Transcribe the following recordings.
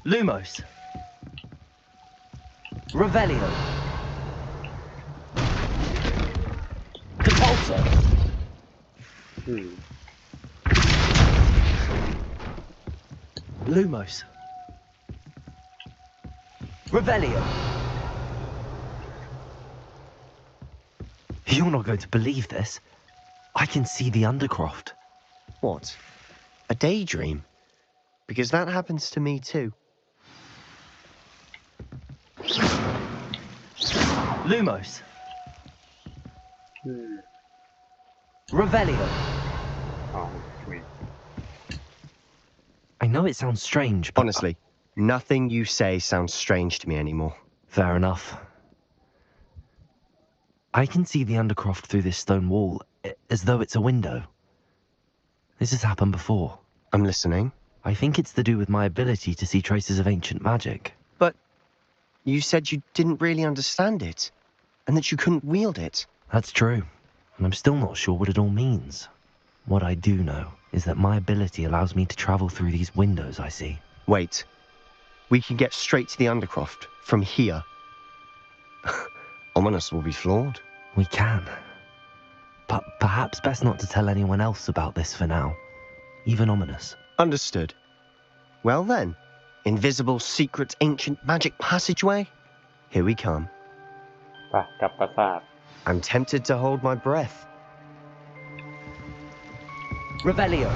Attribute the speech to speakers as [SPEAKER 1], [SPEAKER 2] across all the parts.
[SPEAKER 1] Lumos. Revelio. Compulso. Lumos. Revelio. You're not going to believe this. I can see the Undercroft.
[SPEAKER 2] What? A daydream? Because that happens to me too.
[SPEAKER 1] Lumos. Revelio.
[SPEAKER 3] Oh, wait.
[SPEAKER 1] I know it sounds strange, but...
[SPEAKER 2] Honestly, nothing you say sounds strange to me anymore.
[SPEAKER 1] Fair enough. I can see the Undercroft through this stone wall, as though it's a window. This has happened before.
[SPEAKER 2] I'm listening.
[SPEAKER 1] I think it's to do with my ability to see traces of ancient magic.
[SPEAKER 2] But you said you didn't really understand it, and that you couldn't wield it.
[SPEAKER 1] That's true, and I'm still not sure what it all means. What I do know is that my ability allows me to travel through these windows I see.
[SPEAKER 2] Wait. We can get straight to the Undercroft from here. Ominous will be floored.
[SPEAKER 1] We can. But perhaps best not to tell anyone else about this for now. Even Ominous.
[SPEAKER 2] Understood. Well then, invisible, secret, ancient magic passageway? Here we come.
[SPEAKER 3] ไปกลับปราสาท
[SPEAKER 2] I'm tempted to hold my breath.
[SPEAKER 1] Revelio.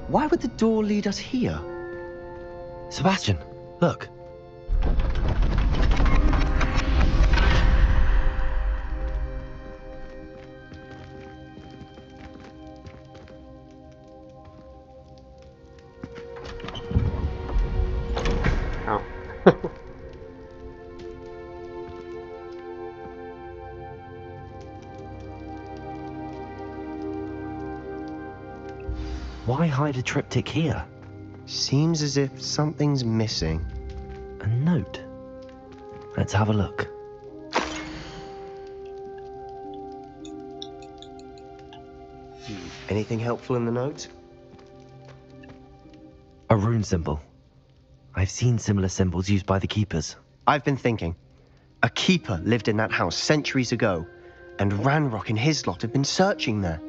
[SPEAKER 2] Why would the door lead us here?
[SPEAKER 1] Sebastian, look. Why hide a triptych here?
[SPEAKER 2] Seems as if something's missing.
[SPEAKER 1] A note. Let's have a look.
[SPEAKER 2] Anything helpful in the note?
[SPEAKER 1] A rune symbol. I've seen similar symbols used by the keepers.
[SPEAKER 2] I've been thinking. A keeper lived in that house centuries ago, and Ranrock and his lot have been searching there.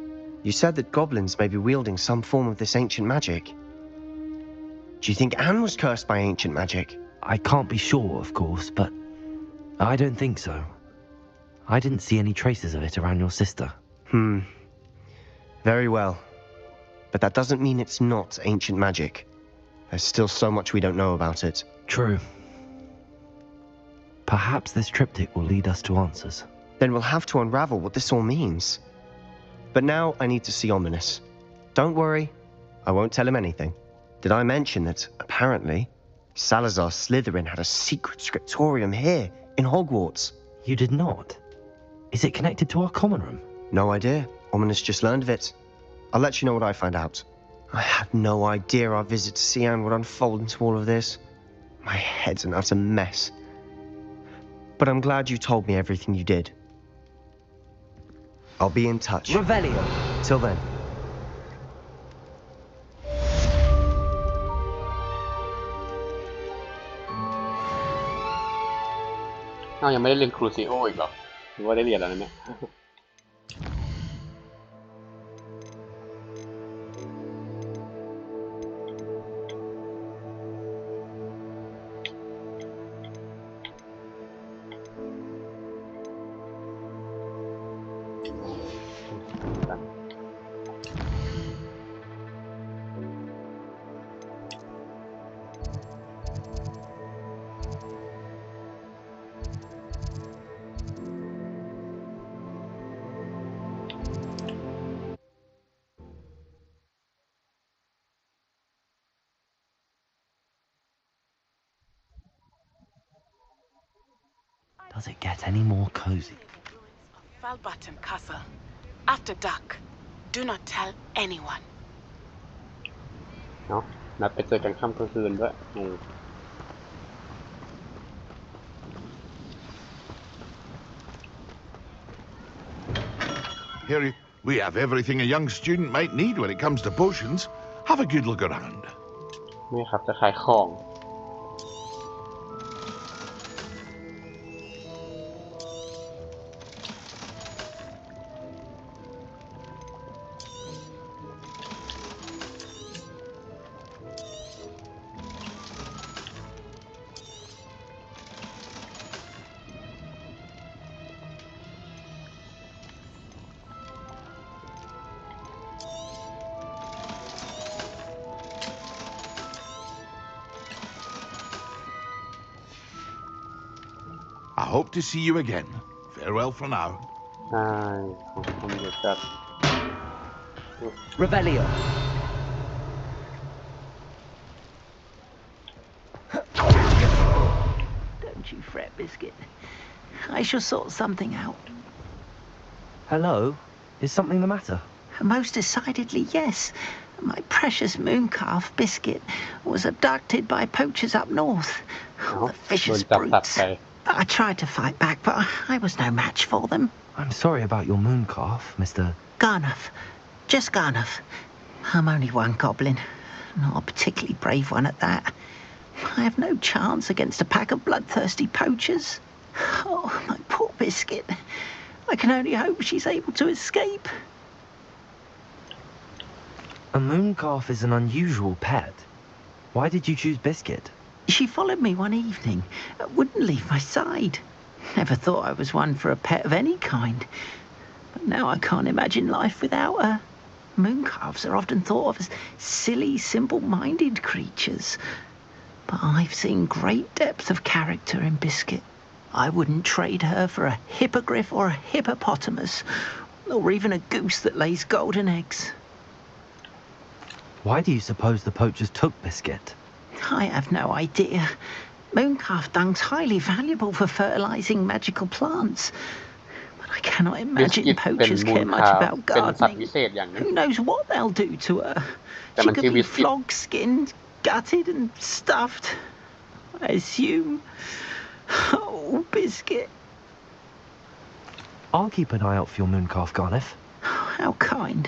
[SPEAKER 2] You said that goblins may be wielding some form of this ancient magic. Do you think Anne was cursed by ancient magic?
[SPEAKER 1] I can't be sure, of course, but I don't think so. I didn't see any traces of it around your sister.
[SPEAKER 2] Very well. But that doesn't mean it's not ancient magic. There's still so much we don't know about it.
[SPEAKER 1] True. Perhaps this triptych will lead us to answers.
[SPEAKER 2] Then we'll have to unravel what this all means. But now I need to see Ominous. Don't worry, I won't tell him anything. Did I mention that, apparently, Salazar Slytherin had a secret scriptorium here, in Hogwarts?
[SPEAKER 1] You did not? Is it connected to our common room?
[SPEAKER 2] No idea. Ominous just learned of it. I'll let you know what I find out. I had no idea our visit to Cian would unfold into all of this. My head's an utter mess. But I'm glad you told me everything you did. I'll be in touch.
[SPEAKER 1] Revelio.
[SPEAKER 2] Till then.
[SPEAKER 3] อ้าวยังไม่ได้เรียนครูซิโออีกเหรอหรือว่าได้เรียนแล้วนะเนี่ย
[SPEAKER 1] Does it get any more cozy?
[SPEAKER 4] Falbutton Castle. After dark. Do not tell anyone.
[SPEAKER 3] เนาะนัดไปเจอกันค่ำกลางคืนด้วย
[SPEAKER 5] Here we have everything a young student might need when it comes to potions. Have a good look around.
[SPEAKER 3] นี่ครับจะขายของ
[SPEAKER 5] I hope to see you again. Farewell for now.
[SPEAKER 3] ใช่ของผมอยู่จัด
[SPEAKER 1] Revelio.
[SPEAKER 6] Don't you fret, Biscuit. I shall sort something out.
[SPEAKER 1] Hello? Is something the matter?
[SPEAKER 6] Most decidedly, yes. My precious moon calf, Biscuit, was abducted by poachers up north. Oh, the
[SPEAKER 3] โดน
[SPEAKER 6] vicious
[SPEAKER 3] จับ
[SPEAKER 6] brutes.
[SPEAKER 3] ไป
[SPEAKER 6] I tried to fight back, but I was no match for them.
[SPEAKER 1] I'm sorry about your moon calf, Mr.
[SPEAKER 6] Garnuff. Just Garnuff. I'm only one goblin. Not a particularly brave one at that. I have no chance against a pack of bloodthirsty poachers. Oh, my poor Biscuit. I can only hope she's able to escape.
[SPEAKER 1] A moon calf is an unusual pet. Why did you choose Biscuit?
[SPEAKER 6] She followed me one evening, wouldn't leave my side. Never thought I was one for a pet of any kind. But now I can't imagine life without her. Moon calves are often thought of as silly, simple-minded creatures. But I've seen great depth of character in Biscuit. I wouldn't trade her for a hippogriff or a hippopotamus, or even a goose that lays golden eggs.
[SPEAKER 1] Why do you suppose the poachers took Biscuit?
[SPEAKER 6] I have no idea. Mooncalf dung's highly valuable for fertilizing magical plants. But I cannot
[SPEAKER 3] บิส
[SPEAKER 6] imagine
[SPEAKER 3] กิตเป็น
[SPEAKER 6] poachers
[SPEAKER 3] มูล
[SPEAKER 6] care much
[SPEAKER 3] คาว
[SPEAKER 6] about
[SPEAKER 3] เป็นสัตว์
[SPEAKER 6] gardening.
[SPEAKER 3] พิเศษอย่างหนึง
[SPEAKER 6] Who knows what they'll do to her?
[SPEAKER 3] แต่
[SPEAKER 6] She
[SPEAKER 3] มัน
[SPEAKER 6] could
[SPEAKER 3] ชื่อ
[SPEAKER 6] be
[SPEAKER 3] บิสกิต
[SPEAKER 6] flogged, skinned, gutted and stuffed. I assume. Oh, Biscuit.
[SPEAKER 1] I'll keep an eye out for your moon calf, Garniff.
[SPEAKER 6] How kind.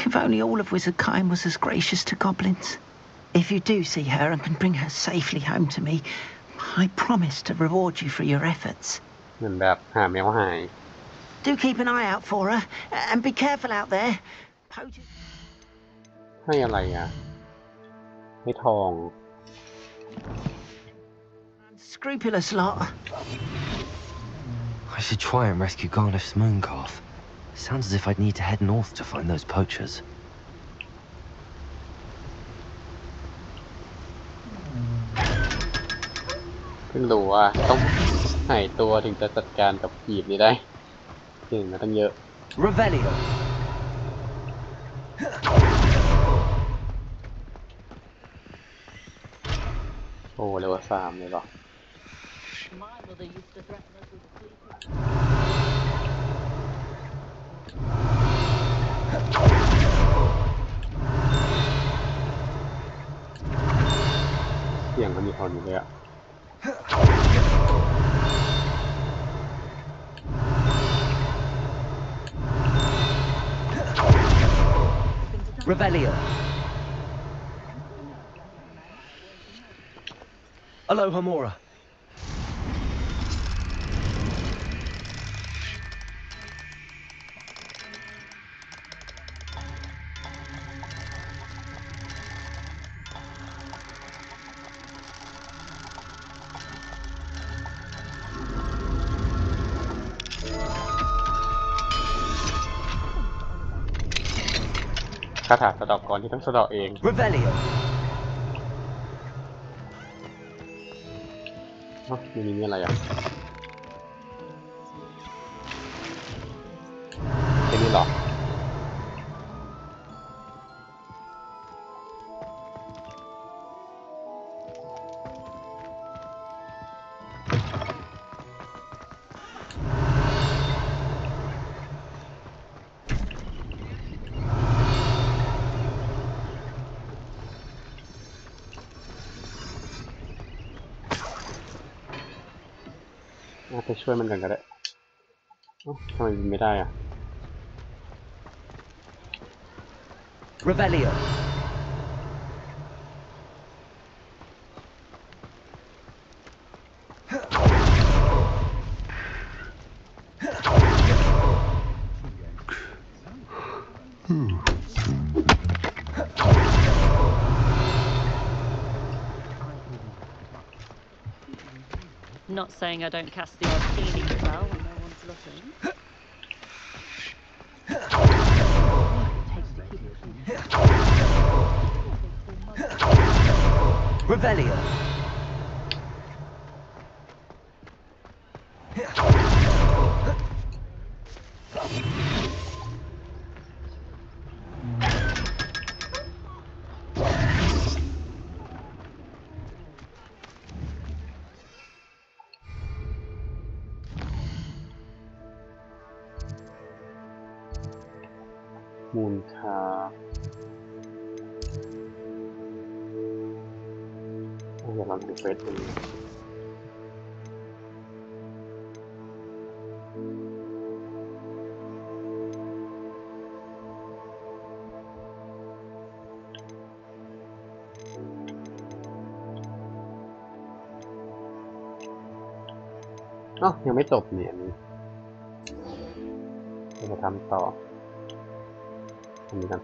[SPEAKER 6] If only all of Wizardkind was as gracious to goblins. If you do see her and can bring her safely home to me, I promise to reward you for your efforts.
[SPEAKER 3] เหมือนแบบหาแมวหาย
[SPEAKER 6] Do keep an eye out for her, and be careful out there. Poachers...
[SPEAKER 3] ให้อะไรอ่ะให้ทอง
[SPEAKER 6] Scrupulous lot.
[SPEAKER 1] I should try and rescue Garniff's moon calf. Sounds as if I'd need to head north to find those poachers.
[SPEAKER 3] เพิ่งรู้ว่าต้องหายตัวถึงจะจัดการกับผีบนี้ได้เก่งมาตั้งเยอะ
[SPEAKER 1] Revelio.
[SPEAKER 3] โอ้เลเวล3เลยเหรอ
[SPEAKER 6] My mother used to threaten us with sleeping.
[SPEAKER 3] เสียงมันมีคนอยู่เลยอ่ะ
[SPEAKER 1] Revelio. Aloha Mora.
[SPEAKER 3] คาถาสะเดอกก่อนที่ต้องสะเดอกเอง
[SPEAKER 1] Revelio.
[SPEAKER 3] เอ้ามีนี่อะไรอ่ะแค่นี้เหรอ ไปช่วยมันกันก็ได้ทำไมบินไม่ได้อ่ะ
[SPEAKER 1] Revelio.
[SPEAKER 7] Not saying I don't cast the odd cleaning spell when no one's looking.
[SPEAKER 1] Revelio.
[SPEAKER 3] มูลคาเดี๋ยวเราดูเฟซดูยังไม่จบเนี่ยนี้เราจะทำต่อทำนี้กัน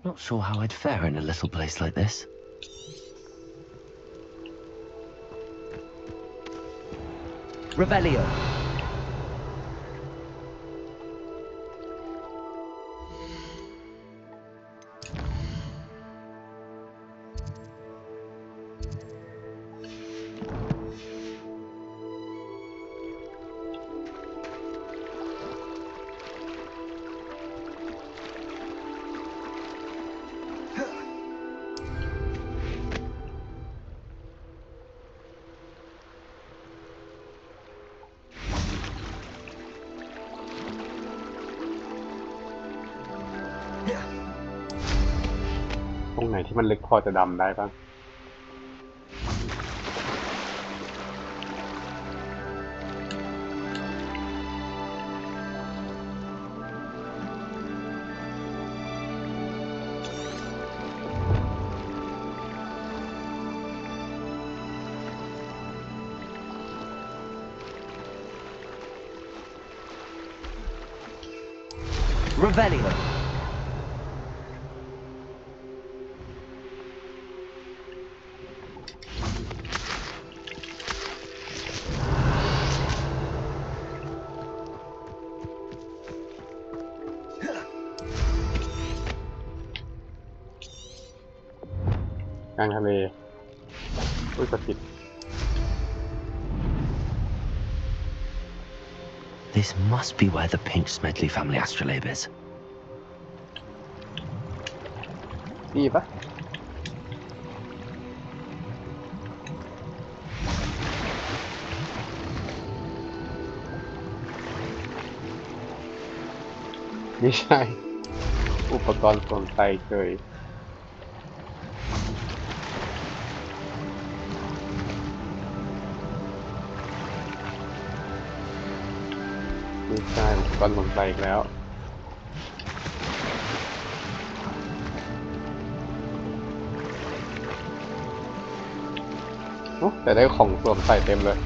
[SPEAKER 1] Not sure how I'd fare in a little place like this. Revelio. Yeah.
[SPEAKER 3] ตรงไหนที่มันลึกพอจะดำได้บ้าง
[SPEAKER 1] Revelio.
[SPEAKER 3] กลางทะเลอุ้ยกดผิด
[SPEAKER 1] This must be where the Pink Smedley family astrolabe is.
[SPEAKER 3] นี่ปะไม่ใช่ อุปกรณ์สวมใส่เคยไม่ใช่อุปกรณ์สวมใส่อีกแล้วแต่ได้ของสวมใส่เต็มเลย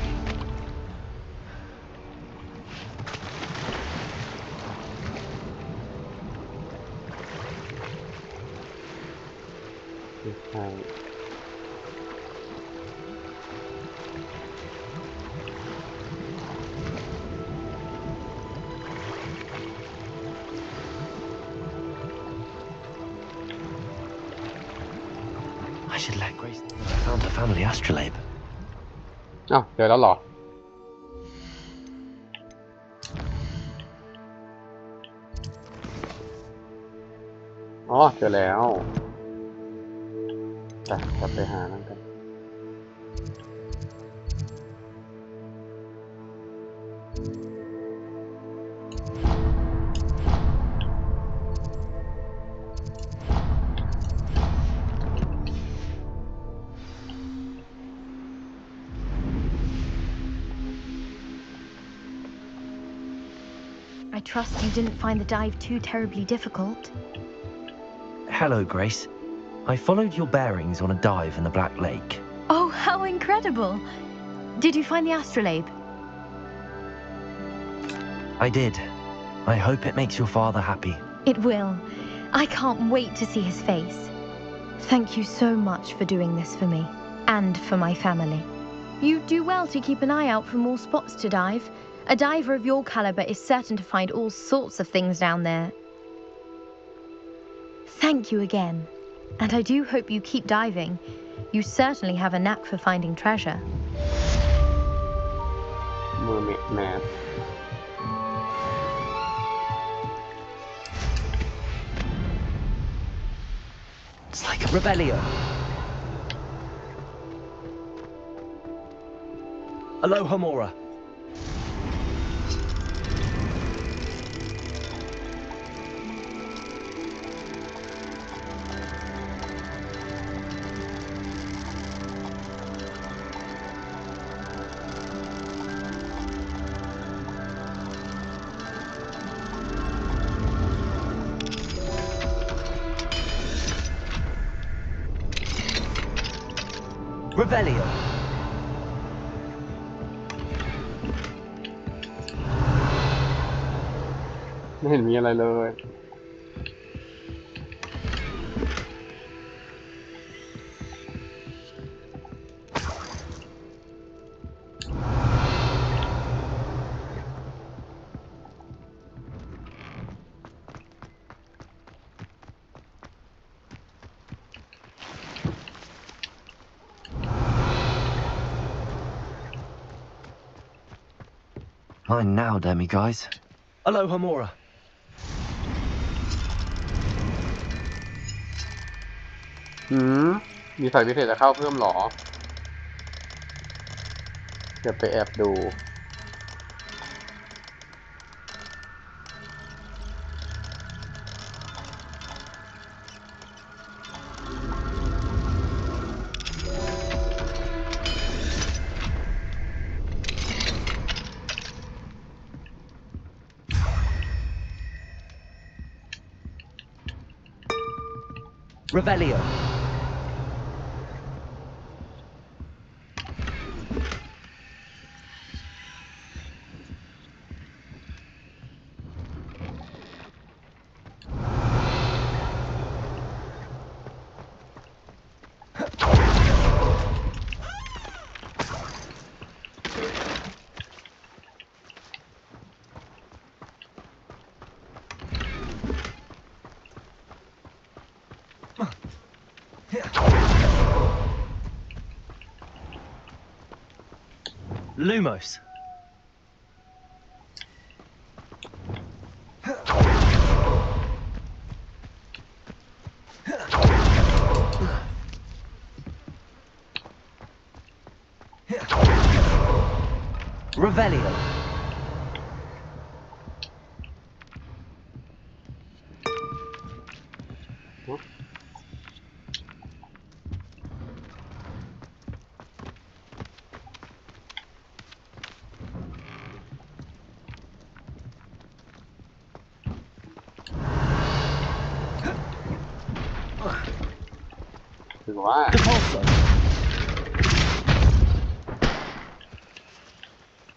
[SPEAKER 3] ใช่
[SPEAKER 1] I should let Grace know that I found her family astrolabe.
[SPEAKER 3] อ้าวเจอแล้วเหรอ อ๋อเจอแล้วกลับไปหานั่นกัน
[SPEAKER 8] I trust you didn't find the dive too terribly difficult.
[SPEAKER 1] Hello, Grace. I followed your bearings on a dive in the Black Lake.
[SPEAKER 8] Oh, how incredible! Did you find the astrolabe?
[SPEAKER 1] I did. I hope it makes your father happy.
[SPEAKER 8] It will. I can't wait to see his face. Thank you so much for doing this for me, and for my family. You do well to keep an eye out for more spots to dive. A diver of your caliber is certain to find all sorts of things down there. Thank you again. And I do hope you keep diving. You certainly have a knack for finding treasure.
[SPEAKER 3] Mermaid Man.
[SPEAKER 1] It's like a rebellion. Aloha Mora. Rebellion.
[SPEAKER 3] ไม่เห็นมีอะไรเลย
[SPEAKER 1] Fine now, demi-guys. Aloha Mora.
[SPEAKER 3] มีไฟพิเศษจะเข้าเพิ่มเหรอ เดี๋ยวไปแอบดู
[SPEAKER 1] Rebellion. Lumos. Rebellion.
[SPEAKER 3] ถือว่า
[SPEAKER 1] Depulso.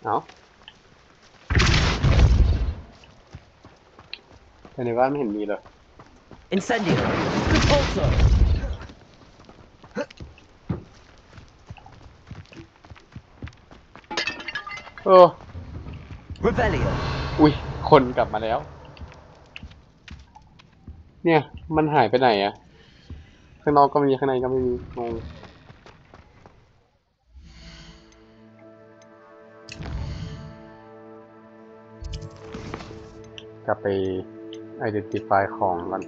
[SPEAKER 3] เอ้าแต่ในบ้านไม่เห็นมีเลย
[SPEAKER 1] Incendio. Depulso.
[SPEAKER 3] โอ้
[SPEAKER 1] Revelio.
[SPEAKER 3] อุ้ยคนกลับมาแล้ว เนี่ยมันหายไปไหนอะข้างนอกก็ไม่มีข้างในก็ไม่มีงงกลับไป identify ของกัน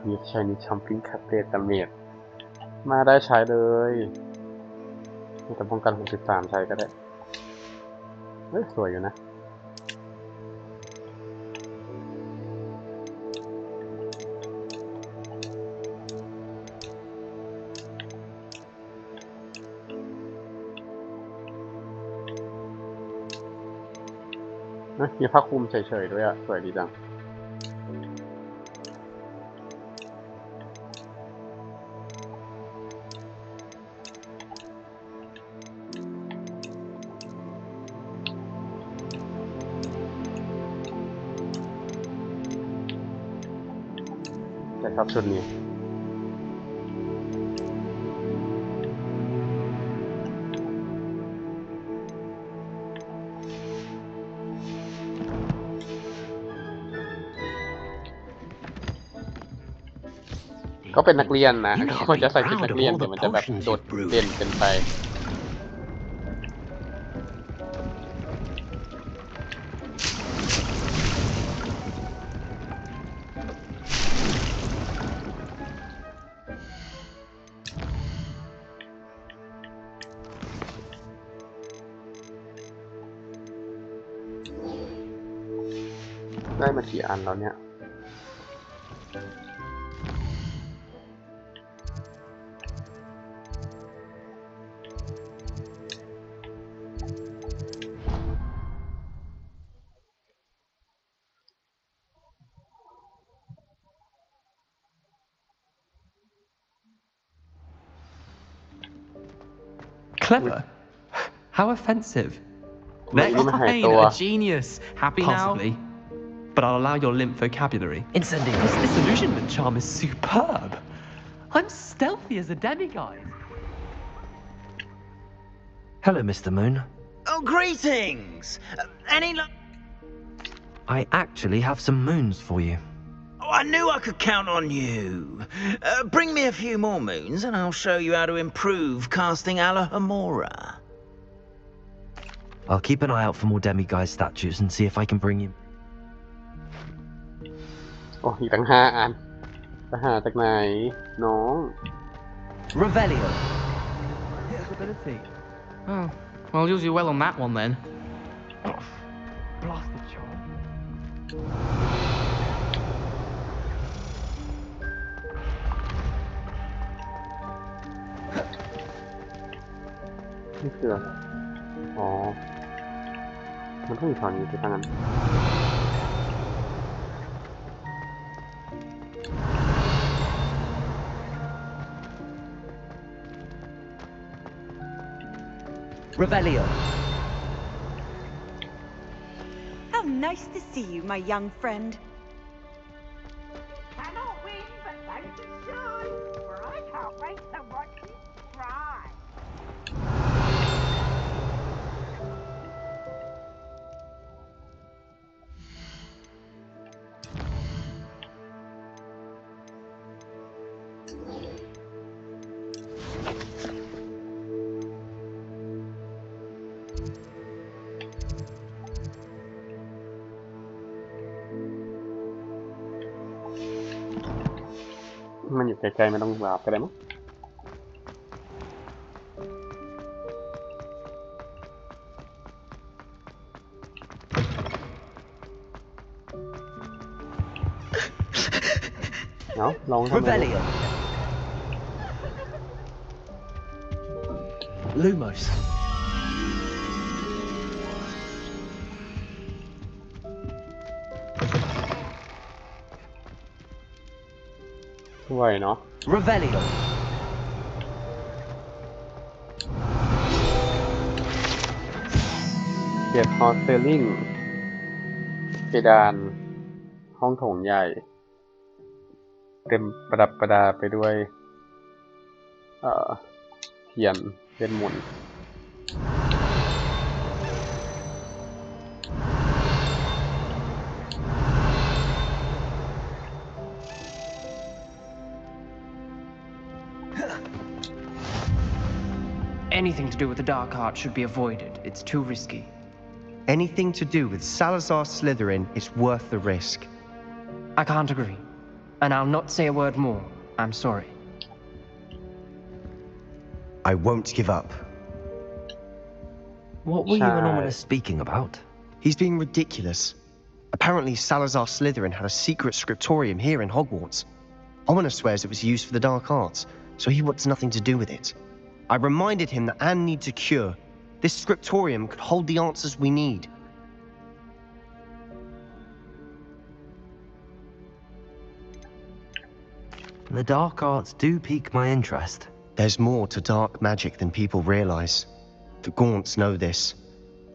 [SPEAKER 3] มีใช้ในชัมปิ้งคาเฟ่ตเมดมาได้ใช้เลยแต่ป้องกัน63ใช้ก็ได้เฮ้ยสวยอยู่นะมีผ้าคลุมเฉยๆด้วยอ่ะสวยดีจังแต่ชอบชุดนี้ก็เป็นนักเรียนนะก็จะใส่ชุดนักเรียนเดี๋ยวมันจะแบบโดดเด่นเกินไปได้มากี่อันแล้วเนี่ย
[SPEAKER 9] Clever? How offensive.
[SPEAKER 3] Next
[SPEAKER 9] Pain, a genius. Happy possibly. Now? But I'll allow your limp vocabulary.
[SPEAKER 1] Incendio.
[SPEAKER 9] This illusionment charm is superb. I'm stealthy as a demiguise.
[SPEAKER 1] Hello, Mr. Moon.
[SPEAKER 6] Oh, greetings! Any luck?
[SPEAKER 1] I actually have some moons for you.
[SPEAKER 6] Oh, I knew I could count on you. Bring me a few more moons and I'll show you how to improve casting Alohomora.
[SPEAKER 1] I'll keep an eye out for more demiguise statues and see if I can bring you...
[SPEAKER 3] โอ้ยตั้ง5 อันจะหาจากไหนน้อง
[SPEAKER 1] Revelio.
[SPEAKER 9] Ability. Oh, well, you'll do well on that one then. Blast the charm.
[SPEAKER 3] นี่คืออะไรอ๋อมันต้องอยู่แถวนี้สิทั้งนั้น
[SPEAKER 1] Revelio.
[SPEAKER 10] How nice to see you, my young friend.
[SPEAKER 4] Cannot win, but don't be shy, for I can't wait to watch you try.
[SPEAKER 3] อยู่ใกล้ๆไม่ต้องวาร์ปก็ได้มั้งเนาะลองทำไม
[SPEAKER 9] Revelio. Lumos.
[SPEAKER 3] ช่วยเนาะ
[SPEAKER 9] Revelio.
[SPEAKER 3] เกียร์ฮอสเซลลิงเพดานห้องโถงใหญ่ เต็มประดับประดาไปด้วยเทียนเป็นมนต์
[SPEAKER 9] Anything to do with the dark art should be avoided. It's too risky.
[SPEAKER 2] Anything to do with Salazar Slytherin is worth the risk.
[SPEAKER 9] I can't agree. And I'll not say a word more. I'm sorry.
[SPEAKER 2] I won't give up.
[SPEAKER 1] What were you and Ominous speaking about?
[SPEAKER 2] He's being ridiculous. Apparently Salazar Slytherin had a secret scriptorium here in Hogwarts. Ominous swears it was used for the dark arts, so he wants nothing to do with it. I reminded him that Anne needs a cure. This scriptorium could hold the answers we need.
[SPEAKER 1] The dark arts do pique my interest.
[SPEAKER 2] There's more to dark magic than people realize. The Gaunts know this.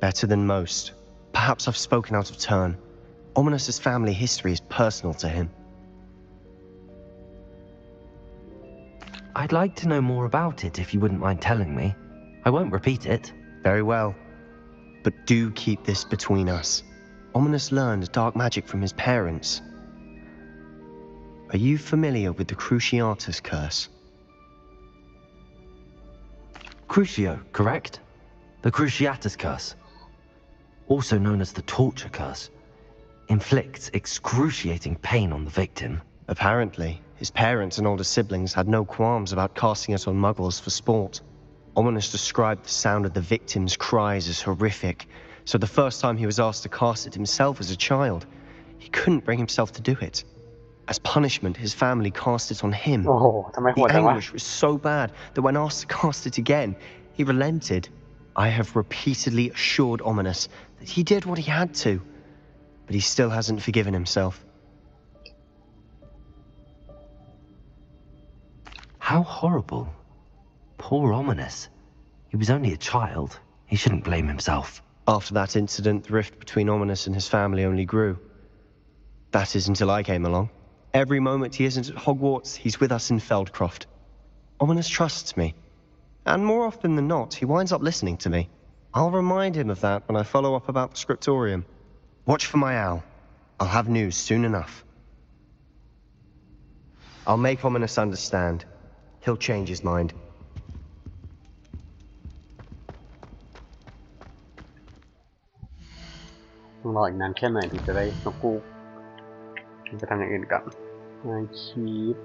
[SPEAKER 2] Better than most. Perhaps I've spoken out of turn. Ominous's family history is personal to him.
[SPEAKER 1] I'd like to know more about it if you wouldn't mind telling me. I won't repeat it.
[SPEAKER 2] Very well. But do keep this between us. Ominous learned dark magic from his parents. Are you familiar with the Cruciatus curse?
[SPEAKER 1] Crucio, correct? The Cruciatus curse. Also known as the torture curse. Inflicts excruciating pain on the victim.
[SPEAKER 2] Apparently, his parents and older siblings had no qualms about casting it on muggles for sport. Ominous described the sound of the victim's cries as horrific, so the first time he was asked to cast it himself as a child, he couldn't bring himself to do it. As punishment, his family cast it on him. The anguish was so bad that when asked to cast it again, he relented. I have repeatedly assured Ominous that he did what he had to, but he still hasn't forgiven himself.
[SPEAKER 1] How horrible. Poor Ominous. He was only a child. He shouldn't blame himself.
[SPEAKER 2] After that incident, the rift between Ominous and his family only grew. That is until I came along. Every moment he isn't at Hogwarts, he's with us in Feldcroft. Ominous trusts me. And more often than not, he winds up listening to me. I'll remind him of that when I follow up about the scriptorium. Watch for my owl. I'll have news soon enough. I'll make Ominous understand. He'll change his mind.
[SPEAKER 3] ต้องรออีกนานแค่ไหนถึงจะได้นกกู้ไปทำอย่างอื่นกันงานคีป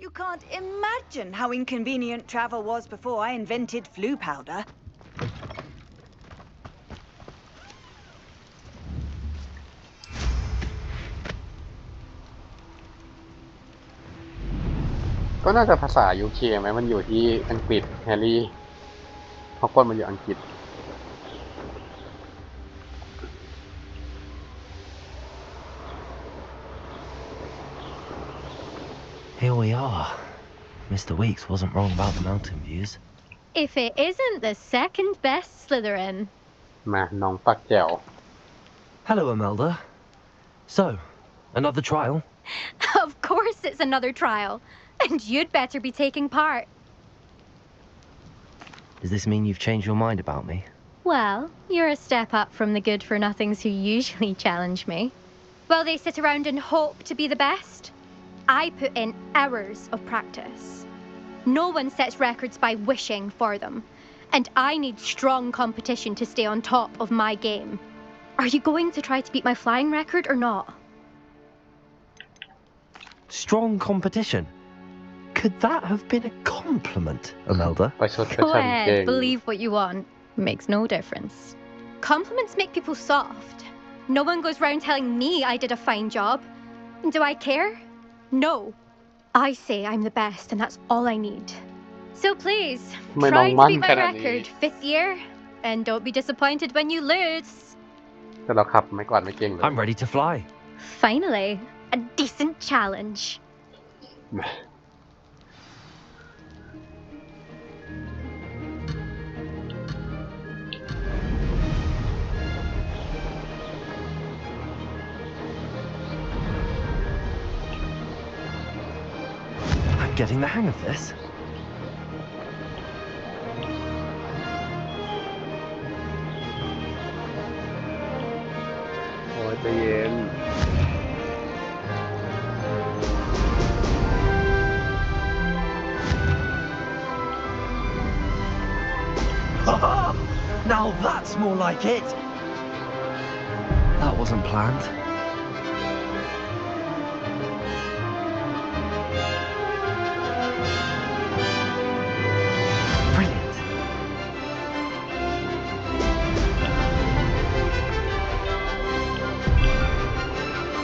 [SPEAKER 10] You can't imagine how inconvenient travel was before I invented flu powder.
[SPEAKER 3] ก็น่าจะภาษา UK ไหมมันอยู่ที่อังกฤษแฮร์รี่ฮอกวอตส์มันอยู่อังกฤษ
[SPEAKER 1] Here we are. Mr. Weeks wasn't wrong about the mountain views.
[SPEAKER 8] If it isn't the second best Slytherin.
[SPEAKER 3] มาน้องปักแจ๋ว
[SPEAKER 1] Hello, Imelda. So, another trial?
[SPEAKER 8] Of course it's another trial. And you'd better be taking part.
[SPEAKER 1] Does this mean you've changed your mind about me?
[SPEAKER 8] Well, you're a step up from the good-for-nothings who usually challenge me. While they sit around and hope to be the best, I put in hours of practice. No one sets records by wishing for them, and I need strong competition to stay on top of my game. Are you going to try to beat my flying record or not?
[SPEAKER 1] Strong competition? Could that have been a compliment, Imelda?
[SPEAKER 3] ประชดประ
[SPEAKER 8] Go
[SPEAKER 3] ชันเก่
[SPEAKER 8] ahead,
[SPEAKER 3] ง
[SPEAKER 8] believe what you want. Makes no difference. Compliments make people soft. No one goes round telling me I did a fine job. Do I care? No. I say I'm the best, and that's all I need. So please,
[SPEAKER 3] ไม่น้อง
[SPEAKER 8] try to
[SPEAKER 3] มั่น
[SPEAKER 8] beat
[SPEAKER 3] ข
[SPEAKER 8] my
[SPEAKER 3] นาดนี้
[SPEAKER 8] record 5th year, and don't be disappointed when you lose.
[SPEAKER 3] แต่เราขับไม่กวาดไม่เก่งเลย
[SPEAKER 1] I'm ready to fly.
[SPEAKER 8] Finally, a decent challenge.
[SPEAKER 1] I'm getting the hang of this.
[SPEAKER 3] โอ้ยใจเย็น
[SPEAKER 1] Now that's more like it. That wasn't planned. Brilliant.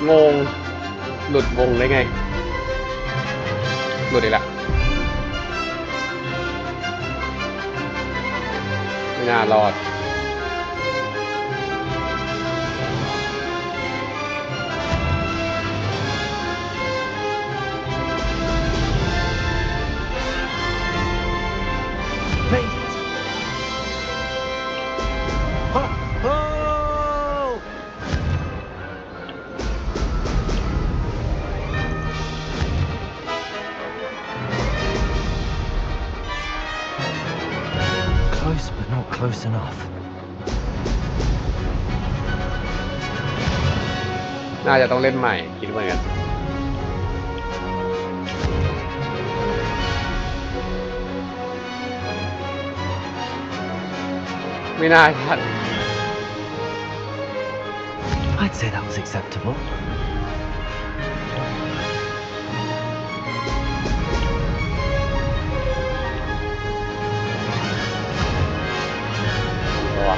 [SPEAKER 3] งง หลุดวงได้ไง หลุดอีกละไม่น่ารอด
[SPEAKER 1] Made it. Oh! Oh! Close, but not close enough.
[SPEAKER 3] น่าจะต้องเล่นใหม่ คิดเหมือนกัน ไม่น่าทัน
[SPEAKER 1] I'd say that was acceptable.
[SPEAKER 3] ว่ะ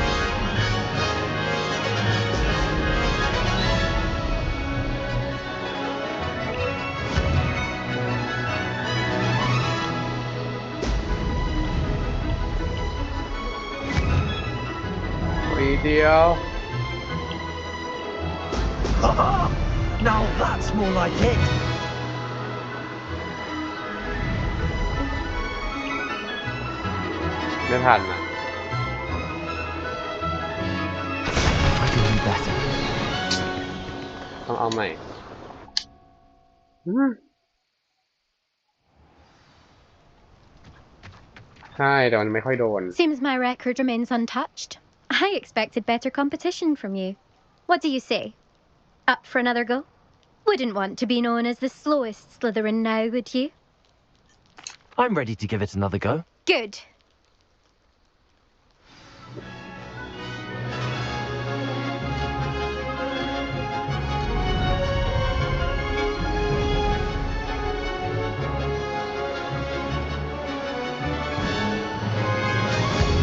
[SPEAKER 3] วีเดียว
[SPEAKER 1] Now that's more like it.
[SPEAKER 3] ไม่ทันอ่ะ
[SPEAKER 1] I can do better.
[SPEAKER 3] ต้องเอาใหม่ใช่แต่มันไม่ค่อยโดน
[SPEAKER 8] Seems my record remains untouched. I expected better competition from you. What do you say? Up for another go? Wouldn't want to be known as the slowest Slytherin now, would you?
[SPEAKER 1] I'm ready to give it another go.
[SPEAKER 8] Good.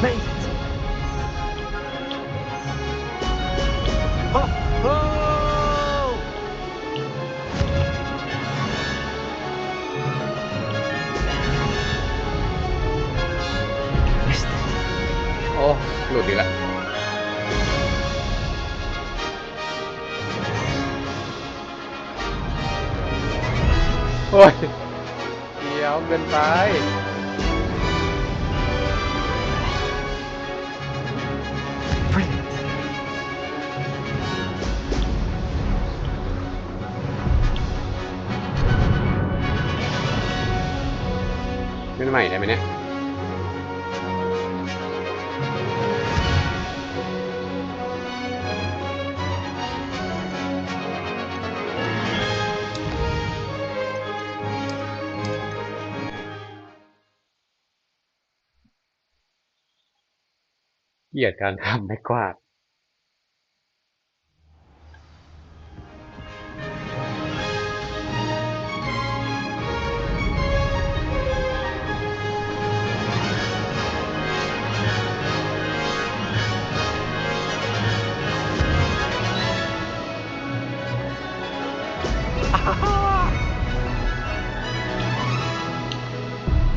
[SPEAKER 1] Made it. Oh! Oh! Missed it.
[SPEAKER 3] โอ้หลุดอีกแล้วโอ้ยเดี๋ยวเกินไป
[SPEAKER 1] Brilliant.
[SPEAKER 3] ล่นใหม่ได้ไหมเนี่ยเกลียดการทำไม้กวาด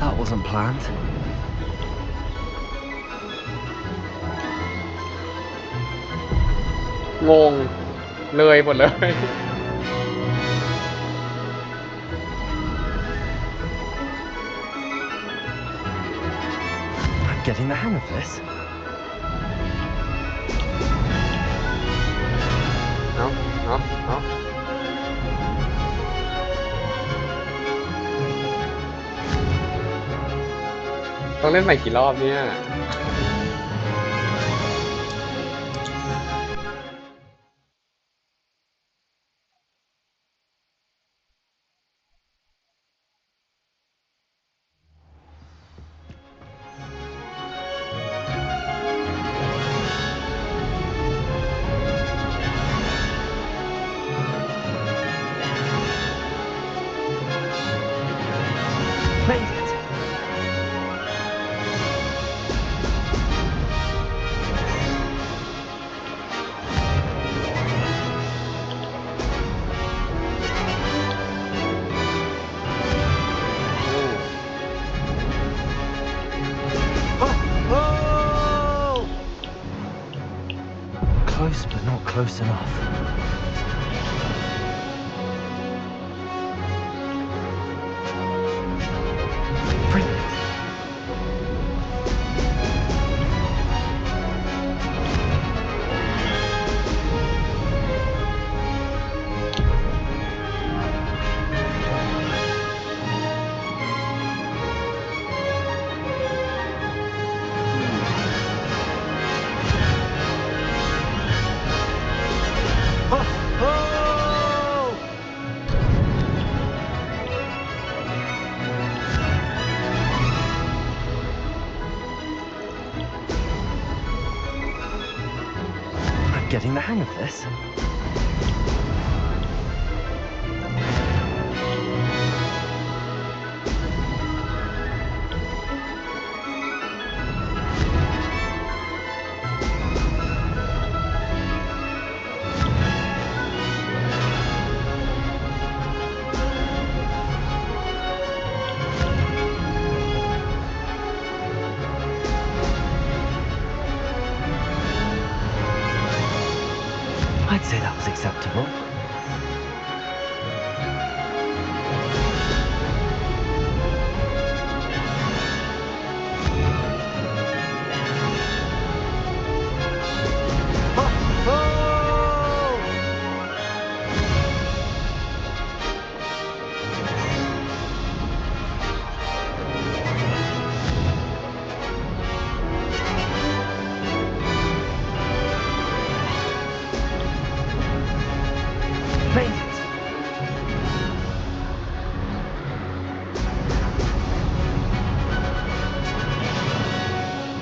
[SPEAKER 1] That wasn't planned.
[SPEAKER 3] งงเลยหมดเลย
[SPEAKER 1] I'm getting the hang of this.
[SPEAKER 3] เอาต้องเล่นใหม่กี่รอบเนี่ย
[SPEAKER 1] Made it. Oh! Close, but not close enough. Brilliant. I'm getting the hang of this. I'd say that was acceptable. Made it.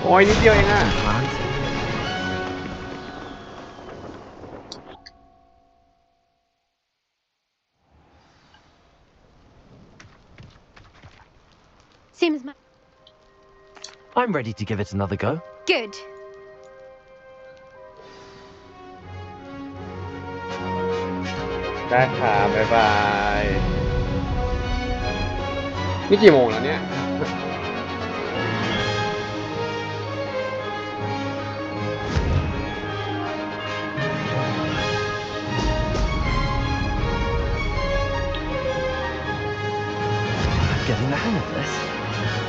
[SPEAKER 3] โอ้ยนิดเดียวเองอ่ะ
[SPEAKER 1] Planned.
[SPEAKER 8] Seems
[SPEAKER 1] I'm ready to give it another go.
[SPEAKER 8] good.
[SPEAKER 3] ได้ค่ะบ๊ายบาย นี่กี่โมงแล้วเนี่ย
[SPEAKER 1] I'm getting the hang of this.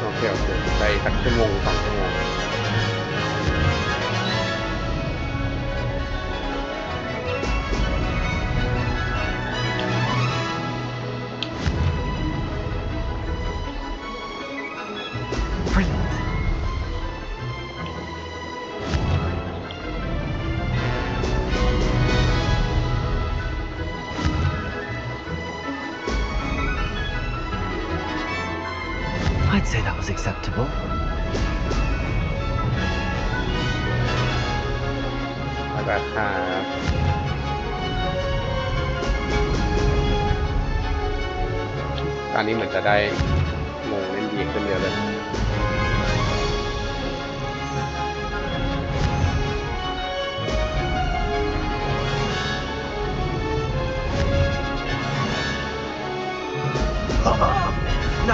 [SPEAKER 3] โอเคไปสักชั่วโมง2 ชั่วโมง
[SPEAKER 1] I'd say that was acceptable.
[SPEAKER 3] ราคาตอนนี้เหมือนจะได้โมงเล่นดีขึ้นเยอะเลย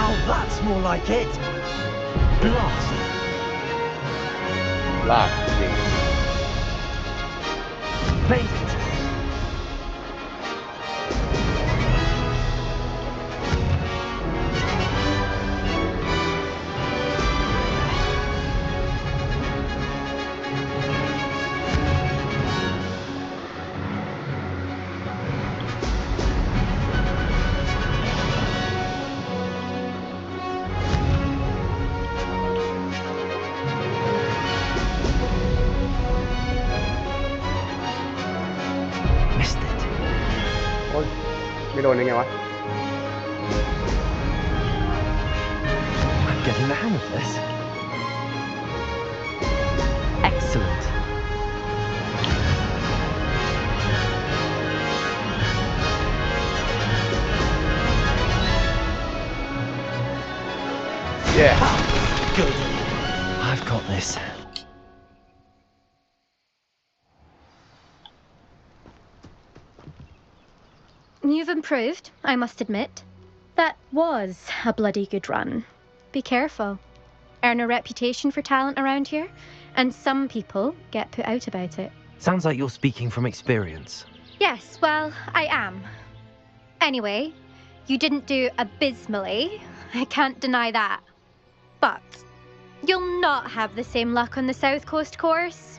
[SPEAKER 1] Now that's more like it. Blast.
[SPEAKER 3] ลากจริง
[SPEAKER 1] Made it. Missed it.
[SPEAKER 3] โอ๊ยไม่โดนยังไงวะ
[SPEAKER 1] I'm getting the hang of this. Excellent.
[SPEAKER 3] Yeah.
[SPEAKER 1] Good. I've got this.
[SPEAKER 8] You've improved, I must admit. That was a bloody good run. Be careful. Earn a reputation for talent around here, and some people get put out about it.
[SPEAKER 1] Sounds like you're speaking from experience.
[SPEAKER 8] Yes, well, I am. Anyway, you didn't do abysmally. I can't deny that. But you'll not have the same luck on the South Coast course.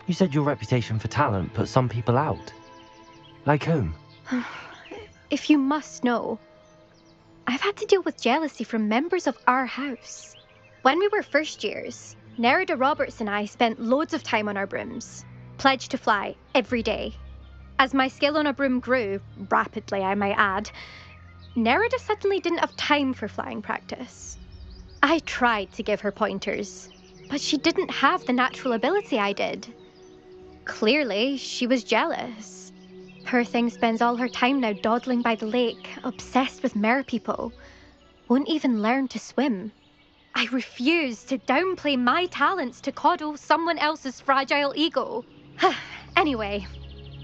[SPEAKER 1] You said your reputation for talent put some people out. Like whom?
[SPEAKER 8] If you must know, I've had to deal with jealousy from members of our house. When we were first years, Nerida Roberts and I spent loads of time on our brooms, pledged to fly every day. As my skill on a broom grew, rapidly I might add, Nerida suddenly didn't have time for flying practice. I tried to give her pointers, but she didn't have the natural ability I did. Clearly, she was jealous. Poor thing spends all her time now dawdling by the lake, obsessed with merpeople. Won't even learn to swim. I refuse to downplay my talents to coddle someone else's fragile ego. Anyway,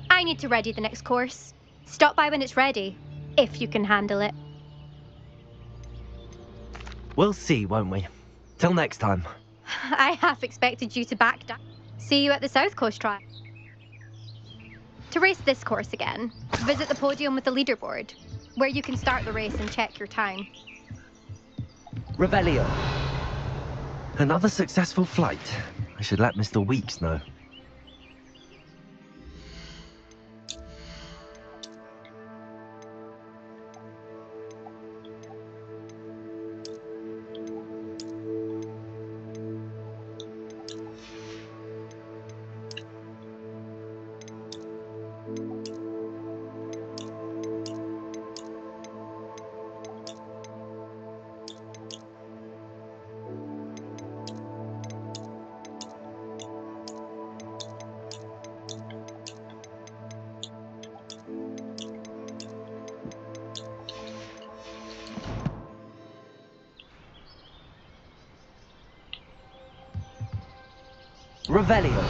[SPEAKER 8] I need to ready the next course. Stop by when it's ready, if you can handle it.
[SPEAKER 1] We'll see, won't we? Till next time.
[SPEAKER 8] I half expected you to back down. See you at the South Coast trial. To race this course again, visit the podium with the leaderboard, where you can start the race and check your time.
[SPEAKER 1] Revelio. Another successful flight. I should let Mr. Weeks know. Revelio.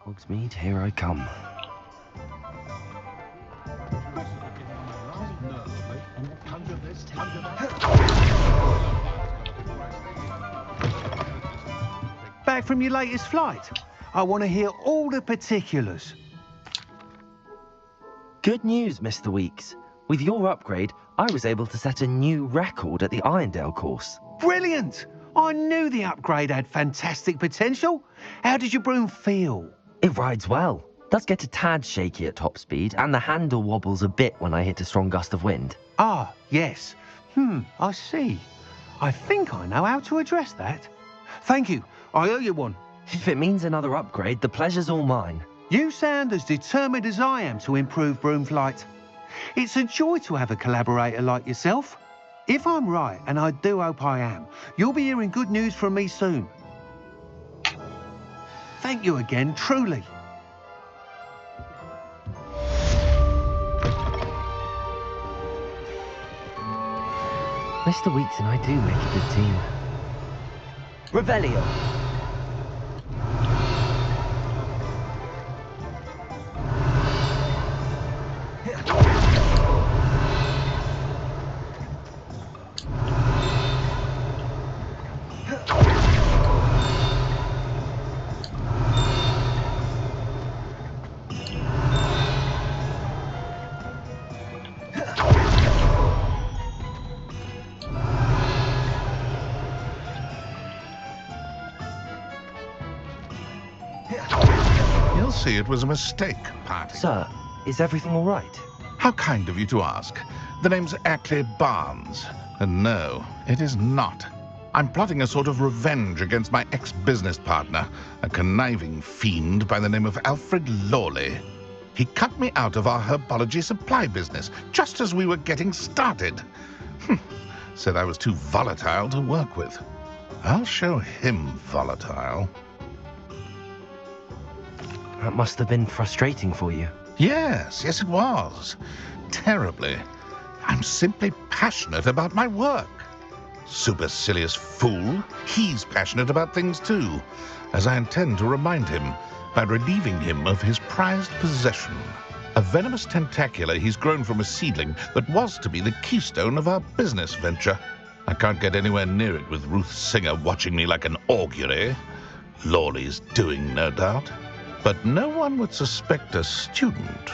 [SPEAKER 1] Hogsmeade, here I come.
[SPEAKER 11] Back from your latest flight? I want to hear all the particulars.
[SPEAKER 1] Good news, Mr. Weeks. With your upgrade, I was able to set a new record at the Irondale course.
[SPEAKER 11] Brilliant! I knew the upgrade had fantastic potential. How did your broom feel?
[SPEAKER 1] It rides well. Does get a tad shaky at top speed, and the handle wobbles a bit when I hit a strong gust of wind.
[SPEAKER 11] Ah, yes. I see. I think I know how to address that. Thank you. I owe you one.
[SPEAKER 1] If it means another upgrade, the pleasure's all mine.
[SPEAKER 11] You sound as determined as I am to improve broom flight. It's a joy to have a collaborator like yourself. If I'm right, and I do hope I am, you'll be hearing good news from me soon. Thank you again, truly.
[SPEAKER 1] Mr. Weeks and I do make a good team. Revelio.
[SPEAKER 5] You'll see it was a mistake, party.
[SPEAKER 1] Sir, is everything all right?
[SPEAKER 5] How kind of you to ask. The name's Ackley Barnes. And no, it is not. I'm plotting a sort of revenge against my ex-business partner, a conniving fiend by the name of Alfred Lawley. He cut me out of our herbology supply business just as we were getting started. Said I was too volatile to work with. I'll show him volatile.
[SPEAKER 1] That must have been frustrating for you.
[SPEAKER 5] Yes, it was. Terribly. I'm simply passionate about my work. Supercilious fool. He's passionate about things too, as I intend to remind him by relieving him of his prized possession. A venomous tentacula he's grown from a seedling that was to be the keystone of our business venture. I can't get anywhere near it with Ruth Singer watching me like an augury. Lawley's doing, no doubt. But no one would suspect a student.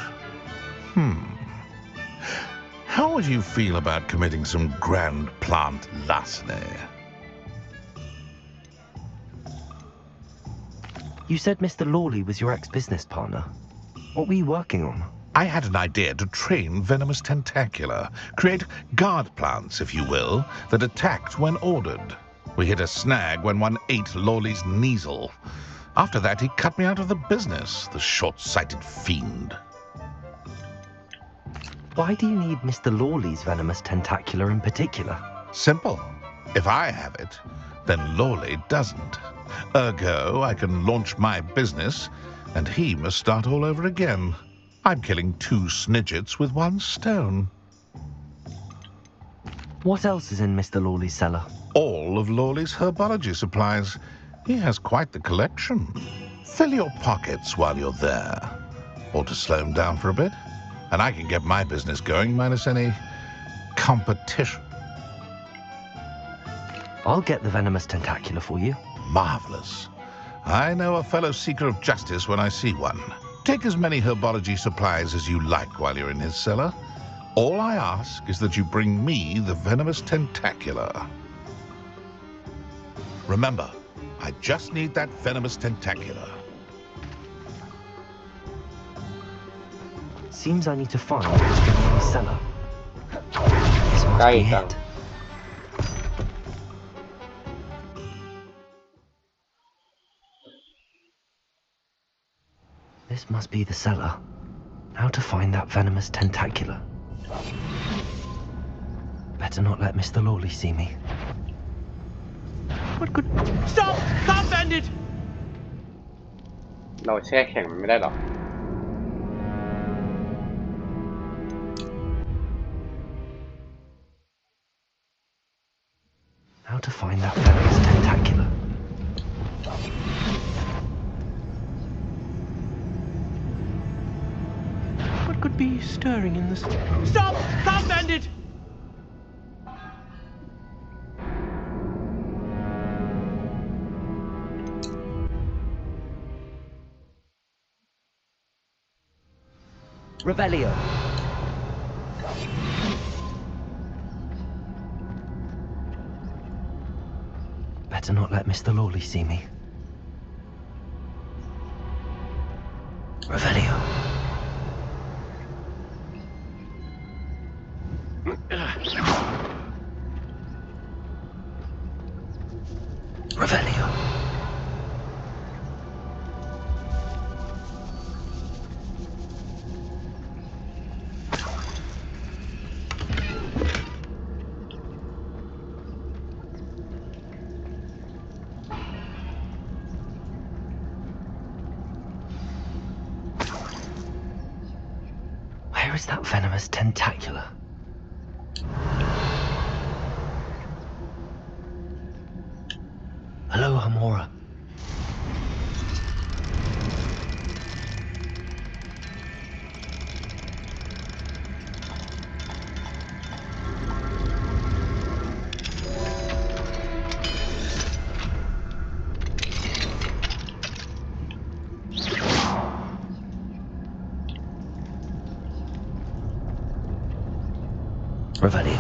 [SPEAKER 5] How would you feel about committing some grand plant larceny?
[SPEAKER 1] You said Mr. Lawley was your ex-business partner. What were you working on?
[SPEAKER 5] I had an idea to train venomous tentacula, create guard plants, if you will, that attacked when ordered. We hit a snag when one ate Lawley's Kneasel. After that, he cut me out of the business, the short-sighted fiend.
[SPEAKER 1] Why do you need Mr. Lawley's venomous tentacula in particular?
[SPEAKER 5] Simple. If I have it, then Lawley doesn't. Ergo, I can launch my business, and he must start all over again. I'm killing 2 snidgets with 1 stone.
[SPEAKER 1] What else is in Mr. Lawley's cellar?
[SPEAKER 5] All of Lawley's herbology supplies. He has quite the collection. Fill your pockets while you're there. Or to slow him down for a bit. And I can get my business going minus any competition.
[SPEAKER 1] I'll get the venomous tentacula for you.
[SPEAKER 5] Marvelous. I know a fellow seeker of justice when I see one. Take as many herbology supplies as you like while you're in his cellar. All I ask is that you bring me the venomous tentacula. Remember, I just need that venomous tentacula.
[SPEAKER 1] Seems I need to find Mr. Lawley's cellar. This must be it. This must be the cellar. How to find that venomous tentacula? Better not let Mr. Lawley see me.
[SPEAKER 11] What could... Stop! Stop, bandit!
[SPEAKER 3] เราแช่แข็งมันไม่ได้หรอ
[SPEAKER 1] How to find that venomous tentacula?
[SPEAKER 11] What could be stirring in this... Stop! Stop, bandit!
[SPEAKER 1] Revelio. Better not let Mr. Lawley see me. Revelio. Revelio. Where is that venomous tentacula? Hello, Hamora. Revelio.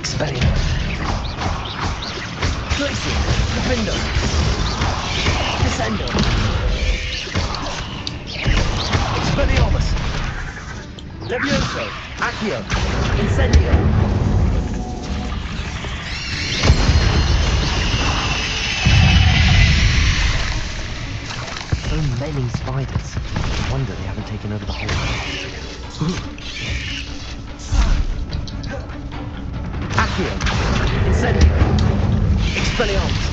[SPEAKER 1] Expelliarmus. Glacier. Defendo. Descendo. Expelliarmus. Levioso. Accio. Incendio. So many spiders. I wonder they haven't taken over the whole world. Accio. Incendio. Expelliarmus.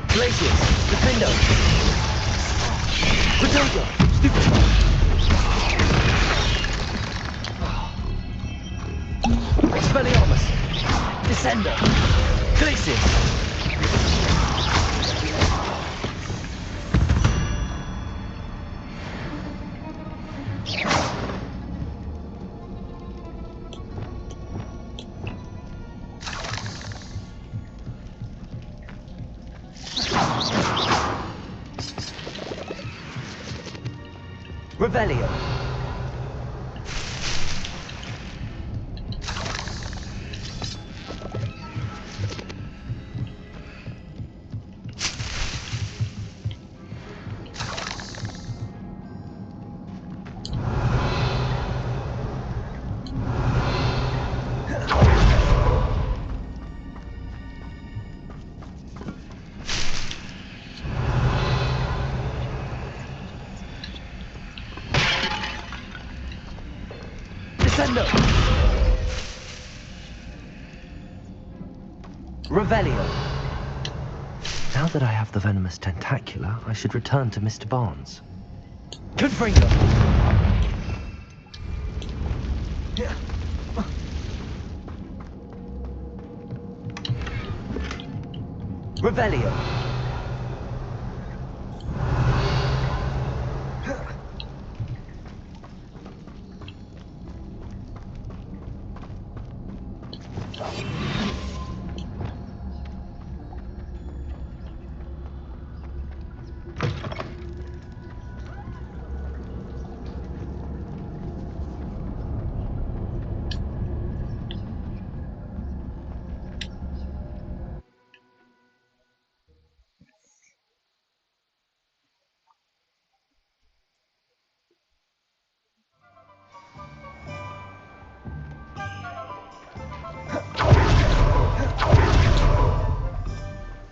[SPEAKER 1] Glacius. Defendo. Potato. Stupefy. Expelliarmus. Descendo. Glacius. Revelio. Descendo. Revelio. Now that I have the venomous tentacula, I should return to Mr. Barnes. Confringo. Revelio.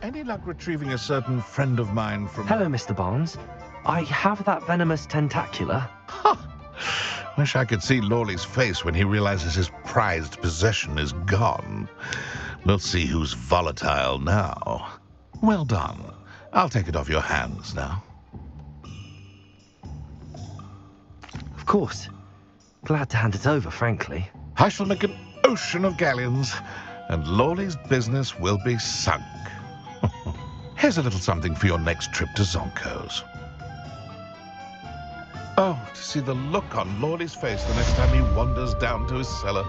[SPEAKER 5] Any luck retrieving a certain friend of mine from...
[SPEAKER 1] Hello, Mr. Barnes. I have that venomous tentacula.
[SPEAKER 5] Wish I could see Lawley's face when he realizes his prized possession is gone. We'll see who's volatile now. Well done. I'll take it off your hands now.
[SPEAKER 1] Of course. Glad to hand it over, frankly.
[SPEAKER 5] I shall make an ocean of galleons, and Lawley's business will be sunk. Here's a little something for your next trip to Zonko's. Oh, to see the look on Lawley's face the next time he wanders down to his cellar.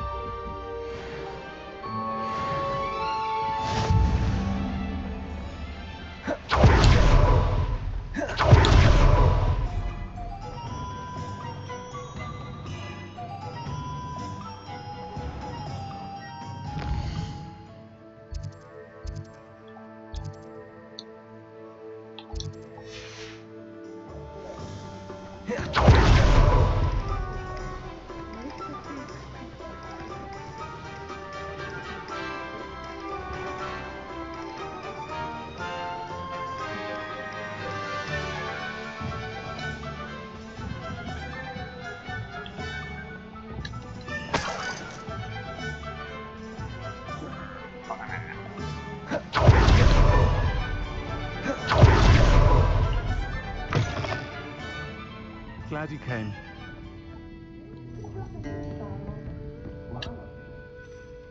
[SPEAKER 11] Glad you came.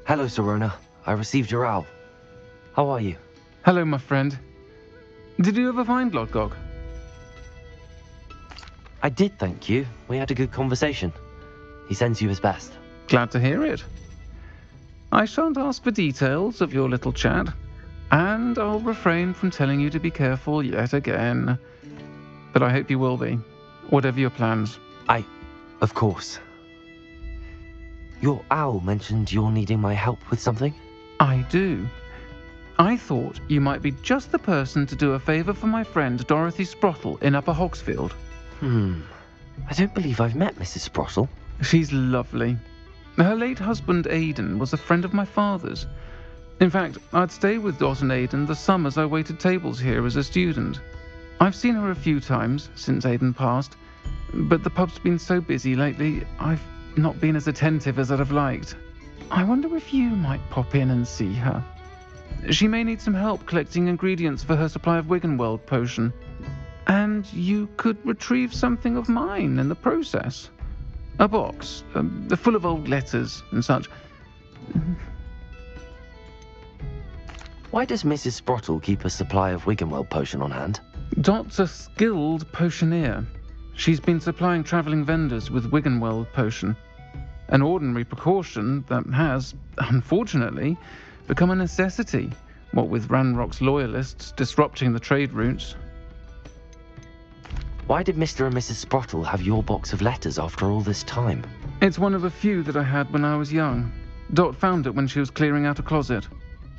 [SPEAKER 1] Hello, Sirona. I received your owl. How are you?
[SPEAKER 12] Hello, my friend. Did you ever find Lodgok?
[SPEAKER 1] I did, thank you. We had a good conversation. He sends you his best.
[SPEAKER 12] Glad to hear it. I shan't ask for details of your little chat, and I'll refrain from telling you to be careful yet again. But I hope you will be, whatever your plans.
[SPEAKER 1] Of course. Your owl mentioned you're needing my help with something?
[SPEAKER 12] I do. I thought you might be just the person to do a favour for my friend Dorothy Sprottle in Upper Hogsfield.
[SPEAKER 1] I don't believe I've met Mrs. Sprottle.
[SPEAKER 12] She's lovely. Her late husband Aidan was a friend of my father's. In fact, I'd stay with Dot and Aidan the summers I waited tables here as a student. I've seen her a few times since Aidan passed, but the pub's been so busy lately, I've not been as attentive as I'd have liked. I wonder if you might pop in and see her. She may need some help collecting ingredients for her supply of Wiggenweld potion. And you could retrieve something of mine in the process. A box, full of old letters and such.
[SPEAKER 1] Why does Mrs. Sprottle keep a supply of Wiggenweld potion on hand?
[SPEAKER 12] Dot's a skilled potioneer. She's been supplying travelling vendors with Wiggenweld potion. An ordinary precaution that has, unfortunately, become a necessity, what with Ranrock's loyalists disrupting the trade routes.
[SPEAKER 1] Why did Mr. and Mrs. Sprottle have your box of letters after all this time?
[SPEAKER 12] It's one of a few that I had when I was young. Dot found it when she was clearing out a closet.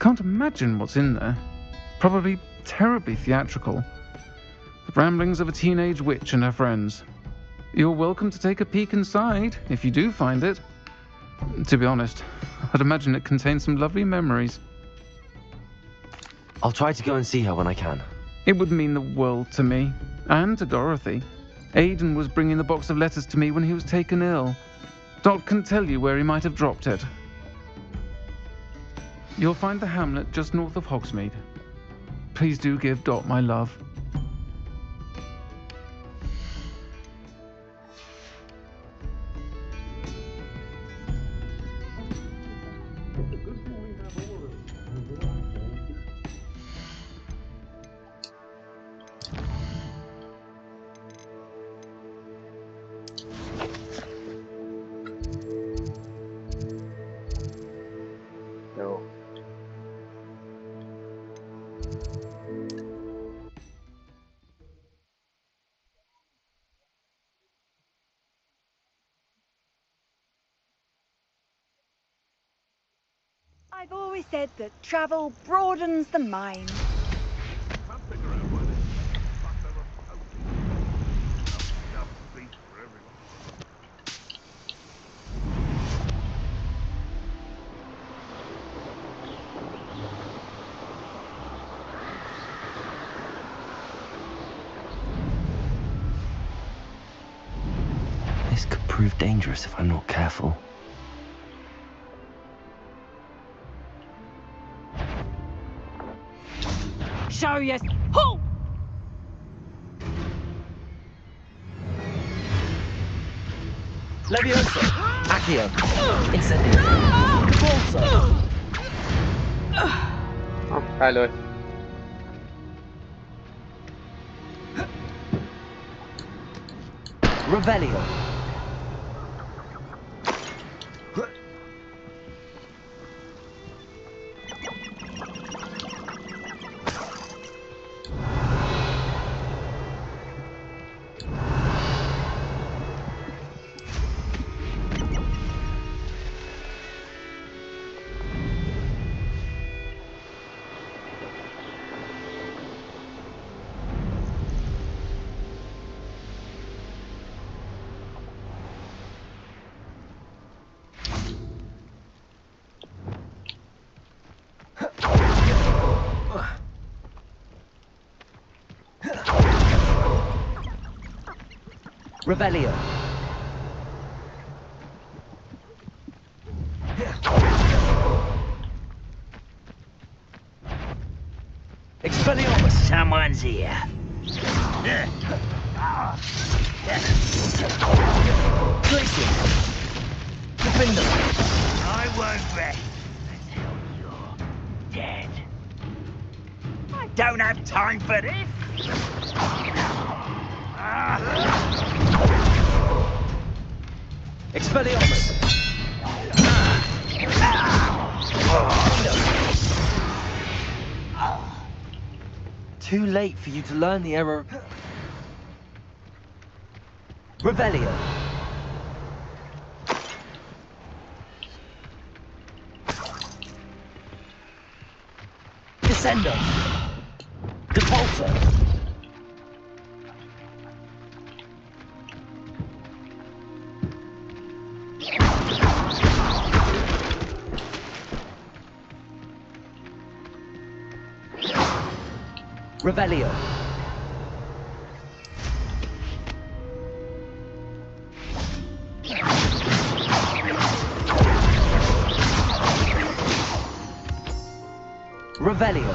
[SPEAKER 12] Can't imagine what's in there. Probably terribly theatrical. The ramblings of a teenage witch and her friends. You're welcome to take a peek inside, if you do find it. To be honest, I'd imagine it contains some lovely memories.
[SPEAKER 1] I'll try to go and see her when I can.
[SPEAKER 12] It would mean the world to me, and to Dorothy. Aidan was bringing the box of letters to me when he was taken ill. Dot can tell you where he might have dropped it. You'll find the hamlet just north of Hogsmeade. Please do give Dot my love.
[SPEAKER 10] I've always said that travel broadens the mind.
[SPEAKER 1] This could prove dangerous if I'm not careful.
[SPEAKER 10] Show yes. Ho!
[SPEAKER 1] Leviosa! Accio! Incendio! Volta!
[SPEAKER 3] ได้เลย
[SPEAKER 1] Revelio! Revelio! Expelliarmus!
[SPEAKER 6] Someone's here.
[SPEAKER 1] Glacier! Defender!
[SPEAKER 6] I won't rest until you're dead. I don't have time for this.
[SPEAKER 1] Expelliarmus! Too late for you to learn the error. Revelio! Descendo! Defaulter! Revelio! Revelio!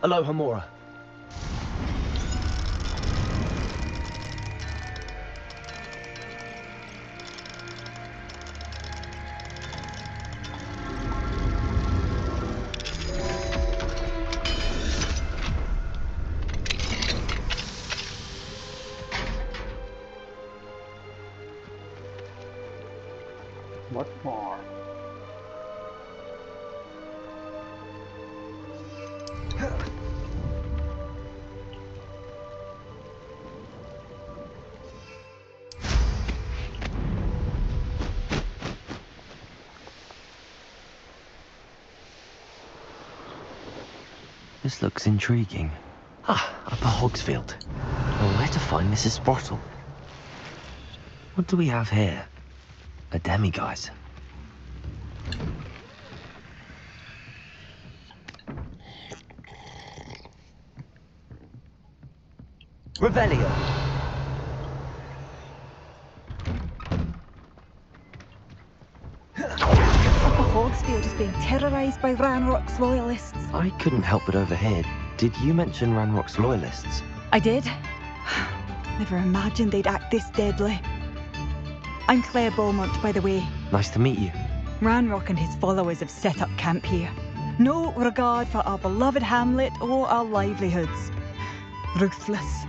[SPEAKER 1] Aloha Mora.
[SPEAKER 3] What more?
[SPEAKER 1] This looks intriguing. Upper Hogsfield. Now where to find Mrs. Sprottle? What do we have here? A demiguise. Revelio!
[SPEAKER 10] Upper Hogsfield is being terrorised by Ranrock's loyalists.
[SPEAKER 1] I couldn't help but overhear. Did you mention Ranrock's loyalists?
[SPEAKER 10] I did. Never imagined they'd act this deadly. I'm Claire Beaumont, by the way.
[SPEAKER 1] Nice to meet you.
[SPEAKER 10] Ranrock and his followers have set up camp here. No regard for our beloved hamlet or our livelihoods. Ruthless.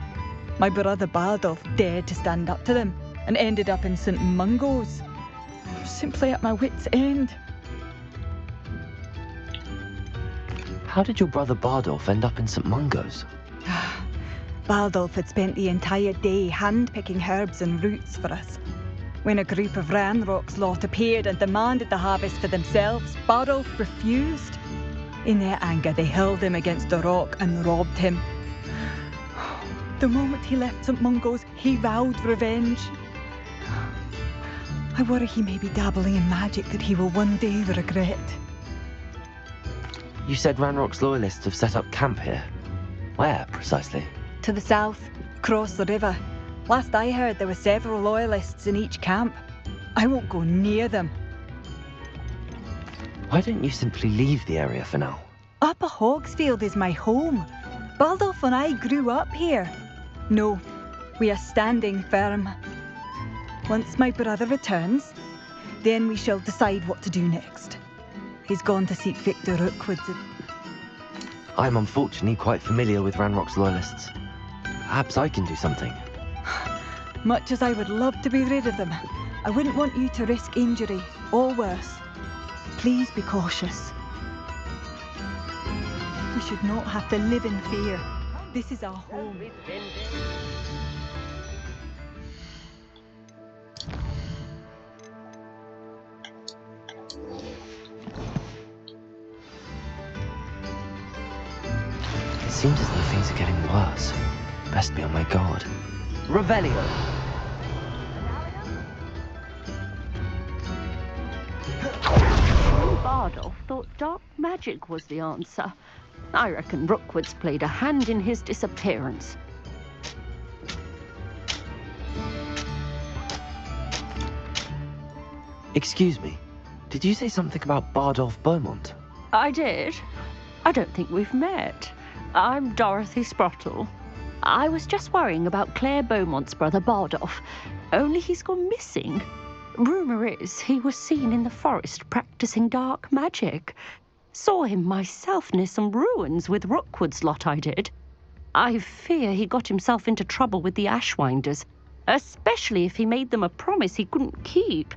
[SPEAKER 10] My brother Bardolph dared to stand up to them and ended up in St. Mungo's. Simply at my wit's end.
[SPEAKER 1] How did your brother Bardolph end up in St. Mungo's?
[SPEAKER 10] Bardolph had spent the entire day hand-picking herbs and roots for us. When a group of Ranrock's lot appeared and demanded the harvest for themselves, Bardolph refused. In their anger, they hurled him against a rock and robbed him. The moment he left St. Mungo's, he vowed revenge. I worry he may be dabbling in magic that he will one day regret.
[SPEAKER 1] You said Ranrock's loyalists have set up camp here. Where, precisely?
[SPEAKER 10] To the south, across the river. Last I heard, there were several loyalists in each camp. I won't go near them.
[SPEAKER 1] Why don't you simply leave the area for now?
[SPEAKER 10] Upper Hogsfield is my home. Baldolf and I grew up here. No, we are standing firm. Once my brother returns, then we shall decide what to do next. He's gone to seek Victor Rookwood.
[SPEAKER 1] I'm unfortunately quite familiar with Ranrock's loyalists. Perhaps I can do something.
[SPEAKER 10] Much as I would love to be rid of them, I wouldn't want you to risk injury, or worse. Please be cautious. We should not have to live in fear. This is our home.
[SPEAKER 1] It seems as though things are getting worse. Best be on my guard. Revelio!
[SPEAKER 13] Bardolph thought dark magic was the answer. I reckon Rookwood's played a hand in his disappearance.
[SPEAKER 1] Excuse me, did you say something about Bardolph Beaumont?
[SPEAKER 13] I did. I don't think we've met. I'm Dorothy Sprottle. I was just worrying about Claire Beaumont's brother Bardolph, only he's gone missing. Rumour is he was seen in the forest practicing dark magic. Saw him myself near some ruins with Rookwood's lot I did. I fear he got himself into trouble with the Ashwinders, especially if he made them a promise he couldn't keep.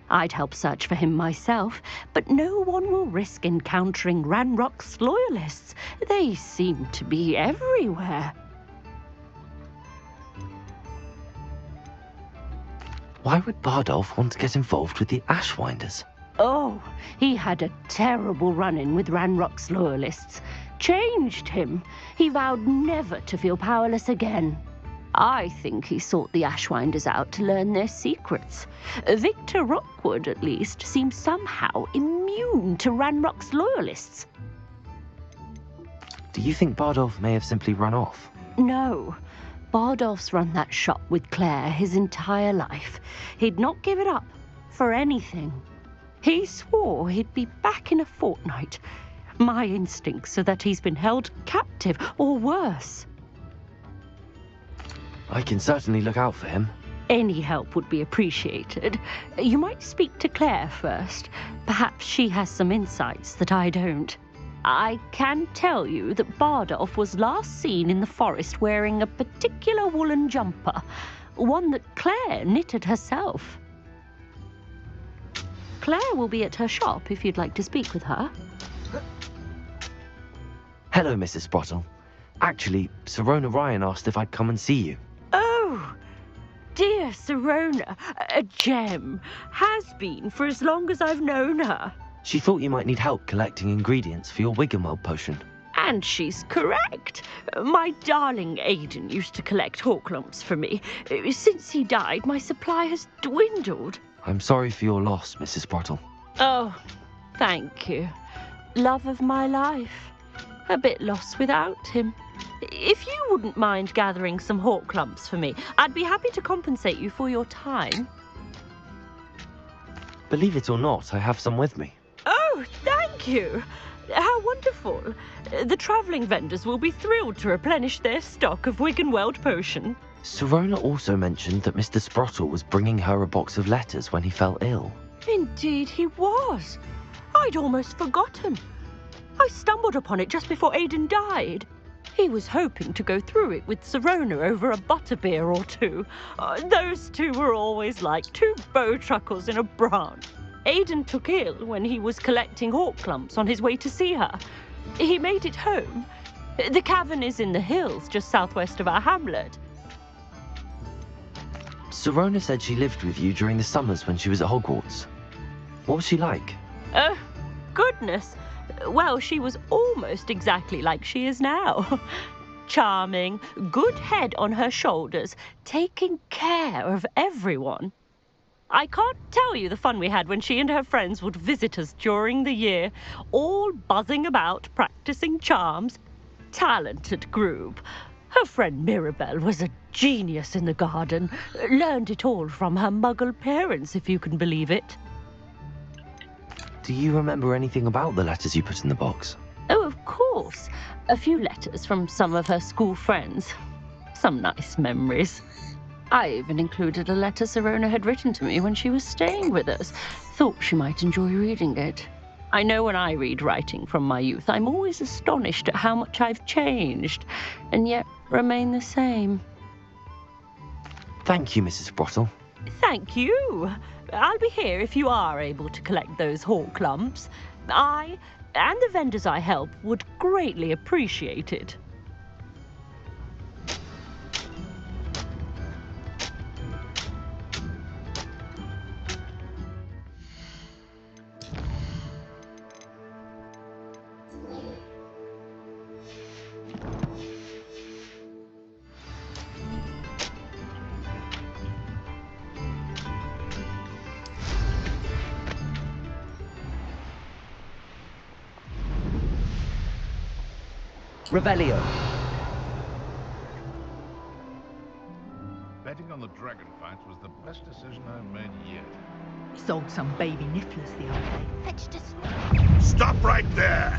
[SPEAKER 13] I'd help search for him myself, but no one will risk encountering Ranrock's loyalists. They seem to be everywhere.
[SPEAKER 1] Why would Bardolph want to get involved with the Ashwinders?
[SPEAKER 13] Oh, he had a terrible run-in with Ranrock's loyalists. Changed him. He vowed never to feel powerless again. I think he sought the Ashwinders out to learn their secrets. Victor Rookwood, at least, seems somehow immune to Ranrock's loyalists.
[SPEAKER 1] Do you think Bardolph may have simply run off?
[SPEAKER 13] No. Bardolph's run that shop with Claire his entire life. He'd not give it up for anything. He swore he'd be back in a fortnight. My instincts are that he's been held captive, or worse.
[SPEAKER 1] I can certainly look out for him.
[SPEAKER 13] Any help would be appreciated. You might speak to Claire first. Perhaps she has some insights that I don't. I can tell you that Bardolph was last seen in the forest wearing a particular woolen jumper, one that Claire knitted herself. Claire will be at her shop if you'd like to speak with her.
[SPEAKER 1] Hello, Mrs. Sprottle. Actually, Sirona Ryan asked if I'd come and see you.
[SPEAKER 13] Oh, dear Sirona, a gem. Has been for as long as I've known her.
[SPEAKER 1] She thought you might need help collecting ingredients for your Wiggenweld potion.
[SPEAKER 13] And she's correct. My darling Aidan used to collect hawk lumps for me. Since he died, my supply has dwindled.
[SPEAKER 1] I'm sorry for your loss, Mrs. Sprottle.
[SPEAKER 13] Oh, thank you. Love of my life. A bit lost without him. If you wouldn't mind gathering some hawk lumps for me, I'd be happy to compensate you for your time.
[SPEAKER 1] Believe it or not, I have some with me.
[SPEAKER 13] Oh, thank you. How wonderful. The travelling vendors will be thrilled to replenish their stock of Wiggenweld potion.
[SPEAKER 1] Sirona also mentioned that Mr. Sprottle was bringing her a box of letters when he fell ill.
[SPEAKER 13] Indeed he was. I'd almost forgotten. I stumbled upon it just before Aidan died. He was hoping to go through it with Sirona over a butterbeer or two. Those two were always like two bowtruckles in a branch. Aidan took ill when he was collecting hawk clumps on his way to see her. He made it home. The cavern is in the hills just southwest of our hamlet.
[SPEAKER 1] Sirona said she lived with you during the summers when she was at Hogwarts. What was she like?
[SPEAKER 13] Oh, goodness. Well, she was almost exactly like she is now. Charming, good head on her shoulders, taking care of everyone. I can't tell you the fun we had when she and her friends would visit us during the year, all buzzing about, practicing charms. Talented group. Her friend Mirabelle was a genius in the garden. Learned it all from her muggle parents, if you can believe it.
[SPEAKER 1] Do you remember anything about the letters you put in the box?
[SPEAKER 13] Oh, of course. A few letters from some of her school friends. Some nice memories. I even included a letter Sirona had written to me when she was staying with us. Thought she might enjoy reading it. I know when I read writing from my youth, I'm always astonished at how much I've changed, and yet remain the same.
[SPEAKER 1] Thank you, Mrs. Sprottle.
[SPEAKER 13] Thank you. I'll be here if you are able to collect those hawk lumps. I, and the vendors I help, would greatly appreciate it.
[SPEAKER 6] Revelio.
[SPEAKER 5] Betting on the dragon fight was the best decision I've made yet.
[SPEAKER 6] Sold some baby nifflers the other day.
[SPEAKER 8] Fetched us.
[SPEAKER 5] Stop right there!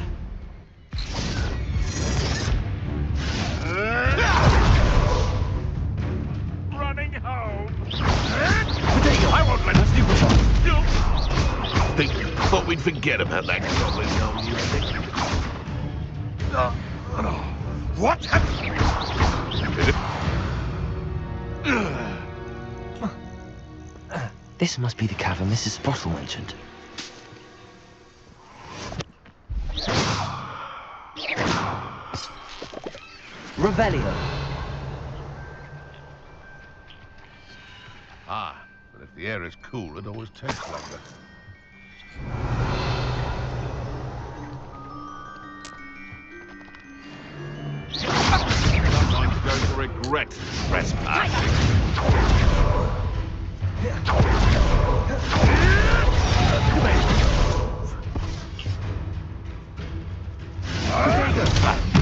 [SPEAKER 5] Running home! I won't let us do Thought we'd forget about that goblin on you, What happened?
[SPEAKER 1] This must be the cavern Mrs. Sprottle mentioned.
[SPEAKER 6] Revelio.
[SPEAKER 5] Ah, but if the air is cool, it always takes longer. Someone's going to regret trespassing.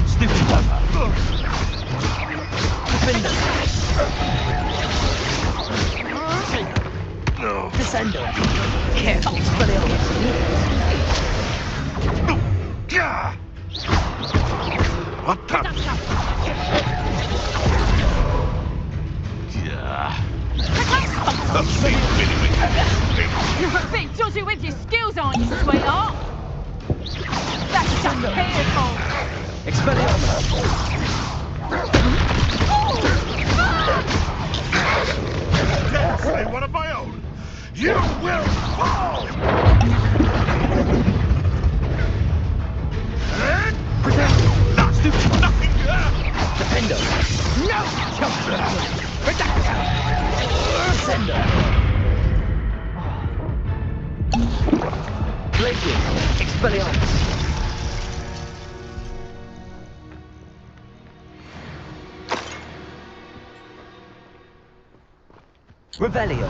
[SPEAKER 6] Stupid clever. Descendo. Careful,
[SPEAKER 5] What the?
[SPEAKER 14] You're a bit dodgy with your skills, aren't you, sweetheart? That's just painful.
[SPEAKER 6] Expelliarmus.
[SPEAKER 5] Dare say one of my own. You will fall. Nothing.
[SPEAKER 6] Defendo. No. Redacta. Descendo. Glacier. Expelliarmus. Revelio.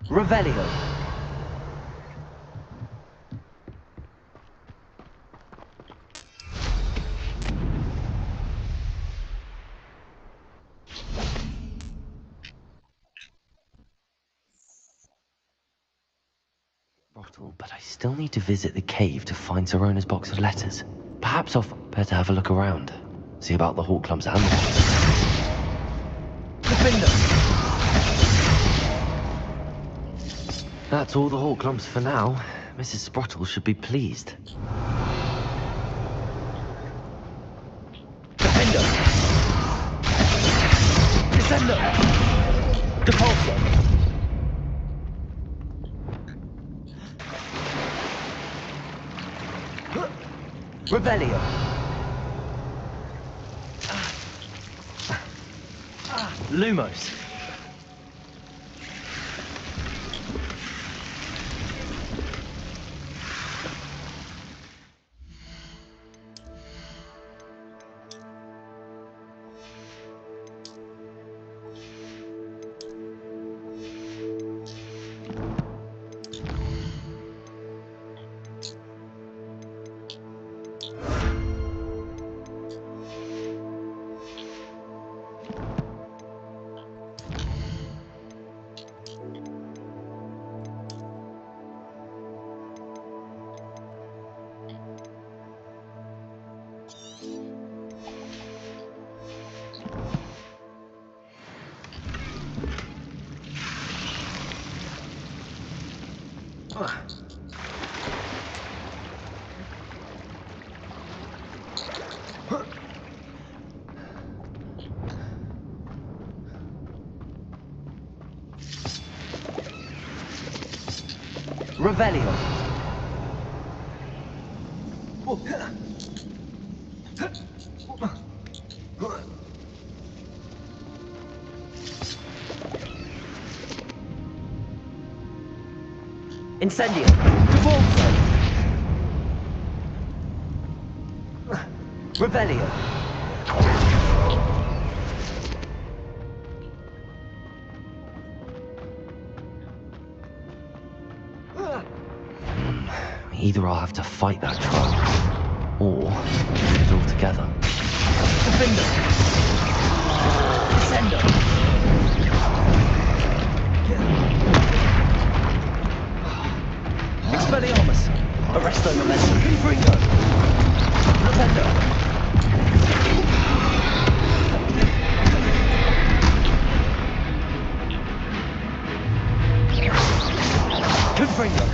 [SPEAKER 6] Revelio.
[SPEAKER 1] But I still need to visit the cave to find Sirona's box of letters. Perhaps I'll better have a look around. See about the hawk clumps and the box.
[SPEAKER 6] Defender.
[SPEAKER 1] That's all the hawk clumps for now. Mrs. Sprottle should be pleased.
[SPEAKER 6] Defender. Descendo. Depulso. Revelio.
[SPEAKER 1] Lumos. Revelio. Incendio. Revolto. Revelio. Either I'll have to fight that troll, or leave it all together. Defender! Descendo! Expelliarmus! Arresto Momentum! Confringo! Defender! Confringo!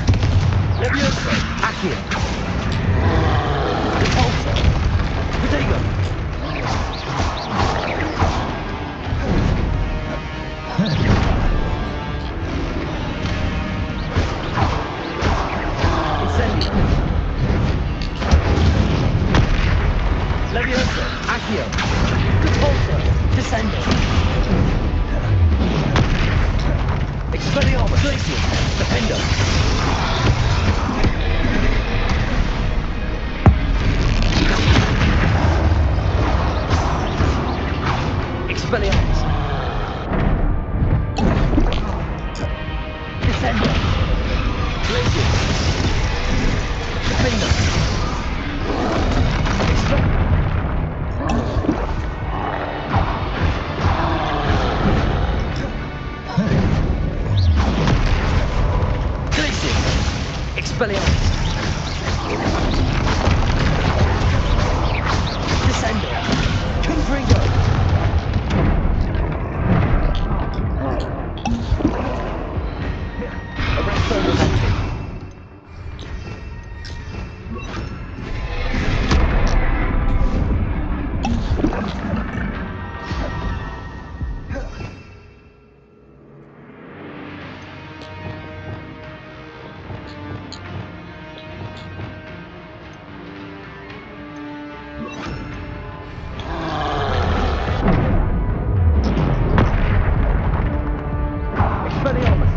[SPEAKER 1] Levioso! Accio! Repulsor! Protego! Incendio! Levioso! Accio! Repulsor! Descendo! Expelliarmus! Glacius! Defendo! Expelliarmus! Descendo! Glacius! Defendo! Glacius! Expelliarmus! Descendo! Confringo! Arresto Momentum! Expelliarmus!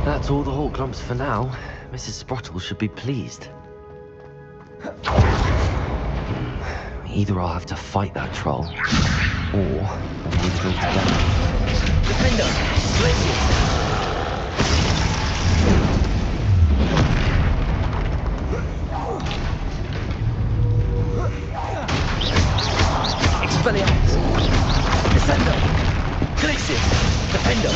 [SPEAKER 1] That's all the Hawk lumps for now. Mrs. Sprottle should be pleased. Either I'll have to fight that troll, or I'll leave it all together. Defender! Glacius! Expelliarmus! Descendo! Glacius! Defendo!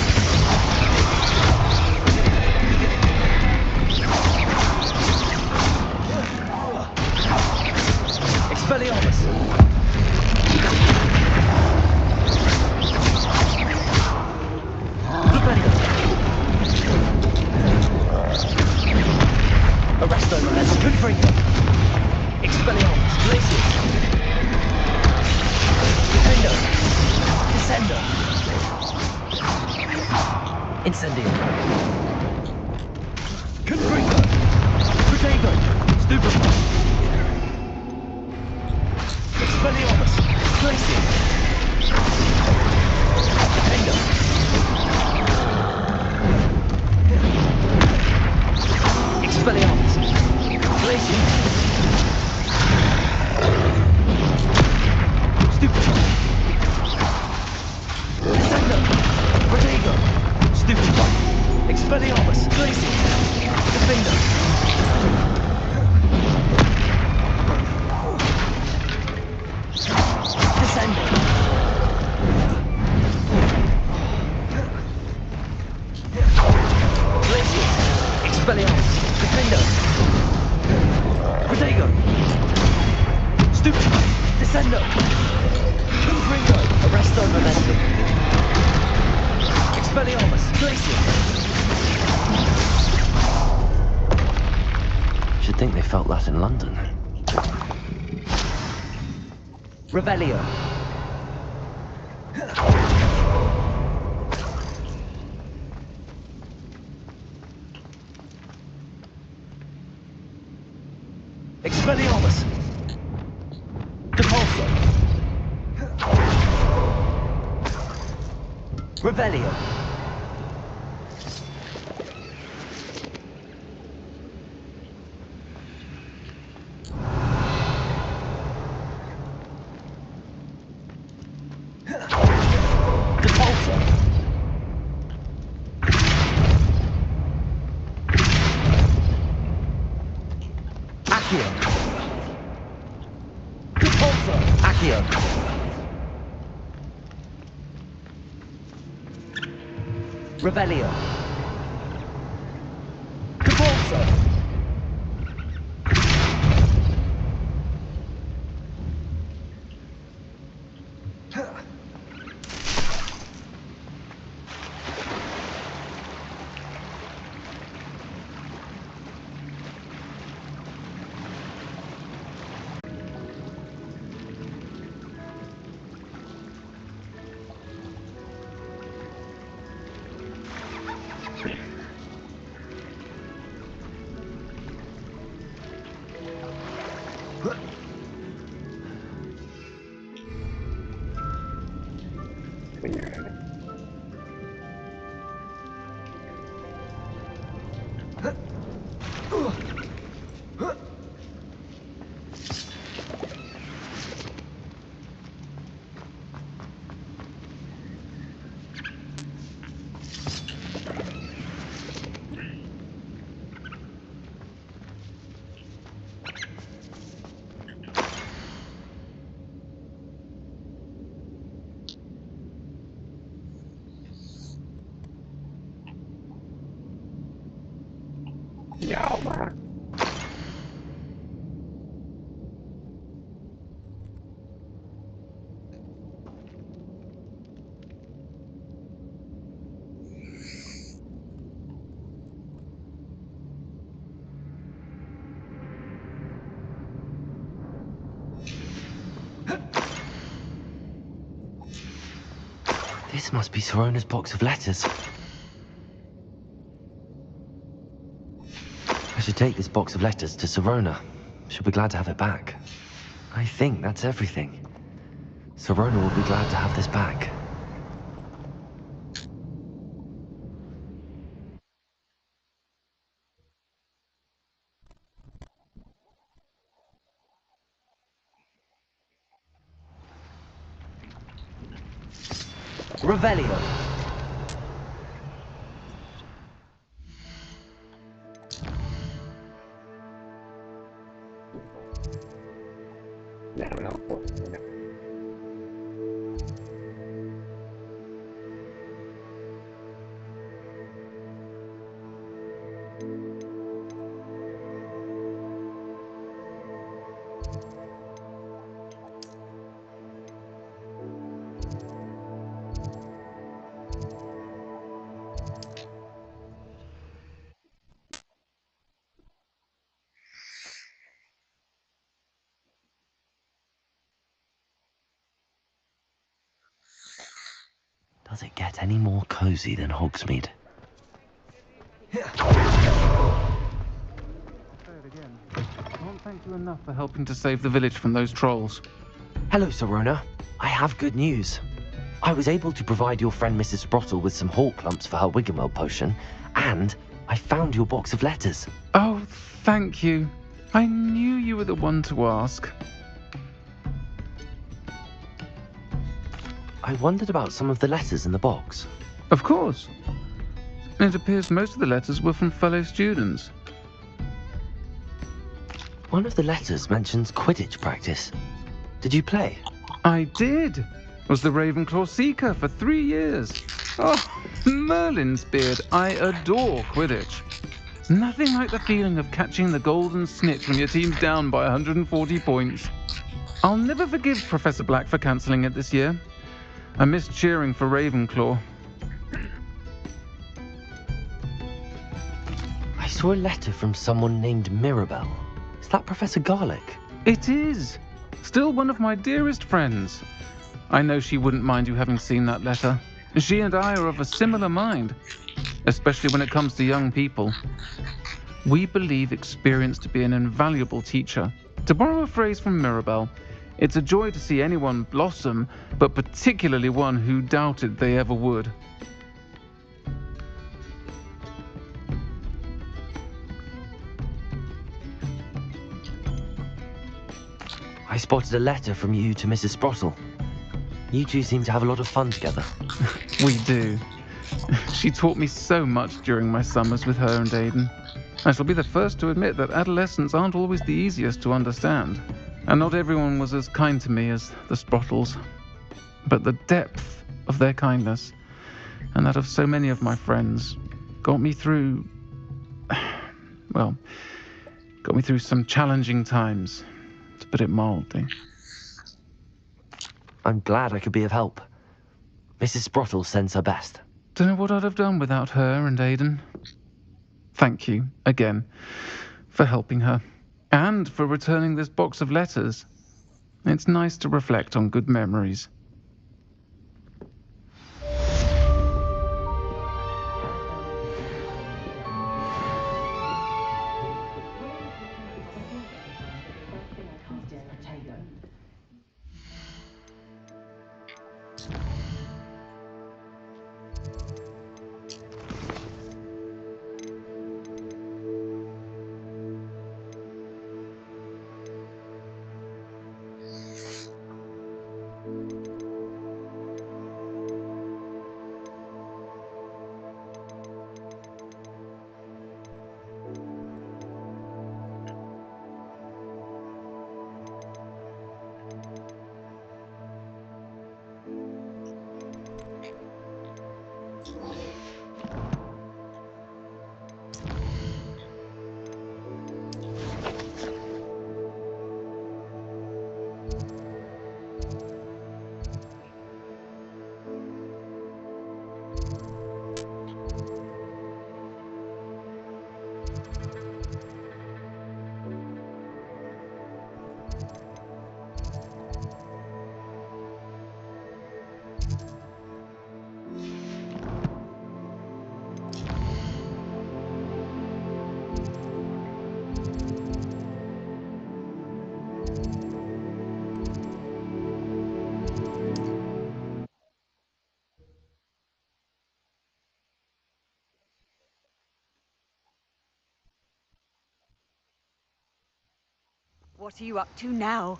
[SPEAKER 1] Expelliarmus! Defendo! Arresto Momentum! Confringo! Expelliarmus! Glacius! Defendo! Descendo! Incendio! Confringo! Protego! Stupefy! Expelliarmus! Glacius! Defendo! Expelliarmus! Glacius! Stupefy! Descendo! Protego! Stupefy! Expelliarmus! Glacius! Defendo! Descendo! Glacius! Expelliarmus! Defendo! Protego! Stupefy! Descendo! Confringo! Arresto Momentum! Expelliarmus! Glacius! You'd think they felt that in London.
[SPEAKER 9] Revelio. Expelliarmus. Depulso. Revelio. Revelio. Depulso.
[SPEAKER 1] This must be Sirona's box of letters. I should take this box of letters to Sirona. She'll be glad to have it back. I think that's everything. Sirona will be glad to have this back.
[SPEAKER 9] Revelio.
[SPEAKER 1] Does it get any more cozy than Hogsmeade?
[SPEAKER 12] Can't thank you enough for helping to save the village from those trolls.
[SPEAKER 1] Hello, Sirona. I have good news. I was able to provide your friend Mrs. Sprottle with some hawk lumps for her Wiggenweld potion, and I found your box of letters.
[SPEAKER 12] Oh, thank you. I knew you were the one to ask.
[SPEAKER 1] I wondered about some of the letters in the box.
[SPEAKER 12] Of course. It appears most of the letters were from fellow students.
[SPEAKER 1] One of the letters mentions Quidditch practice. Did you play?
[SPEAKER 12] I did. Was the Ravenclaw Seeker for 3 years. Oh, Merlin's beard. I adore Quidditch. Nothing like the feeling of catching the golden snitch when your team's down by 140 points. I'll never forgive Professor Black for cancelling it this year. I missed cheering for Ravenclaw.
[SPEAKER 1] I saw a letter from someone named Mirabelle. Is that Professor Garlic?
[SPEAKER 12] It is. Still one of my dearest friends. I know she wouldn't mind you having seen that letter. She and I are of a similar mind, especially when it comes to young people. We believe experience to be an invaluable teacher. To borrow a phrase from Mirabelle, it's a joy to see anyone blossom, but particularly one who doubted they ever would.
[SPEAKER 1] I spotted a letter from you to Mrs. Sprottle. You two seem to have a lot of fun together.
[SPEAKER 12] We do. She taught me so much during my summers with her and Aidan. I shall be the first to admit that adolescents aren't always the easiest to understand, and not everyone was as kind to me as the Sprottles. But the depth of their kindness, and that of so many of my friends, got me through some challenging times, to put it mildly.
[SPEAKER 1] I'm glad I could be of help. Mrs. Sprottle sends her best.
[SPEAKER 12] Don't know what I'd have done without her and Aidan. Thank you, again, for helping her, and for returning this box of letters. It's nice to reflect on good memories.
[SPEAKER 10] What are you up to now?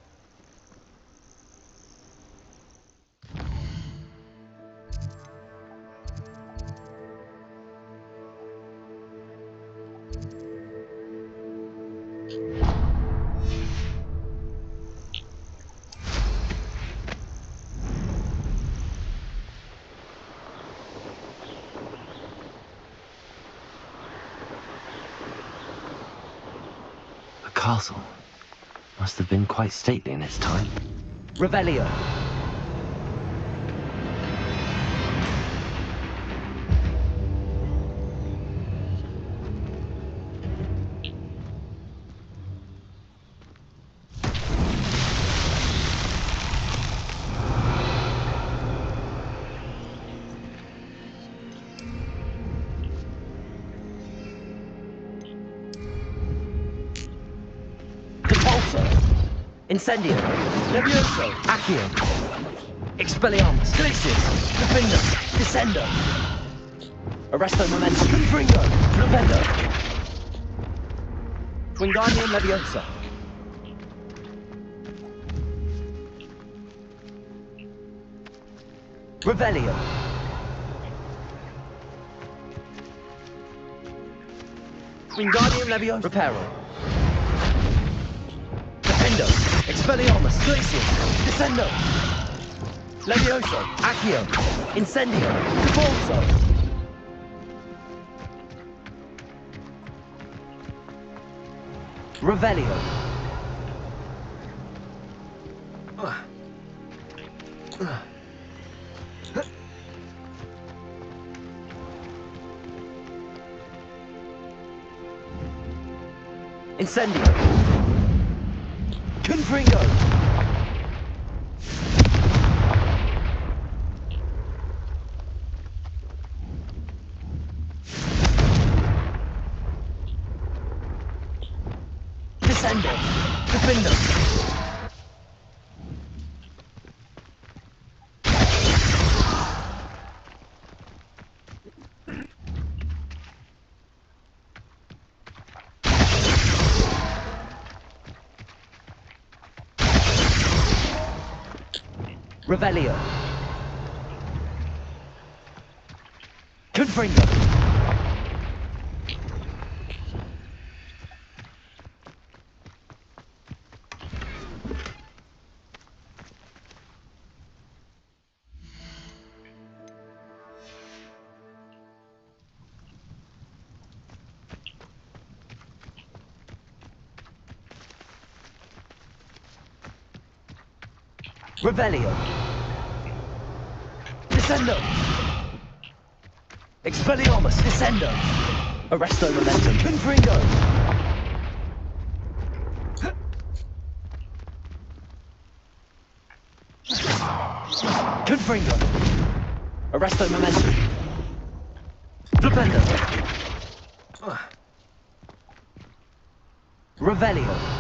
[SPEAKER 1] The castle must have been quite stately in its time. Revelio! Incendio, Levioso, Accio, Expelliarmus, Glacius, Defender, Descendo, Arresto Momentum, Confringo, Provendo, Wingardium Leviosa, Revelio, Wingardium Leviosa, Reparo, Defendo, Expelliarmus, Glacius, Descendo, Levioso, Accio, Incendio, Devolso, Revelio, Incendio. Confringo! Descendo! Defendo! Revelio. Confringo. Revelio. Descendo. Expelliarmus. Descendo. Arresto momentum. Confringo. Confringo. Arresto momentum. Flipendo. Revelio.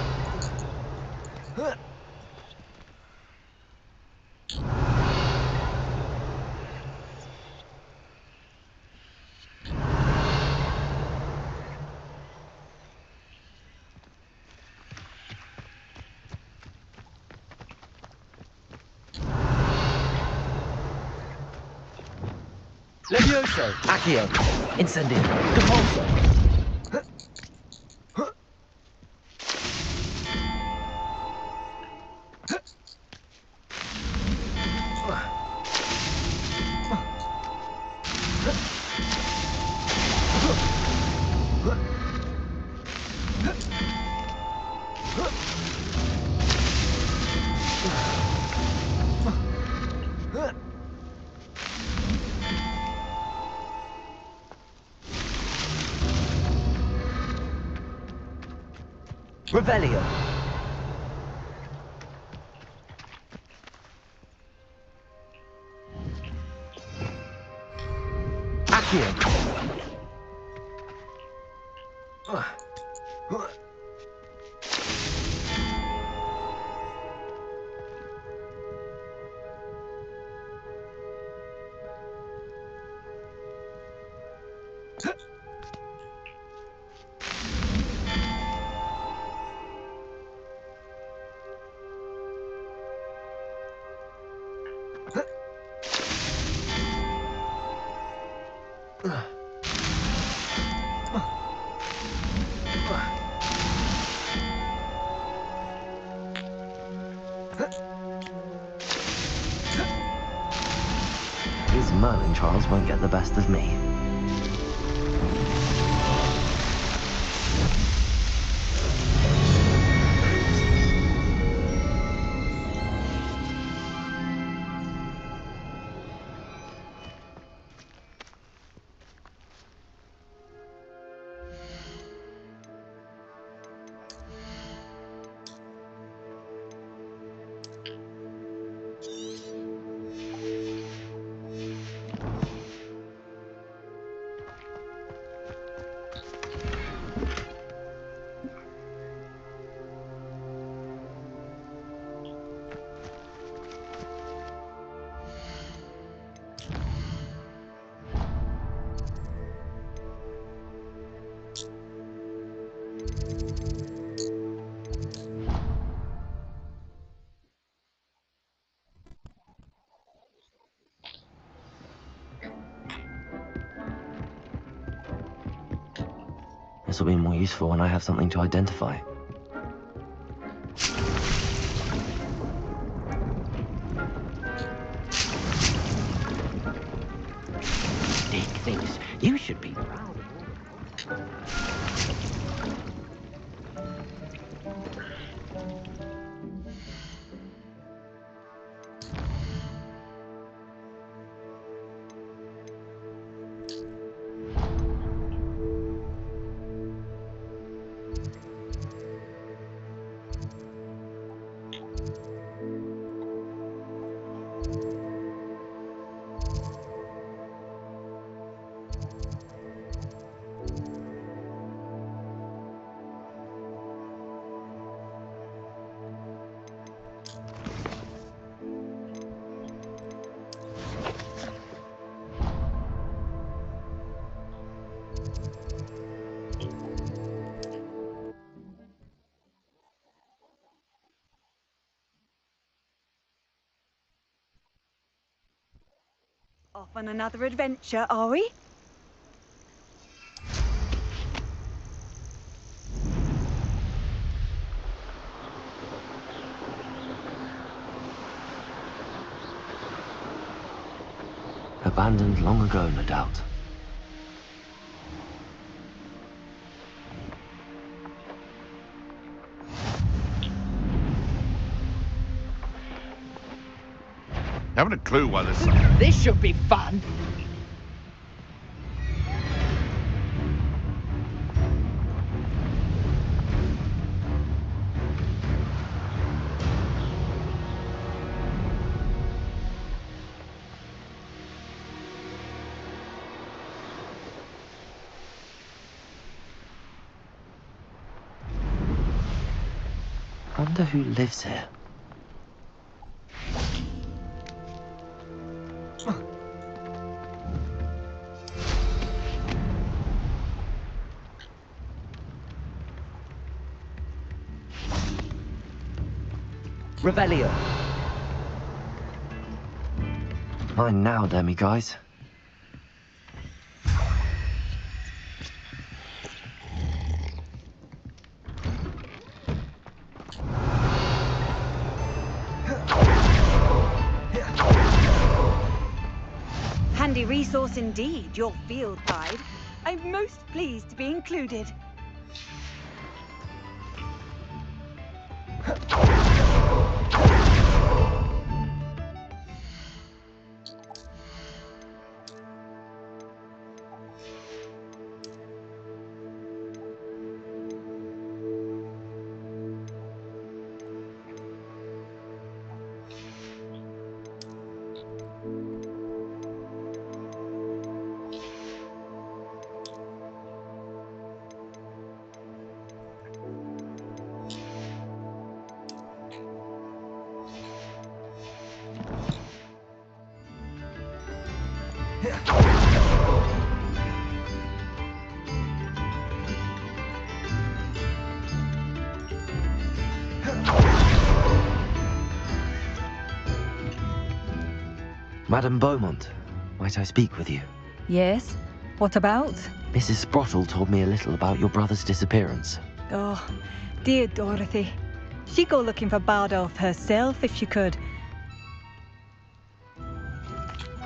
[SPEAKER 1] Levioso. Accio. Incendio. Depulso. Revelio. Accio. These Merlin trials won't get the best of me. This will be more useful when I have something to identify. Dick thinks you should be proud of all.
[SPEAKER 10] Off on another adventure, are we?
[SPEAKER 1] Abandoned long ago, no doubt.
[SPEAKER 5] Haven't a clue why this...
[SPEAKER 14] This should be fun.
[SPEAKER 1] Wonder who lives here.
[SPEAKER 9] Revelio.
[SPEAKER 1] Mine now, demi guys.
[SPEAKER 10] Handy resource indeed, your field guide. I'm most pleased to be included.
[SPEAKER 1] Madame Beaumont, might I speak with you?
[SPEAKER 10] Yes? What about?
[SPEAKER 1] Mrs. Sprottle told me a little about your brother's disappearance.
[SPEAKER 10] Oh, dear Dorothy. She'd go looking for Bardolph herself if she could.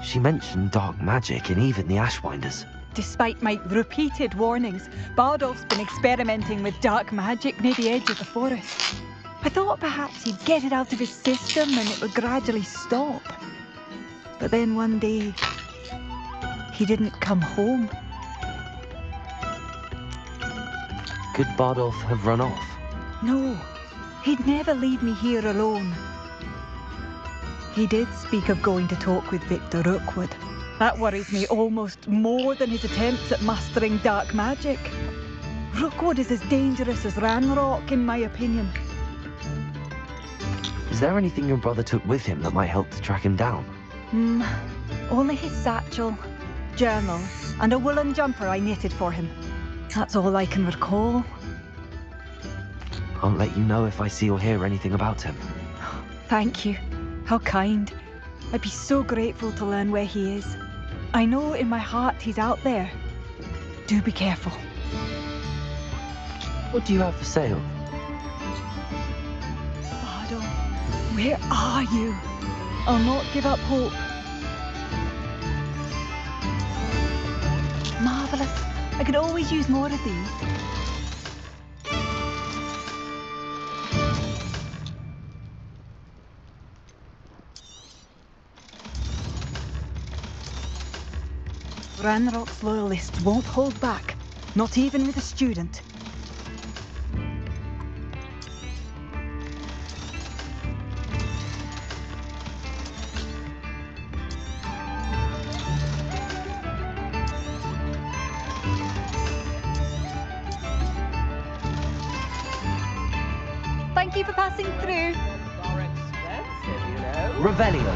[SPEAKER 1] She mentioned dark magic and even the Ashwinders.
[SPEAKER 10] Despite my repeated warnings, Bardolph's been experimenting with dark magic near the edge of the forest. I thought perhaps he'd get it out of his system and it would gradually stop. But then one day, he didn't come home.
[SPEAKER 1] Could Bardolph have run off?
[SPEAKER 10] No, he'd never leave me here alone. He did speak of going to talk with Victor Rookwood. That worries me almost more than his attempts at mastering dark magic. Rookwood is as dangerous as Ranrock, in my opinion.
[SPEAKER 1] Is there anything your brother took with him that might help to track him down?
[SPEAKER 10] Only his satchel, journal, and a woolen jumper I knitted for him. That's all I can recall.
[SPEAKER 1] I'll let you know if I see or hear anything about him.
[SPEAKER 10] Thank you. How kind. I'd be so grateful to learn where he is. I know in my heart he's out there. Do be careful.
[SPEAKER 1] What do you have for sale?
[SPEAKER 10] Bardo, where are you? I'll not give up hope. Marvellous. I could always use more of these. Ranrock's loyalists won't hold back, not even with a student. Thank you for passing through.
[SPEAKER 14] More expensive, you know.
[SPEAKER 9] Revelio.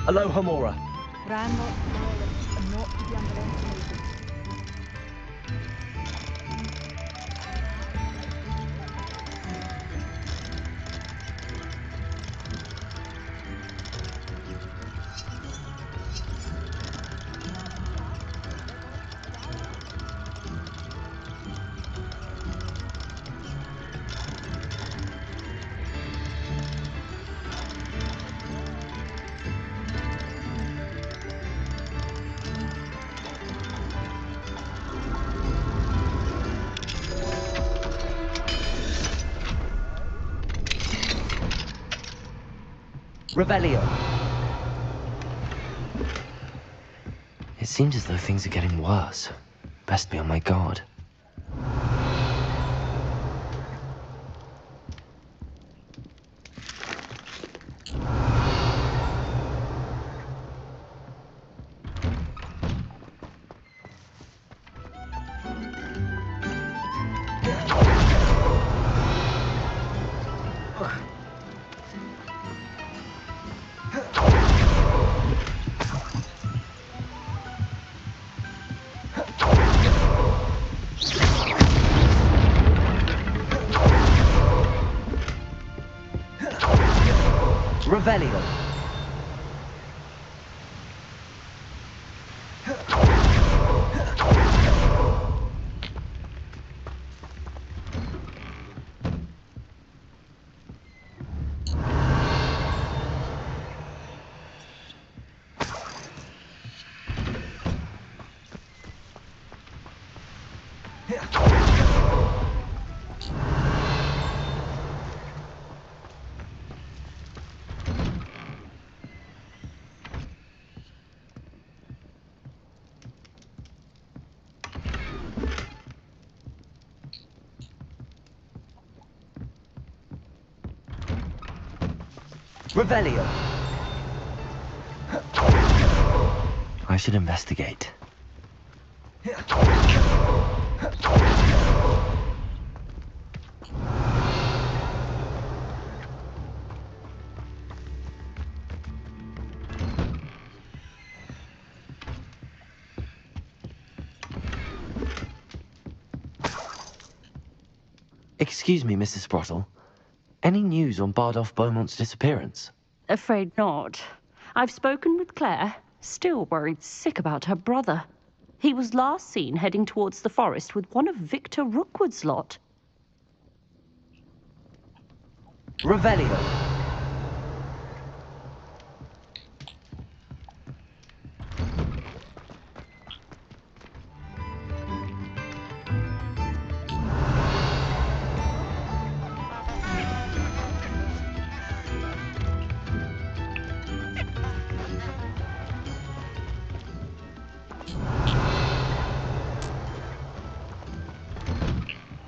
[SPEAKER 9] Aloha Mora.
[SPEAKER 10] Ranrock's loyalists are not to be underestimated.
[SPEAKER 6] Revelio.
[SPEAKER 1] It seems as though things are getting worse. Best be on my guard.
[SPEAKER 6] Revelio. Revelio.
[SPEAKER 1] I should investigate. Excuse me, Mrs. Sprottle. Any news on Bardolph Beaumont's disappearance?
[SPEAKER 13] Afraid not. I've spoken with Claire, still worried sick about her brother. He was last seen heading towards the forest with one of Victor Rookwood's lot.
[SPEAKER 6] Revelio.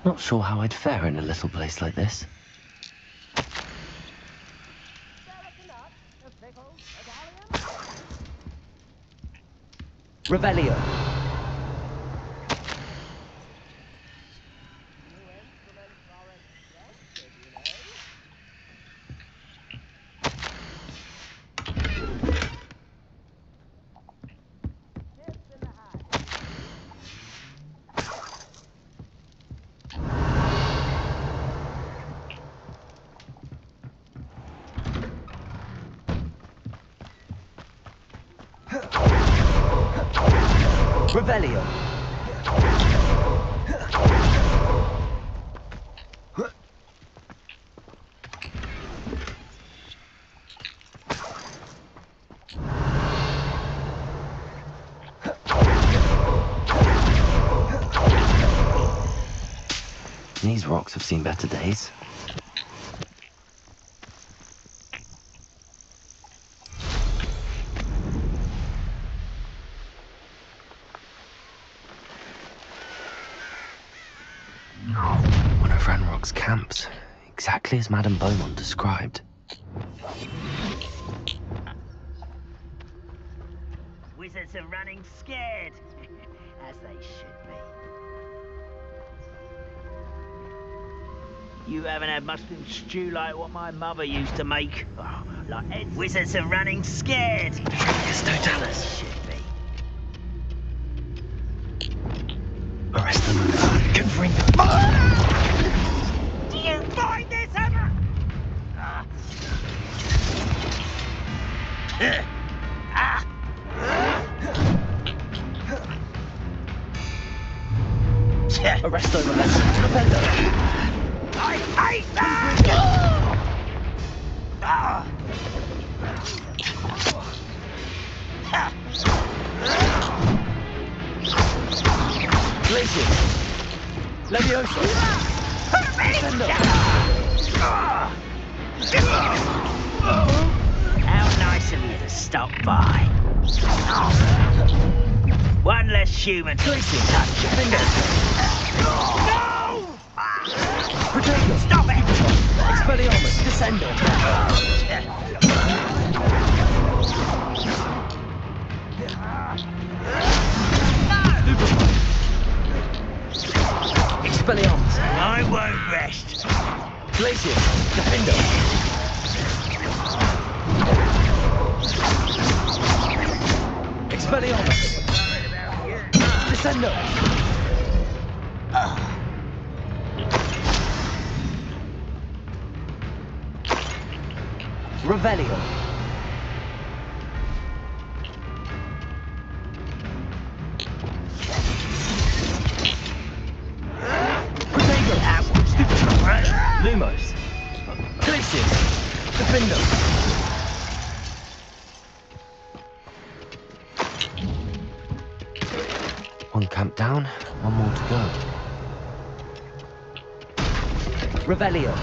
[SPEAKER 1] Not sure how I'd fare in a little place like this.
[SPEAKER 6] Revelio. Revelio.
[SPEAKER 1] These rocks have seen better days. One of Ranrock's camps, exactly as Madame Beaumont described.
[SPEAKER 15] Wizards are running scared, as they should be. You haven't had mushroom stew like what my mother used to make. Oh, like Ed. Wizards are running scared.
[SPEAKER 1] Yes, don't tell us.
[SPEAKER 15] Should be.
[SPEAKER 1] Arrest them and confirm them.
[SPEAKER 15] Do you find this ever?
[SPEAKER 6] Arresto Rependo.
[SPEAKER 15] I hate that!
[SPEAKER 6] Glacier. Levioso. Rependo.
[SPEAKER 15] Nice of you to stop by. One less human to touch your fingers. No!
[SPEAKER 9] Potato!
[SPEAKER 15] Stop it!
[SPEAKER 9] Expelliarmus! Descendo! Expelliarmus!
[SPEAKER 15] I won't rest.
[SPEAKER 9] Glacier! Defendo! Expelliarmus! Descendo! Revelio! Lumos. Glacius. Defendo.
[SPEAKER 1] One camp down, one more to go.
[SPEAKER 9] Revelio.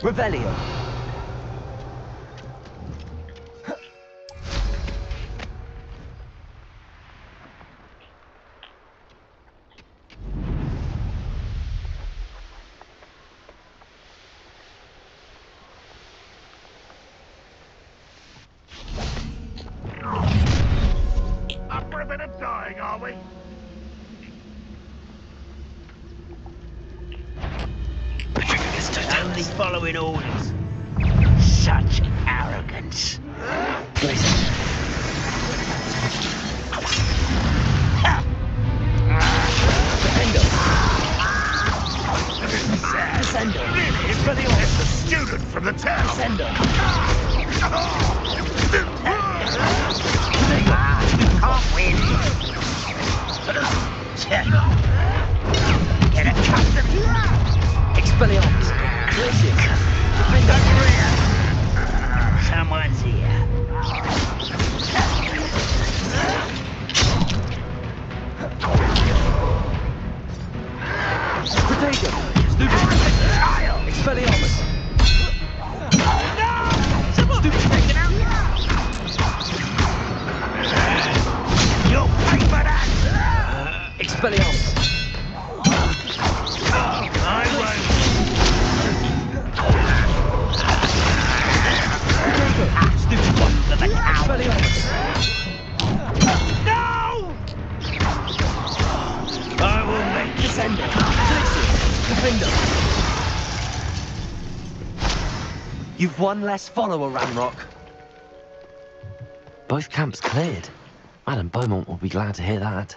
[SPEAKER 9] Revelio.
[SPEAKER 15] Up for a bit of dying, are we? Only following orders. Such arrogance.
[SPEAKER 5] It's the student from the town.
[SPEAKER 15] Can't win. Get accustomed.
[SPEAKER 9] Expelliarmus. Glacius.
[SPEAKER 15] Someone's here.
[SPEAKER 9] Potato. Expelliarmus.
[SPEAKER 15] Someone's taken out. You'll pay for that.
[SPEAKER 9] Expelliarmus.
[SPEAKER 15] I won't. Stupid one for the cow. No! I will make
[SPEAKER 9] Descendo. Defendo. You've one less follower, Ranrock.
[SPEAKER 1] Both camps cleared. Madame Beaumont will be glad to hear that.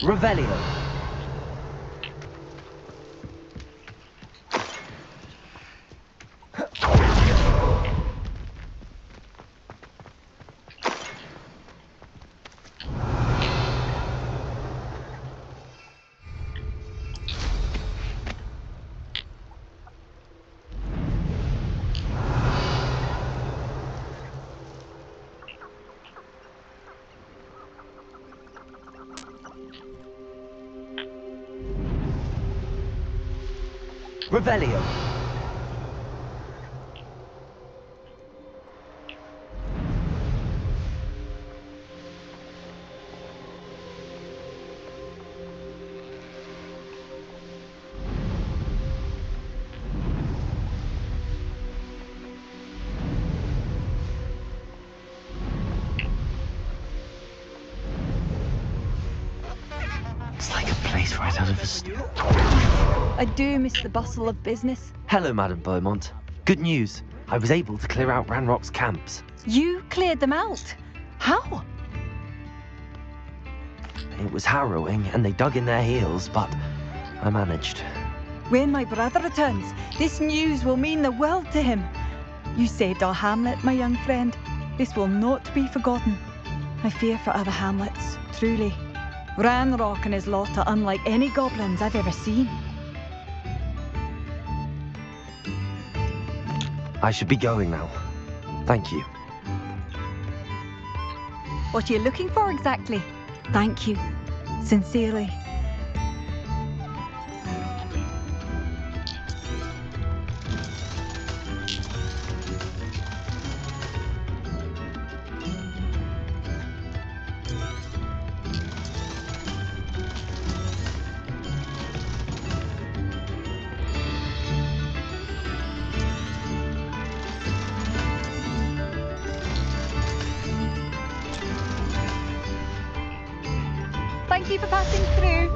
[SPEAKER 9] Revelio.
[SPEAKER 1] Revelio. It's like a place right out of a story.
[SPEAKER 10] I do miss the bustle of business.
[SPEAKER 1] Hello, Madam Beaumont. Good news. I was able to clear out Ranrock's camps.
[SPEAKER 10] You cleared them out? How?
[SPEAKER 1] It was harrowing, and they dug in their heels, but I managed.
[SPEAKER 10] When my brother returns, this news will mean the world to him. You saved our hamlet, my young friend. This will not be forgotten. I fear for other hamlets, truly. Ranrock and his lot are unlike any goblins I've ever seen.
[SPEAKER 1] I should be going now. Thank you.
[SPEAKER 10] What are you looking for exactly? Thank you. Sincerely. Thank you for passing through.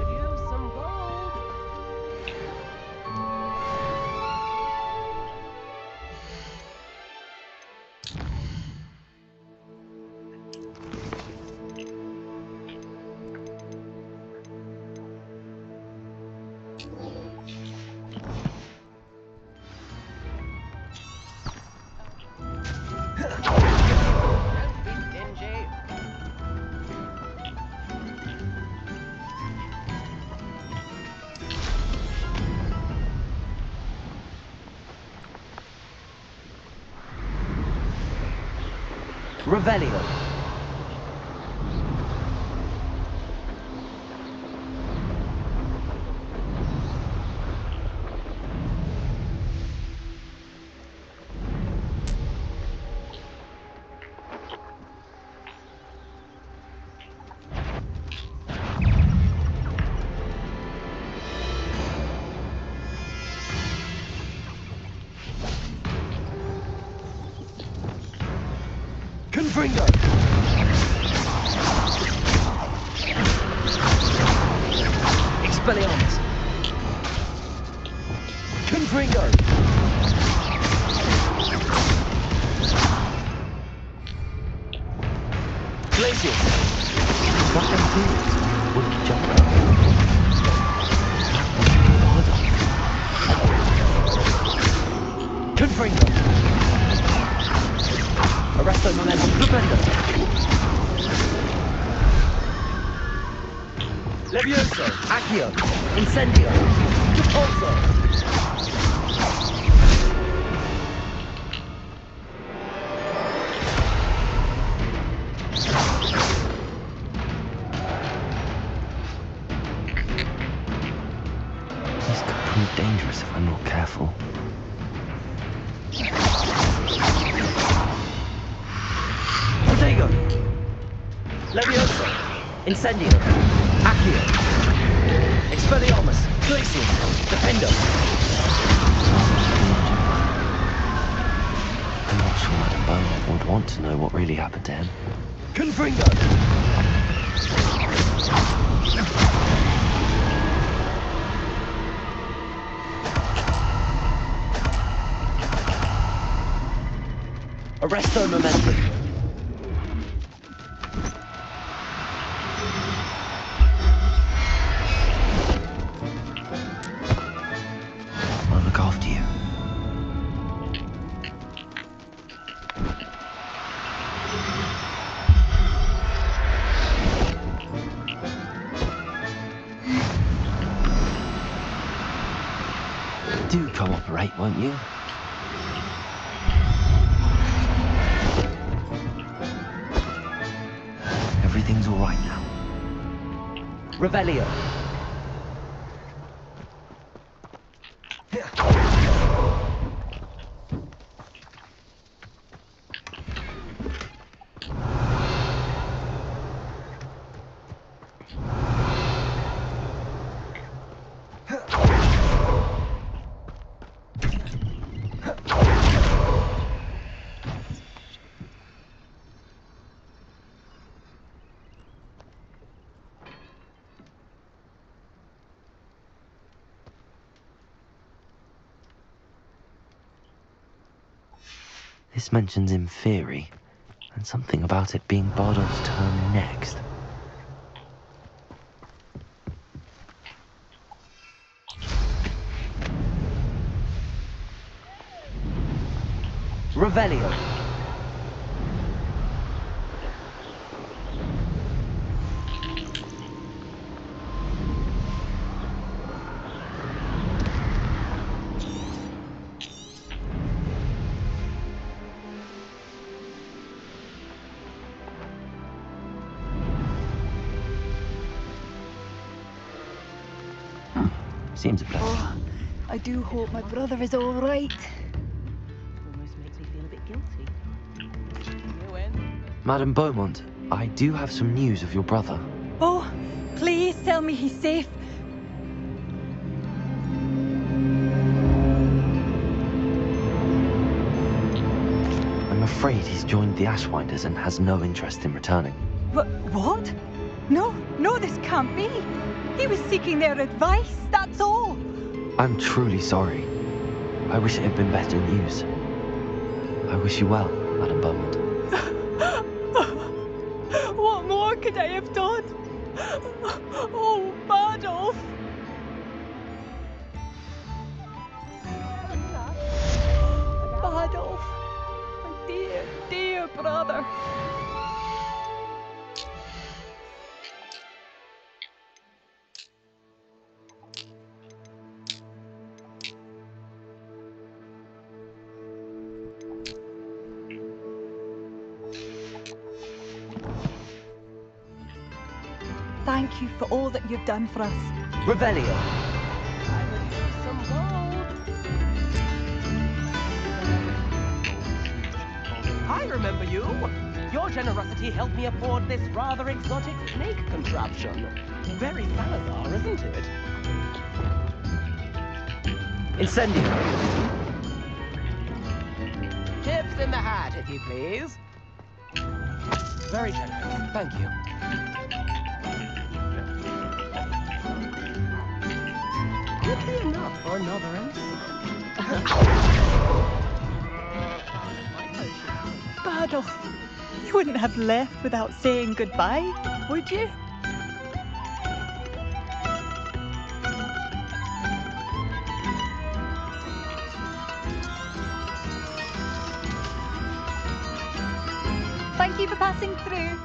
[SPEAKER 1] Revelio. Confringo! Expelliarmus! Confringo! Glacius! What them fools wouldn't jump out. Confringo! Arresto momentum, stupendo! Levioso, Accio, Incendio, Repulso! This could prove dangerous if I'm not careful. Protego! Levioso! Incendio! Accio! Expelliarmus! Glacius! Defendo! I'm not sure Madame Beaumont would want to know what really happened to him. Confringo! Arresto momentum! I'll look after you. Do cooperate, won't you? Everything's all right now. Revelio. This mentions in theory, and something about it being Bardolph's turn next.
[SPEAKER 9] Revelio.
[SPEAKER 1] Seems a blessing.
[SPEAKER 10] Oh, I do hope my brother is all right.
[SPEAKER 9] Almost makes me feel a bit guilty. You in?
[SPEAKER 1] Madame Beaumont, I do have some news of your brother.
[SPEAKER 10] Oh, please tell me he's safe.
[SPEAKER 1] I'm afraid he's joined the Ashwinders and has no interest in returning.
[SPEAKER 10] What? No, this can't be. He was seeking their advice, that's all.
[SPEAKER 1] I'm truly sorry. I wish it had been better news. I wish you well, Madame Beaumont.
[SPEAKER 10] What more could I have done? Oh, Bardolph! Bardolph, my dear, dear brother. Thank you for all that you've done for us.
[SPEAKER 9] Revelio. I remember you. Your generosity helped me afford this rather exotic snake contraption. Very Salazar, isn't it?
[SPEAKER 1] Incendio!
[SPEAKER 9] Tips in the hat, if you please. Very generous, thank you. Could be enough for another
[SPEAKER 10] Bardolph, you wouldn't have left without saying goodbye, would you? Thank you for passing through.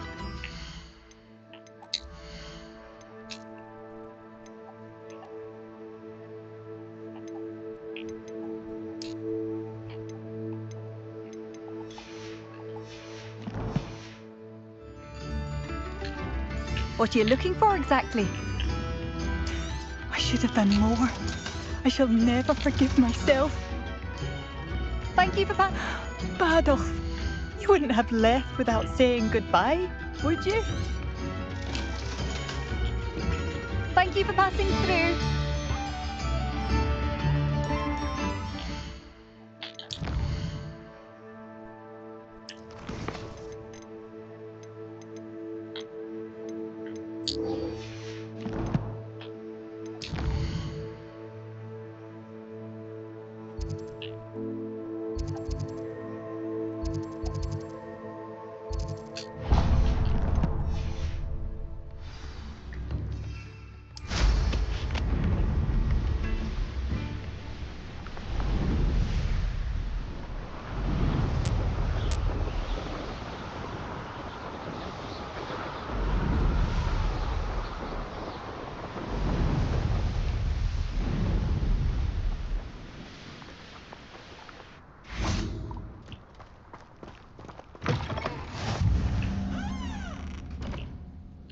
[SPEAKER 10] What are you looking for exactly? I should have done more. I shall never forgive myself. Thank you for Bardolph, you wouldn't have left without saying goodbye, would you? Thank you for passing through.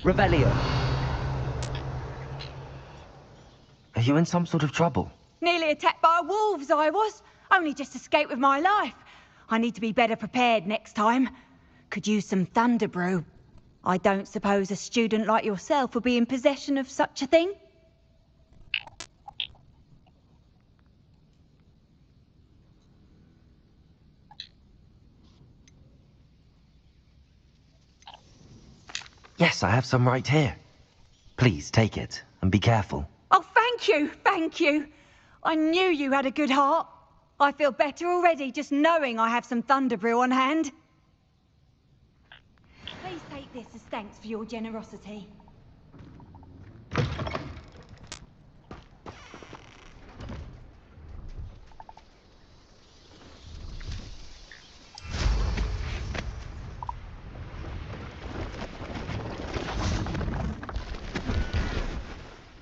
[SPEAKER 9] Revelio.
[SPEAKER 1] Are you in some sort of trouble?
[SPEAKER 10] Nearly attacked by wolves, I was. Only just escaped with my life. I need to be better prepared next time. Could use some thunder brew. I don't suppose a student like yourself would be in possession of such a thing?
[SPEAKER 1] Yes, I have some right here. Please take it and be careful.
[SPEAKER 10] Oh, thank you, thank you. I knew you had a good heart. I feel better already just knowing I have some thunder brew on hand. Please take this as thanks for your generosity.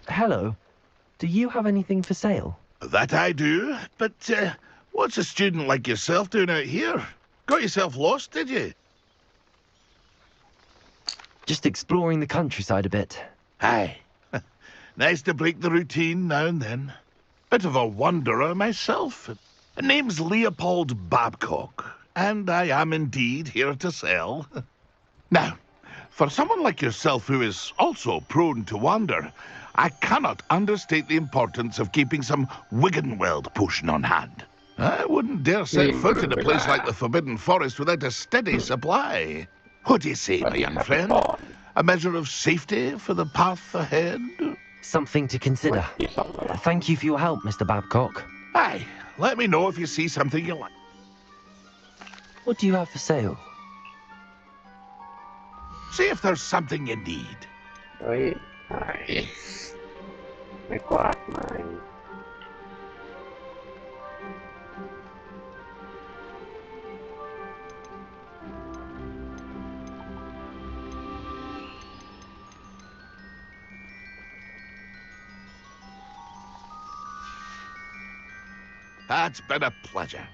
[SPEAKER 1] Hello. Do you have anything for sale?
[SPEAKER 5] That I do, but what's a student like yourself doing out here? Got yourself lost, did you?
[SPEAKER 1] Just exploring the countryside a bit.
[SPEAKER 5] Aye. Nice to break the routine now and then. Bit of a wanderer myself. Name's Leopold Babcock, and I am indeed here to sell. Now, for someone like yourself who is also prone to wander, I cannot understate the importance of keeping some Wiggenweld potion on hand. I wouldn't dare set foot in a place like the Forbidden Forest without a steady supply. What do you say, my young friend? A measure of safety for the path ahead?
[SPEAKER 1] Something to consider. Thank you for your help, Mr. Babcock.
[SPEAKER 5] Aye, let me know if you see something you like.
[SPEAKER 1] What do you have for sale?
[SPEAKER 5] See if there's something you need.
[SPEAKER 3] เฮ้ยหายไม่กวาดไม้
[SPEAKER 5] That's been a pleasure.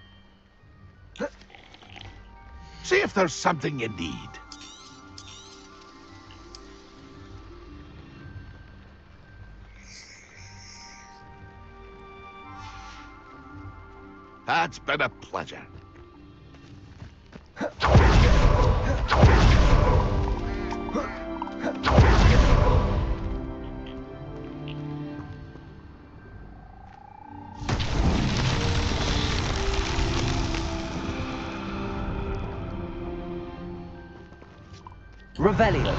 [SPEAKER 5] See if there's something you need. That's been a pleasure.
[SPEAKER 1] Revelio.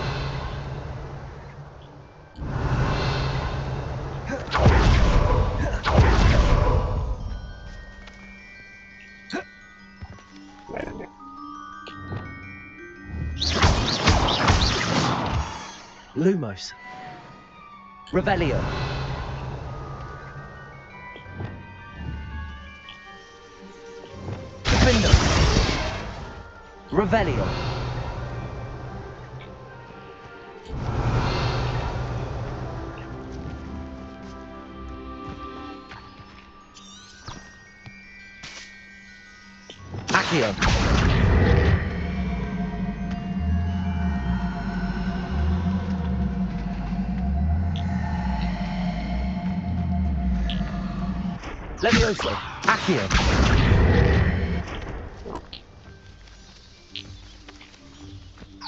[SPEAKER 1] Lumos. Revelio. Defender. Revelio. Accio. Levioso. Accio.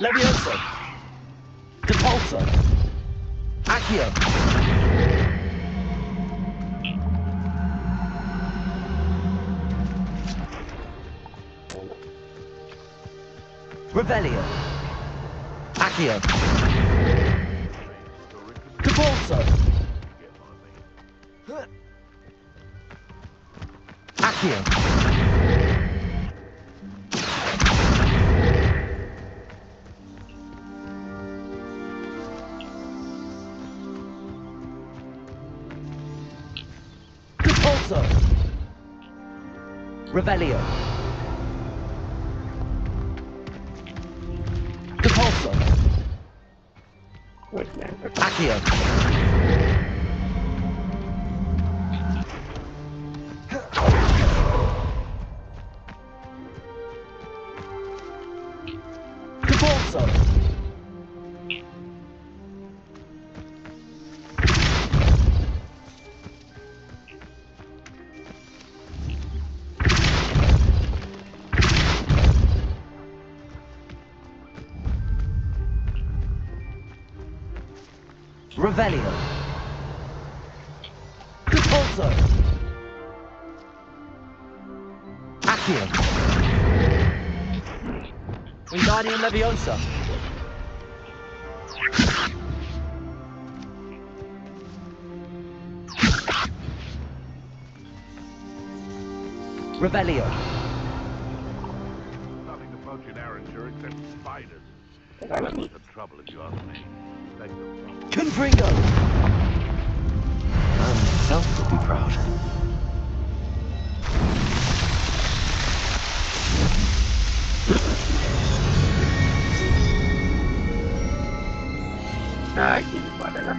[SPEAKER 1] Levioso. Depulso. Accio. Revelio. Accio. Depulso. Accio. Depulso. Revelio. Depulso. Accio. Depulso. Revelio. Depulso. Accio. Wingardium Leviosa.
[SPEAKER 6] Revelio.
[SPEAKER 5] Nothing to poach in Arranger except spiders. That's the trouble if you ask me. Take them.
[SPEAKER 6] Confringo!
[SPEAKER 1] Man himself would be proud.
[SPEAKER 3] Nah, gini pada lah.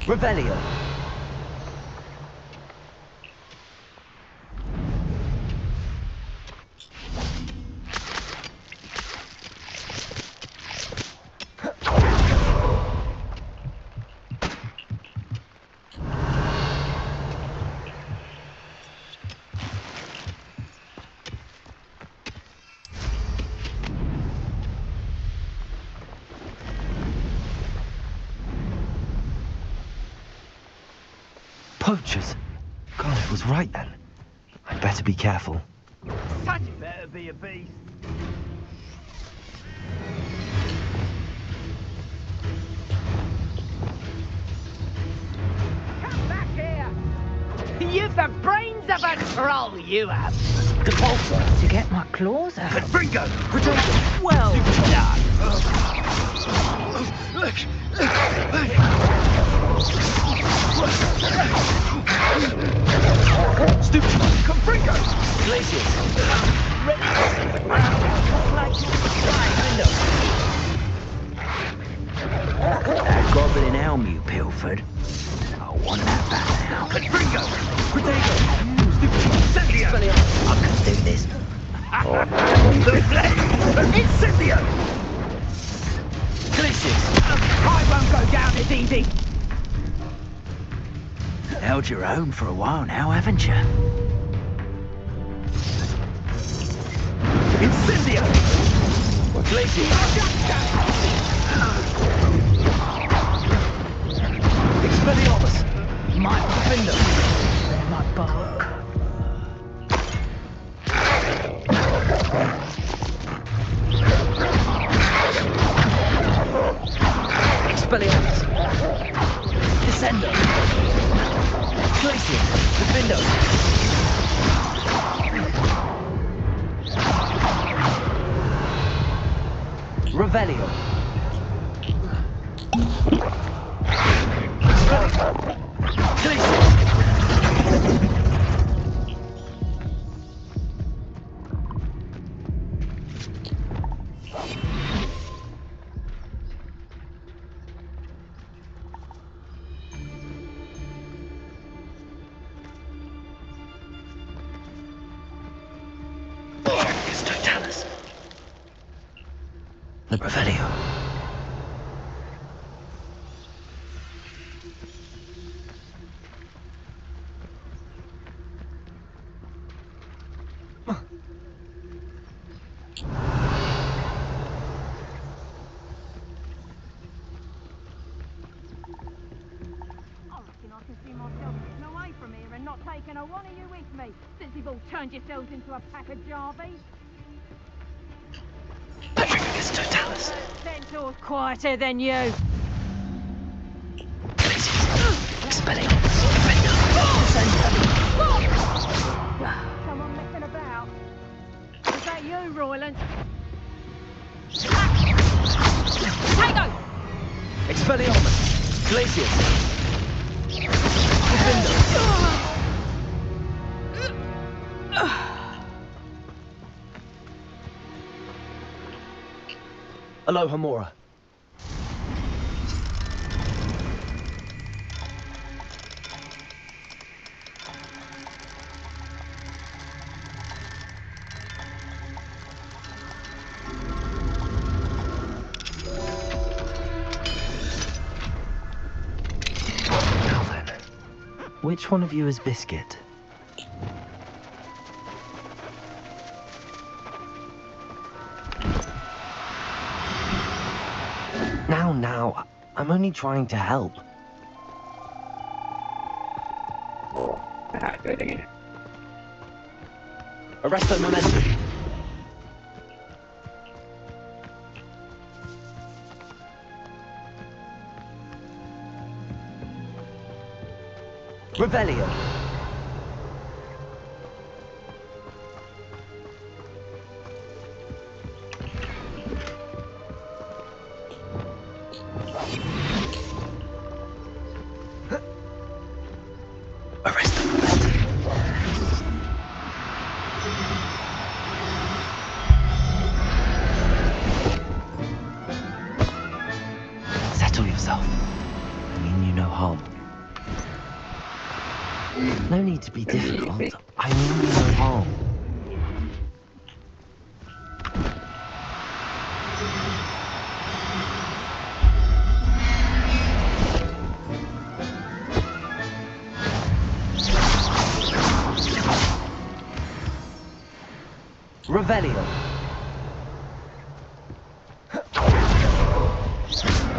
[SPEAKER 6] Revelio.
[SPEAKER 1] Poachers? God, it was right then. I'd better be careful.
[SPEAKER 15] Such better be a beast. Come back here! You've the brains of a troll, you have.
[SPEAKER 6] The bolter to get my claws out.
[SPEAKER 15] Confringo!
[SPEAKER 6] Protego. Well
[SPEAKER 15] done.
[SPEAKER 6] Stupid.
[SPEAKER 15] Confringo!
[SPEAKER 6] Glaciers. That goblin helm you pilfered. I want that back now.
[SPEAKER 15] Confringo!
[SPEAKER 6] Protego. Stupid.
[SPEAKER 15] Incendio!
[SPEAKER 6] I can do this.
[SPEAKER 15] The flame! Incendio!
[SPEAKER 6] Glaciers.
[SPEAKER 15] I won't go down as easy.
[SPEAKER 6] Held your own for a while now, haven't you?
[SPEAKER 15] Incendio!
[SPEAKER 6] Glaciers. Expelliarmus. My defender. They're my bark. Expelliarmus. Descender. Glacier. Defender. Revelio. The Revelio.
[SPEAKER 14] From here and not taking a one of you with me, since you've all turned yourselves into a pack of Jarvies.
[SPEAKER 1] Petrifex Totalis.
[SPEAKER 14] Centaur's quieter than you.
[SPEAKER 1] Expelling.
[SPEAKER 14] Someone messing about. Is that you, Royland? Potato!
[SPEAKER 6] Expelliarmus. Glaciers. Aloha Mora.
[SPEAKER 1] Which one of you is Biscuit? Now, I'm only trying to help. Arrest the momentum. Rebellion. Arrest the momentum. Settle yourself. I mean you no harm. No need to be difficult. I mean you no harm. Revelio.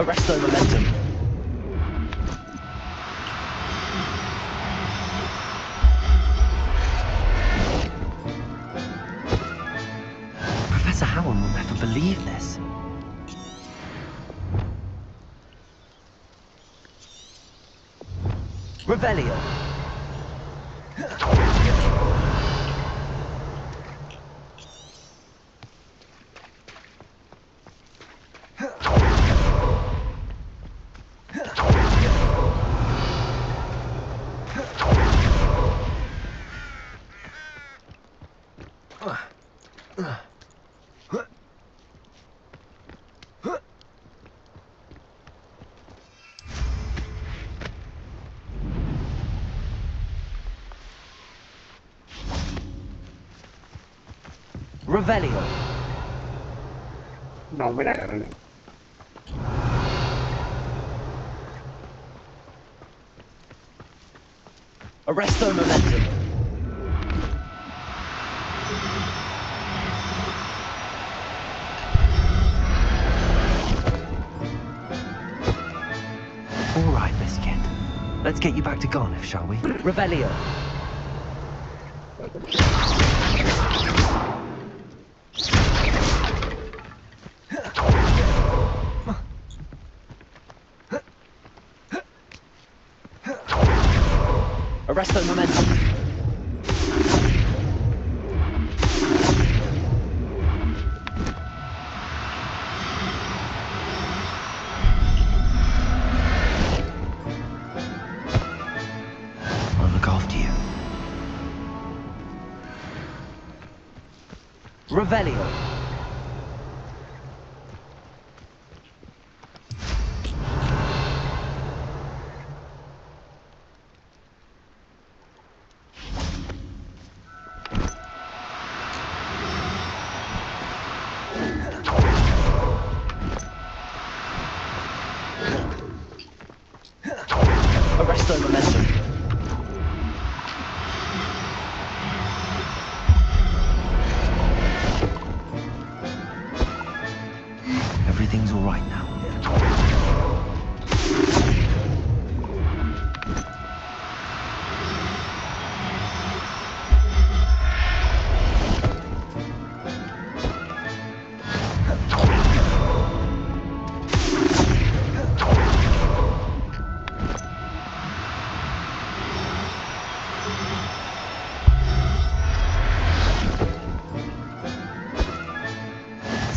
[SPEAKER 1] Arresto momentum. Professor Howard will never believe this. Revelio. Revelio.
[SPEAKER 3] น้องไม่ได้แล้วเนี่ย
[SPEAKER 1] Arresto momentum. All right, Biscuit. Let's get you back to Garniff, shall we? Revelio. Arresto momentum. I'll look after you. Revelio. Arresto momentum. Everything's all right now.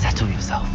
[SPEAKER 1] Settle yourself.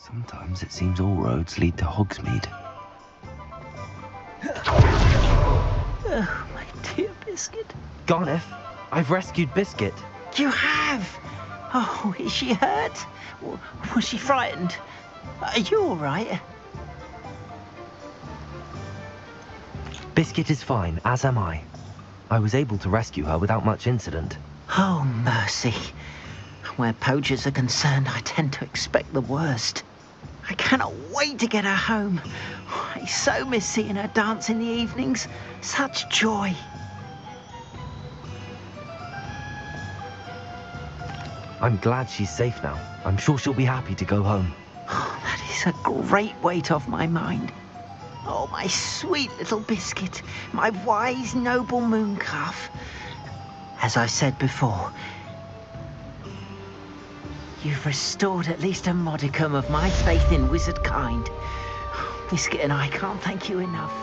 [SPEAKER 1] Sometimes it seems all roads lead to Hogsmeade.
[SPEAKER 6] Oh, my dear Biscuit.
[SPEAKER 1] Garneth, I've rescued Biscuit.
[SPEAKER 6] You have? Oh, is she hurt? Was she frightened? Are you all right?
[SPEAKER 1] Biscuit is fine, as am I. I was able to rescue her without much incident.
[SPEAKER 6] Oh, mercy. Where poachers are concerned, I tend to expect the worst. I cannot wait to get her home. I so miss seeing her dance in the evenings. Such joy.
[SPEAKER 1] I'm glad she's safe now. I'm sure she'll be happy to go home.
[SPEAKER 6] Oh, that is a great weight off my mind. Oh, my sweet little Biscuit, my wise, noble mooncalf. As I said before, you've restored at least a modicum of my faith in wizard kind. Biscuit and I can't thank you enough.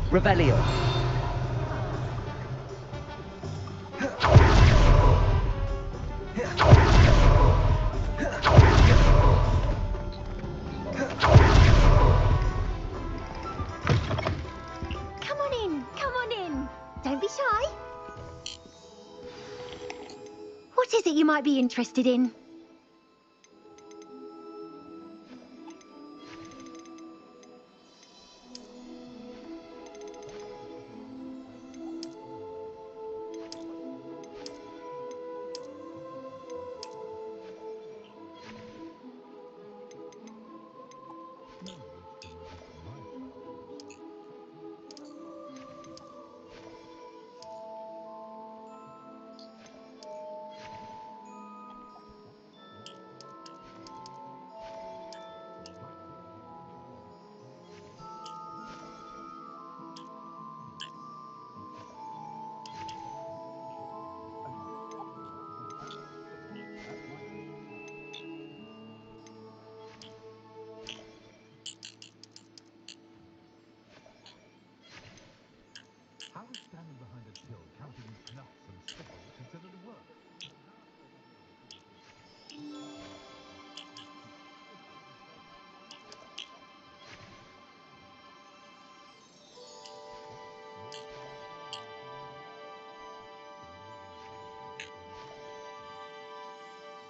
[SPEAKER 1] Revelio.
[SPEAKER 8] Come on in, come on in. Don't be shy. What is it you might be interested in?
[SPEAKER 5] How is standing behind a till counting nuts and stickles considered work?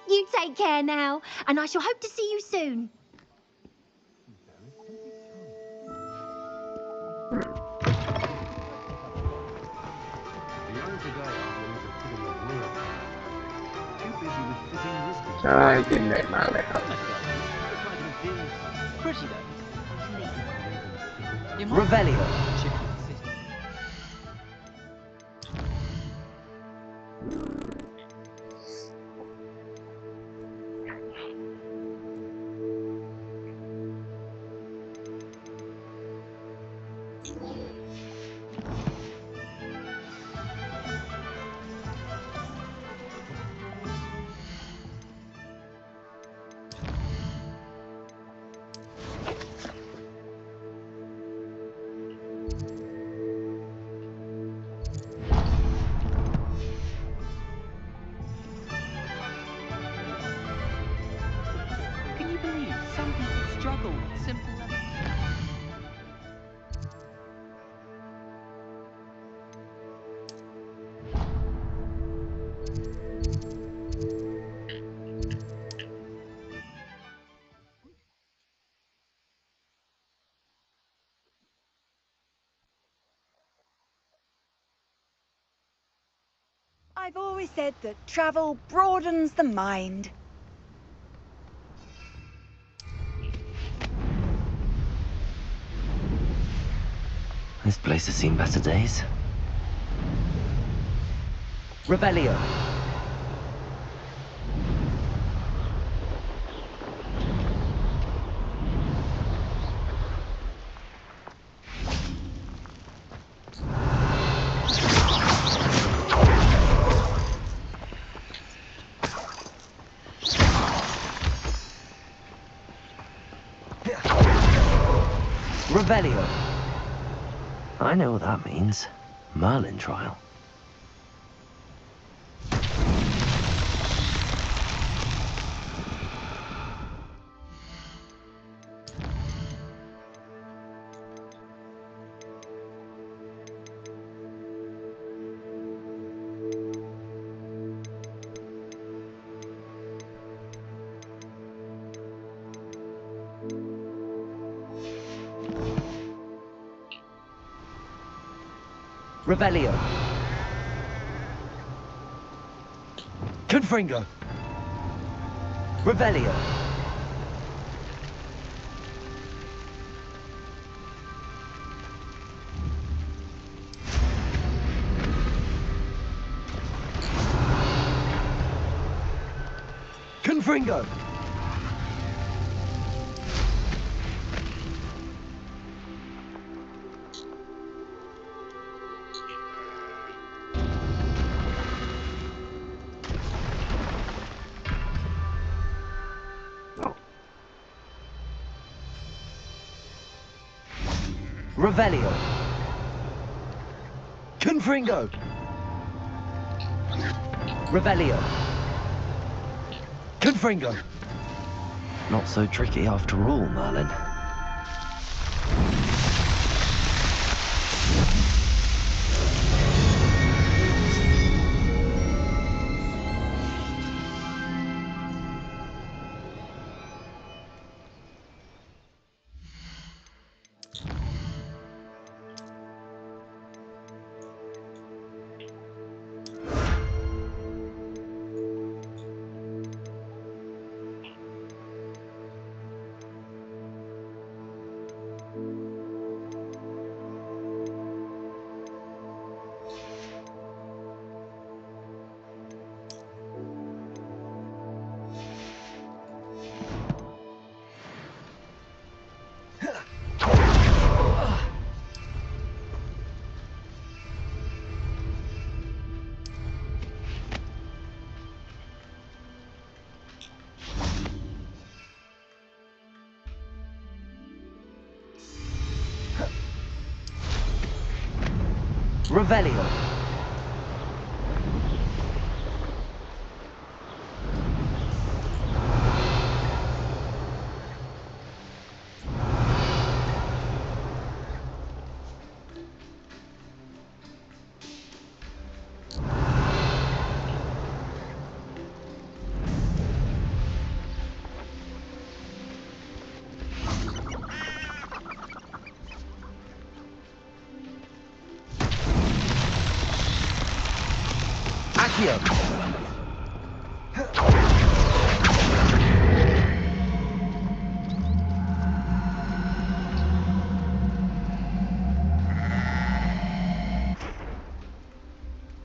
[SPEAKER 8] You take care now, and I shall hope to see you soon.
[SPEAKER 3] Trời, kinh đẹp mãi vậy không?
[SPEAKER 1] Revelio.
[SPEAKER 16] Can you believe some people struggle with simple
[SPEAKER 10] I've always said that travel broadens the mind.
[SPEAKER 1] This place has seen better days. Revelio.
[SPEAKER 6] Revelio.
[SPEAKER 1] I know what that means. Merlin trial.
[SPEAKER 6] Revelio. Confringo. Revelio. Confringo. Revelio. Confringo. Revelio. Confringo.
[SPEAKER 1] Not so tricky after all, Merlin.
[SPEAKER 6] Revelio. Accio.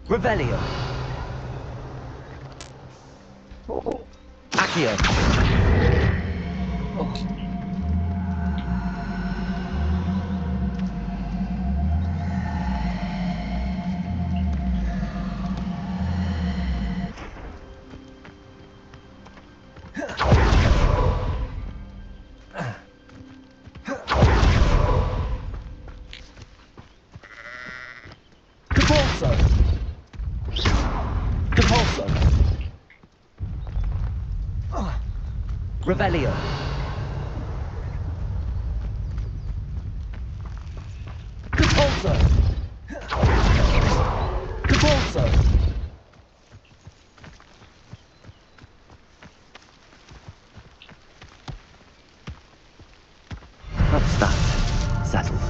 [SPEAKER 6] Revelio. Accio. Revelio. Compulso. Compulso.
[SPEAKER 1] That's that. Settled.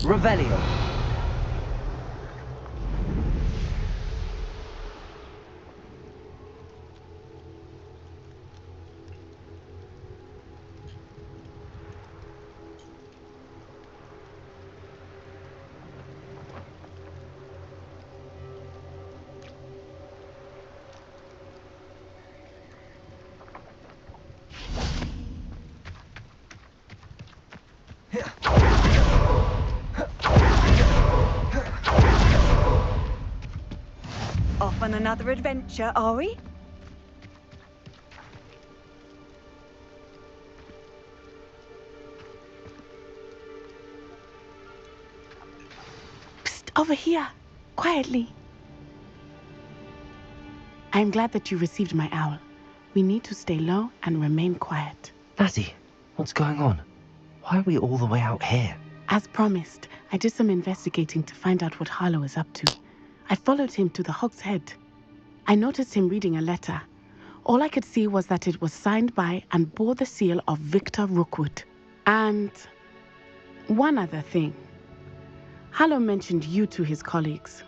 [SPEAKER 6] Revelio.
[SPEAKER 10] off on another adventure, are we?
[SPEAKER 4] Over here, quietly. I am glad that you received my owl. We need to stay low and remain quiet.
[SPEAKER 1] Natty, what's going on? Why are we all the way out here?
[SPEAKER 4] As promised, I did some investigating to find out what Harlow is up to. I followed him to the Hog's Head. I noticed him reading a letter. All I could see was that it was signed by and bore the seal of Victor Rookwood. And one other thing. Harlow mentioned you to his colleagues.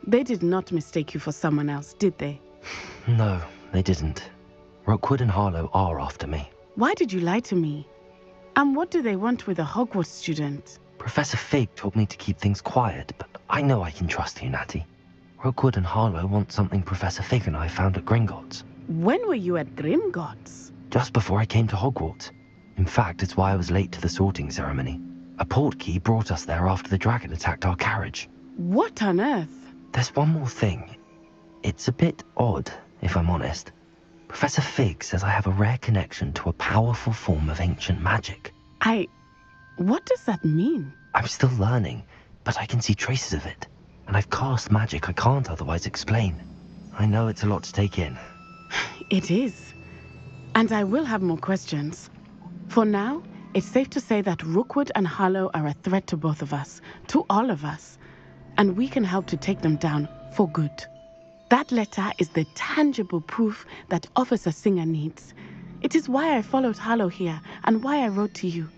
[SPEAKER 4] They did not mistake you for someone else, did they?
[SPEAKER 1] No, they didn't. Rookwood and Harlow are after me.
[SPEAKER 4] Why did you lie to me? And what do they want with a Hogwarts student?
[SPEAKER 1] Professor Fig told me to keep things quiet, but I know I can trust you, Natty. Rookwood and Harlow want something Professor Fig and I found at Gringotts.
[SPEAKER 4] When were you at Gringotts?
[SPEAKER 1] Just before I came to Hogwarts. In fact, it's why I was late to the sorting ceremony. A portkey brought us there after the dragon attacked our carriage.
[SPEAKER 4] What on earth?
[SPEAKER 1] There's one more thing. It's a bit odd, if I'm honest. Professor Fig says I have a rare connection to a powerful form of ancient magic.
[SPEAKER 4] What does that mean?
[SPEAKER 1] I'm still learning, but I can see traces of it. And I've cast magic I can't otherwise explain. I know it's a lot to take in.
[SPEAKER 4] It is. And I will have more questions. For now, it's safe to say that Rookwood and Harlow are a threat to both of us, to all of us. And we can help to take them down for good. That letter is the tangible proof that Officer Singer needs. It is why I followed Harlow here and why I wrote to you.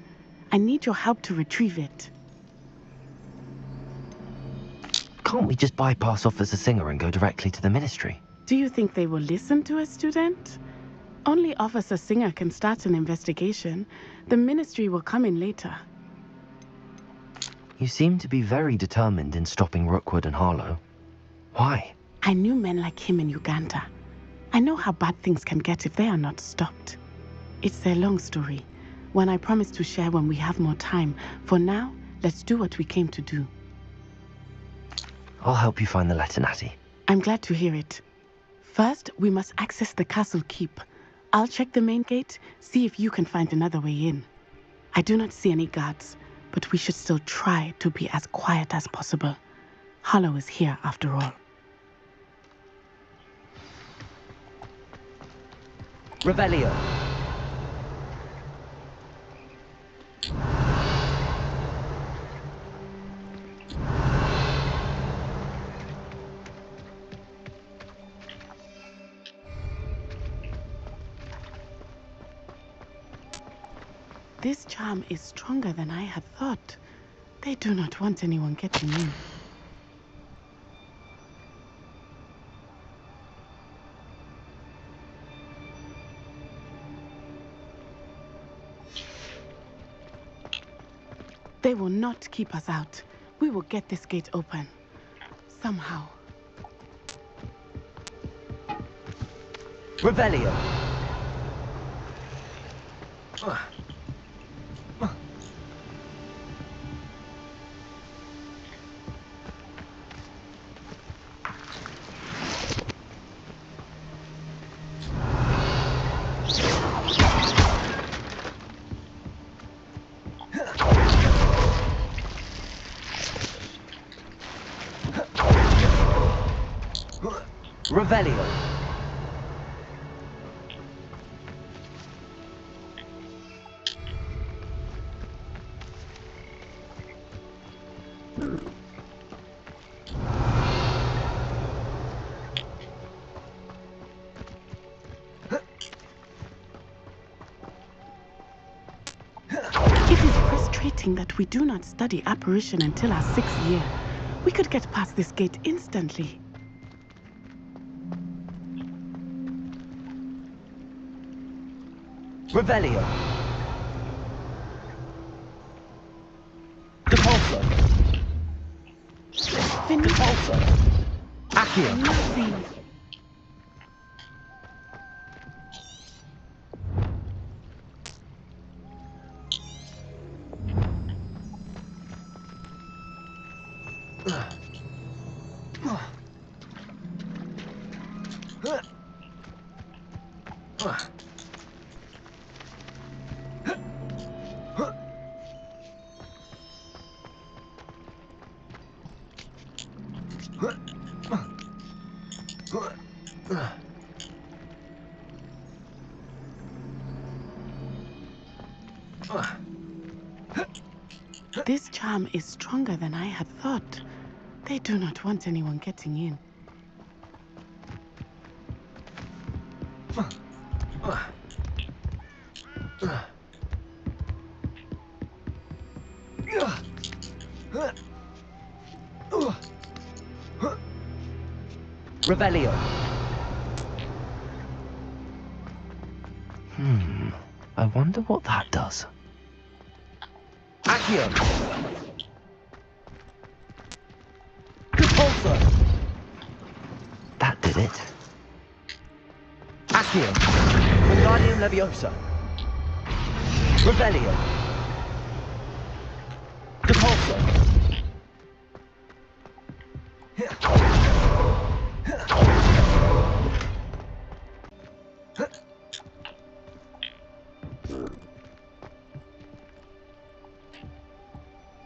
[SPEAKER 4] I need your help to retrieve it.
[SPEAKER 1] Can't we just bypass Officer Singer and go directly to the Ministry?
[SPEAKER 4] Do you think they will listen to a student? Only Officer Singer can start an investigation. The Ministry will come in later.
[SPEAKER 1] You seem to be very determined in stopping Rookwood and Harlow. Why?
[SPEAKER 4] I knew men like him in Uganda. I know how bad things can get if they are not stopped. It's a long story, one I promise to share when we have more time. For now, let's do what we came to do.
[SPEAKER 1] I'll help you find the letter, Natty.
[SPEAKER 4] I'm glad to hear it. First, we must access the castle keep. I'll check the main gate, see if you can find another way in. I do not see any guards, but we should still try to be as quiet as possible. Harlow is here after all.
[SPEAKER 9] Revelio.
[SPEAKER 4] This charm is stronger than I had thought. They do not want anyone getting in. They will not keep us out. We will get this gate open. Somehow.
[SPEAKER 9] Revelio. Revelio.
[SPEAKER 4] It is frustrating that we do not study apparition until our 6th year. We could get past this gate instantly.
[SPEAKER 9] Revelio. Depulso. Depulso. Accio.
[SPEAKER 4] Nothing. This charm is stronger than I had thought. They do not want anyone getting in.
[SPEAKER 9] Revelio.
[SPEAKER 1] I wonder what that does.
[SPEAKER 9] Accio. Repulsor.
[SPEAKER 1] That did it.
[SPEAKER 9] Accio. Wingardium Leviosa. Revelio. Repulsor.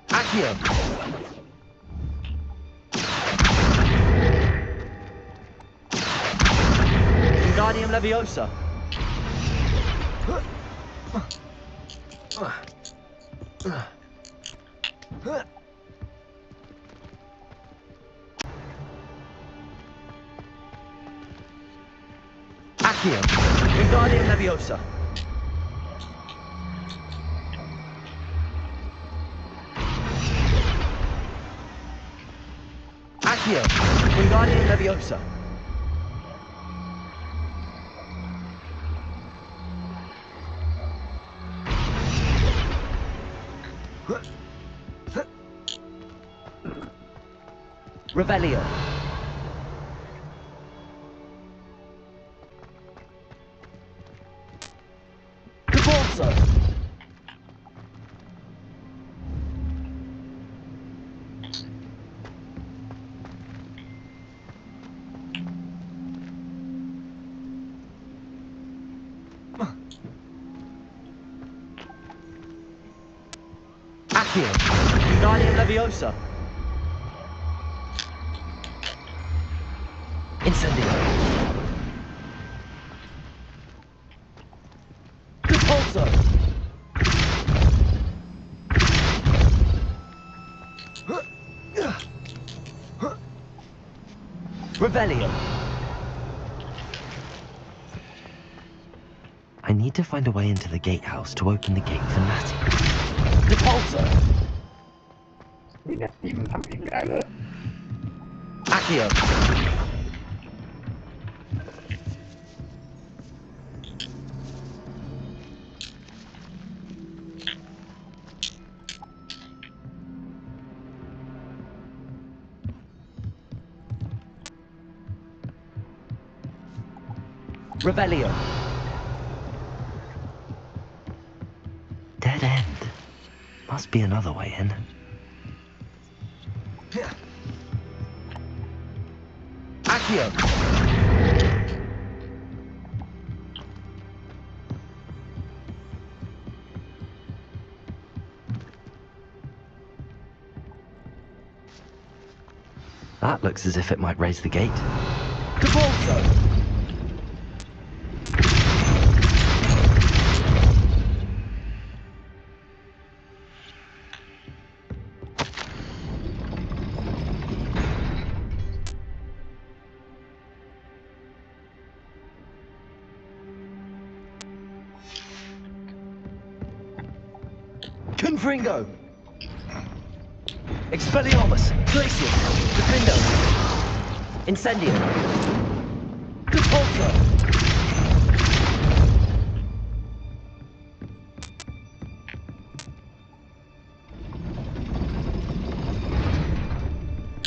[SPEAKER 9] Accio. Wingardium Leviosa. Accio. Wingardium Leviosa. Accio. Wingardium Leviosa. Revelio. Repulsor. Accio. Wingardium Leviosa.
[SPEAKER 1] Incendio.
[SPEAKER 9] Repulsor. Revelio.
[SPEAKER 1] I need to find a way into the gatehouse to open the gate for Natty.
[SPEAKER 9] Repulsor. Accio. Revelio.
[SPEAKER 1] Dead end. Must be another way in.
[SPEAKER 9] Accio.
[SPEAKER 1] That looks as if it might raise the gate.
[SPEAKER 9] Repulsor. Confringo. Expelliarmus. Glacius. Defendo. Incendio. Repulsor.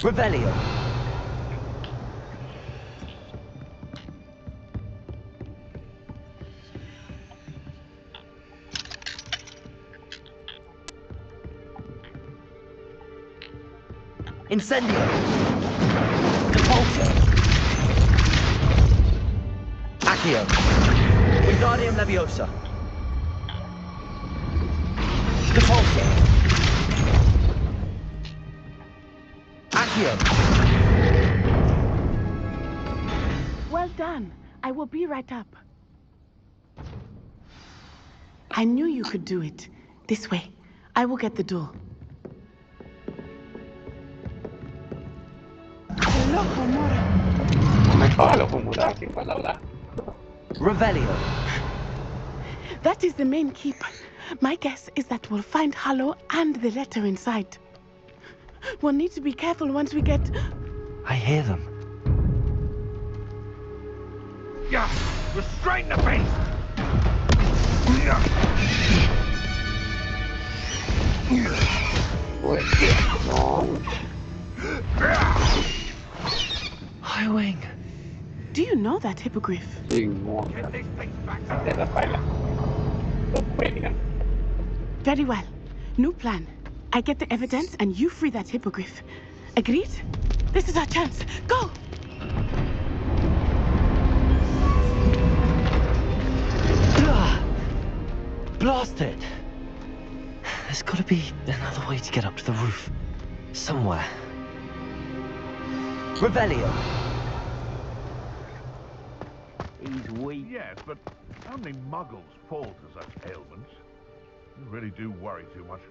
[SPEAKER 9] Revelio. Incendio. Repulsor.
[SPEAKER 15] Accio. Wingardium Leviosa. Depulso. Accio.
[SPEAKER 4] Well done. I will be right up. I knew you could do it. This way. I will get the door.
[SPEAKER 15] Revelio.
[SPEAKER 4] That is the main keep. My guess is that we'll find Hallow and the letter inside. We'll need to be careful once we get...
[SPEAKER 1] I hear them.
[SPEAKER 5] Yeah, restrain the beast!
[SPEAKER 1] Highwing.
[SPEAKER 4] Do you know that hippogriff? Very well. New plan. I get the evidence and you free that hippogriff. Agreed? This is our chance. Go!
[SPEAKER 1] Blast it! There's gotta be another way to get up to the roof. Somewhere.
[SPEAKER 15] Revelio. He's weak.
[SPEAKER 5] Yes, but only muggles fall to such ailments. You really do worry too much.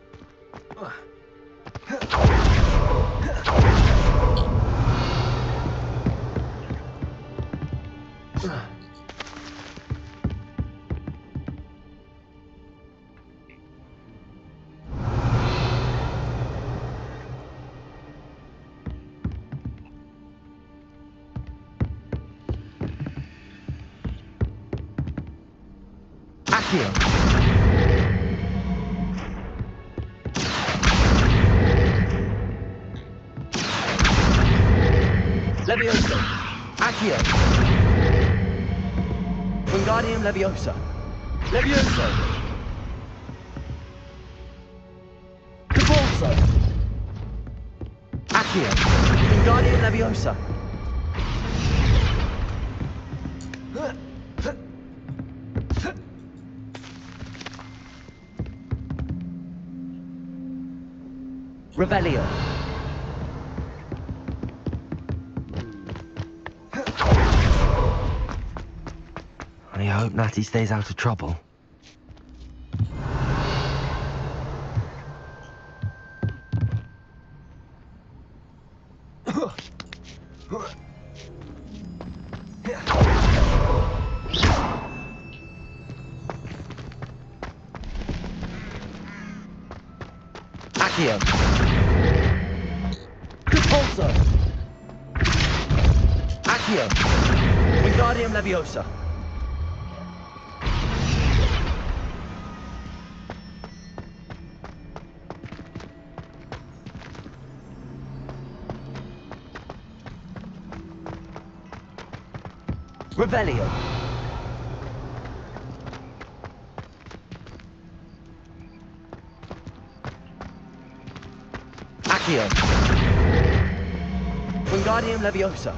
[SPEAKER 15] Accio. Leviosa. Accio. Wingardium Leviosa. Leviosa. Depulso. Accio. Wingardium Leviosa. Revelio.
[SPEAKER 1] I hope Natty stays out of trouble.
[SPEAKER 15] Accio. Depulso. Accio. Wingardium Leviosa. Revelio. Accio. Wingardium Leviosa.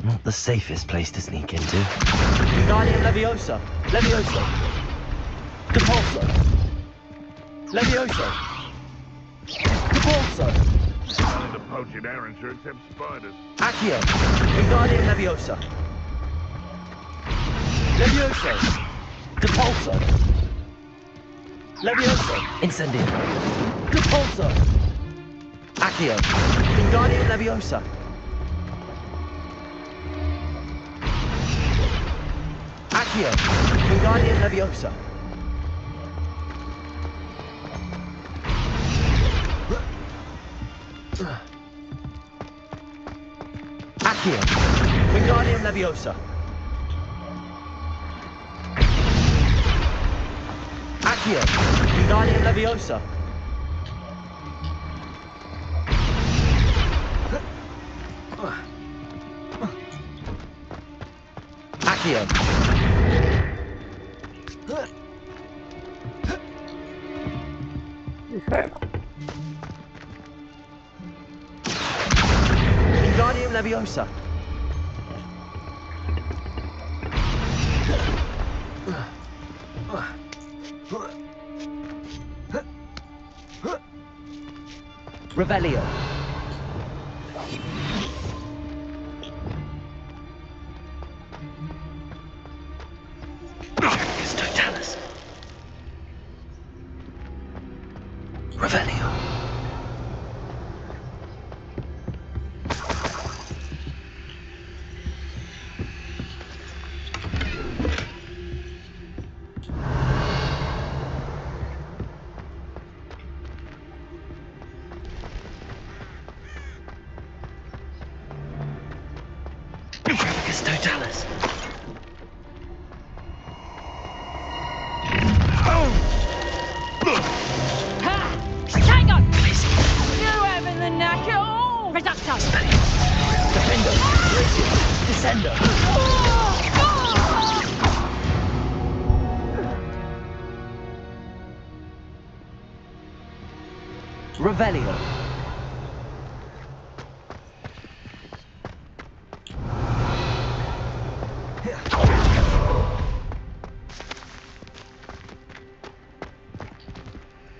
[SPEAKER 1] Not the safest place to sneak into.
[SPEAKER 15] Wingardium Leviosa. Leviosa. Depulso. Leviosa. Depulso.
[SPEAKER 5] Nothing to poach in Arranshire except spiders.
[SPEAKER 15] Accio. Wingardium Leviosa. Leviosa. Depulso. Leviosa.
[SPEAKER 1] Incendio.
[SPEAKER 15] Depulso. Accio. Wingardium Leviosa. Accio. Wingardium Leviosa. Accio. Wingardium Leviosa. Accio. Wingardium Leviosa. Accio. Wingardium Leviosa. Revelio.
[SPEAKER 1] Totalis. Revelio. Totalis.
[SPEAKER 14] Hang on! You having the knack at all? Reducto!
[SPEAKER 15] Defendo. Descendo. Revelio.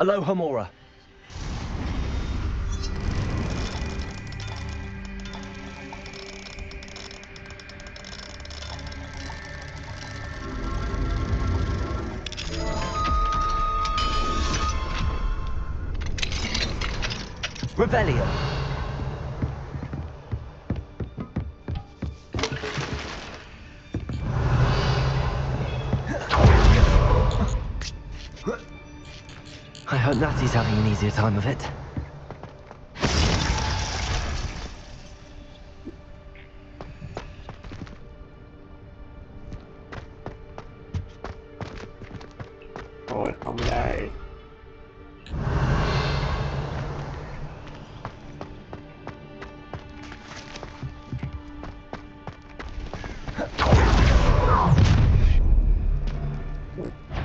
[SPEAKER 15] Aloha Mora. Revelio.
[SPEAKER 1] I hope Natty's having an easier time of it.
[SPEAKER 3] Ôi, không đây.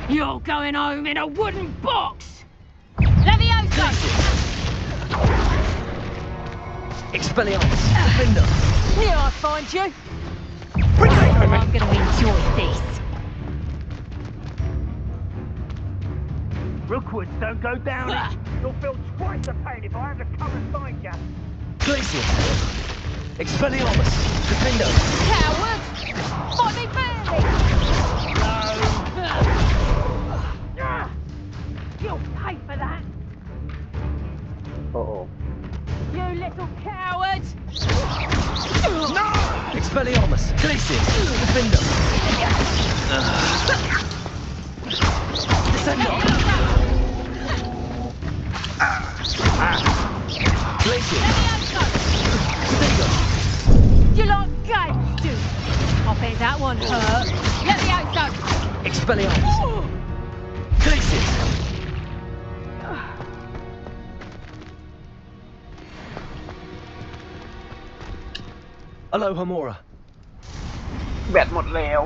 [SPEAKER 14] You're going home in a wooden box! Levioso!
[SPEAKER 15] Expelliarmus. Defender.
[SPEAKER 14] Here I find you!
[SPEAKER 15] Bring it
[SPEAKER 14] Oh, I'm gonna enjoy this.
[SPEAKER 15] Rookwoods don't go down it.
[SPEAKER 9] You'll feel twice the pain if I have to come and find you.
[SPEAKER 15] Glacius. Expelliarmus. Defendo.
[SPEAKER 14] Coward! Fight me fairly! You'll pay for that!
[SPEAKER 3] Oh,
[SPEAKER 14] You little coward!
[SPEAKER 15] No! Expelliarmus. Glacius. Defendo. Descendo. Glacius. Defendo.
[SPEAKER 14] You like games, do you? I bet that one hurt. Levioso!
[SPEAKER 15] Expelliarmus. Glacius. Aloha Mora.
[SPEAKER 3] แบตหมดแล้ว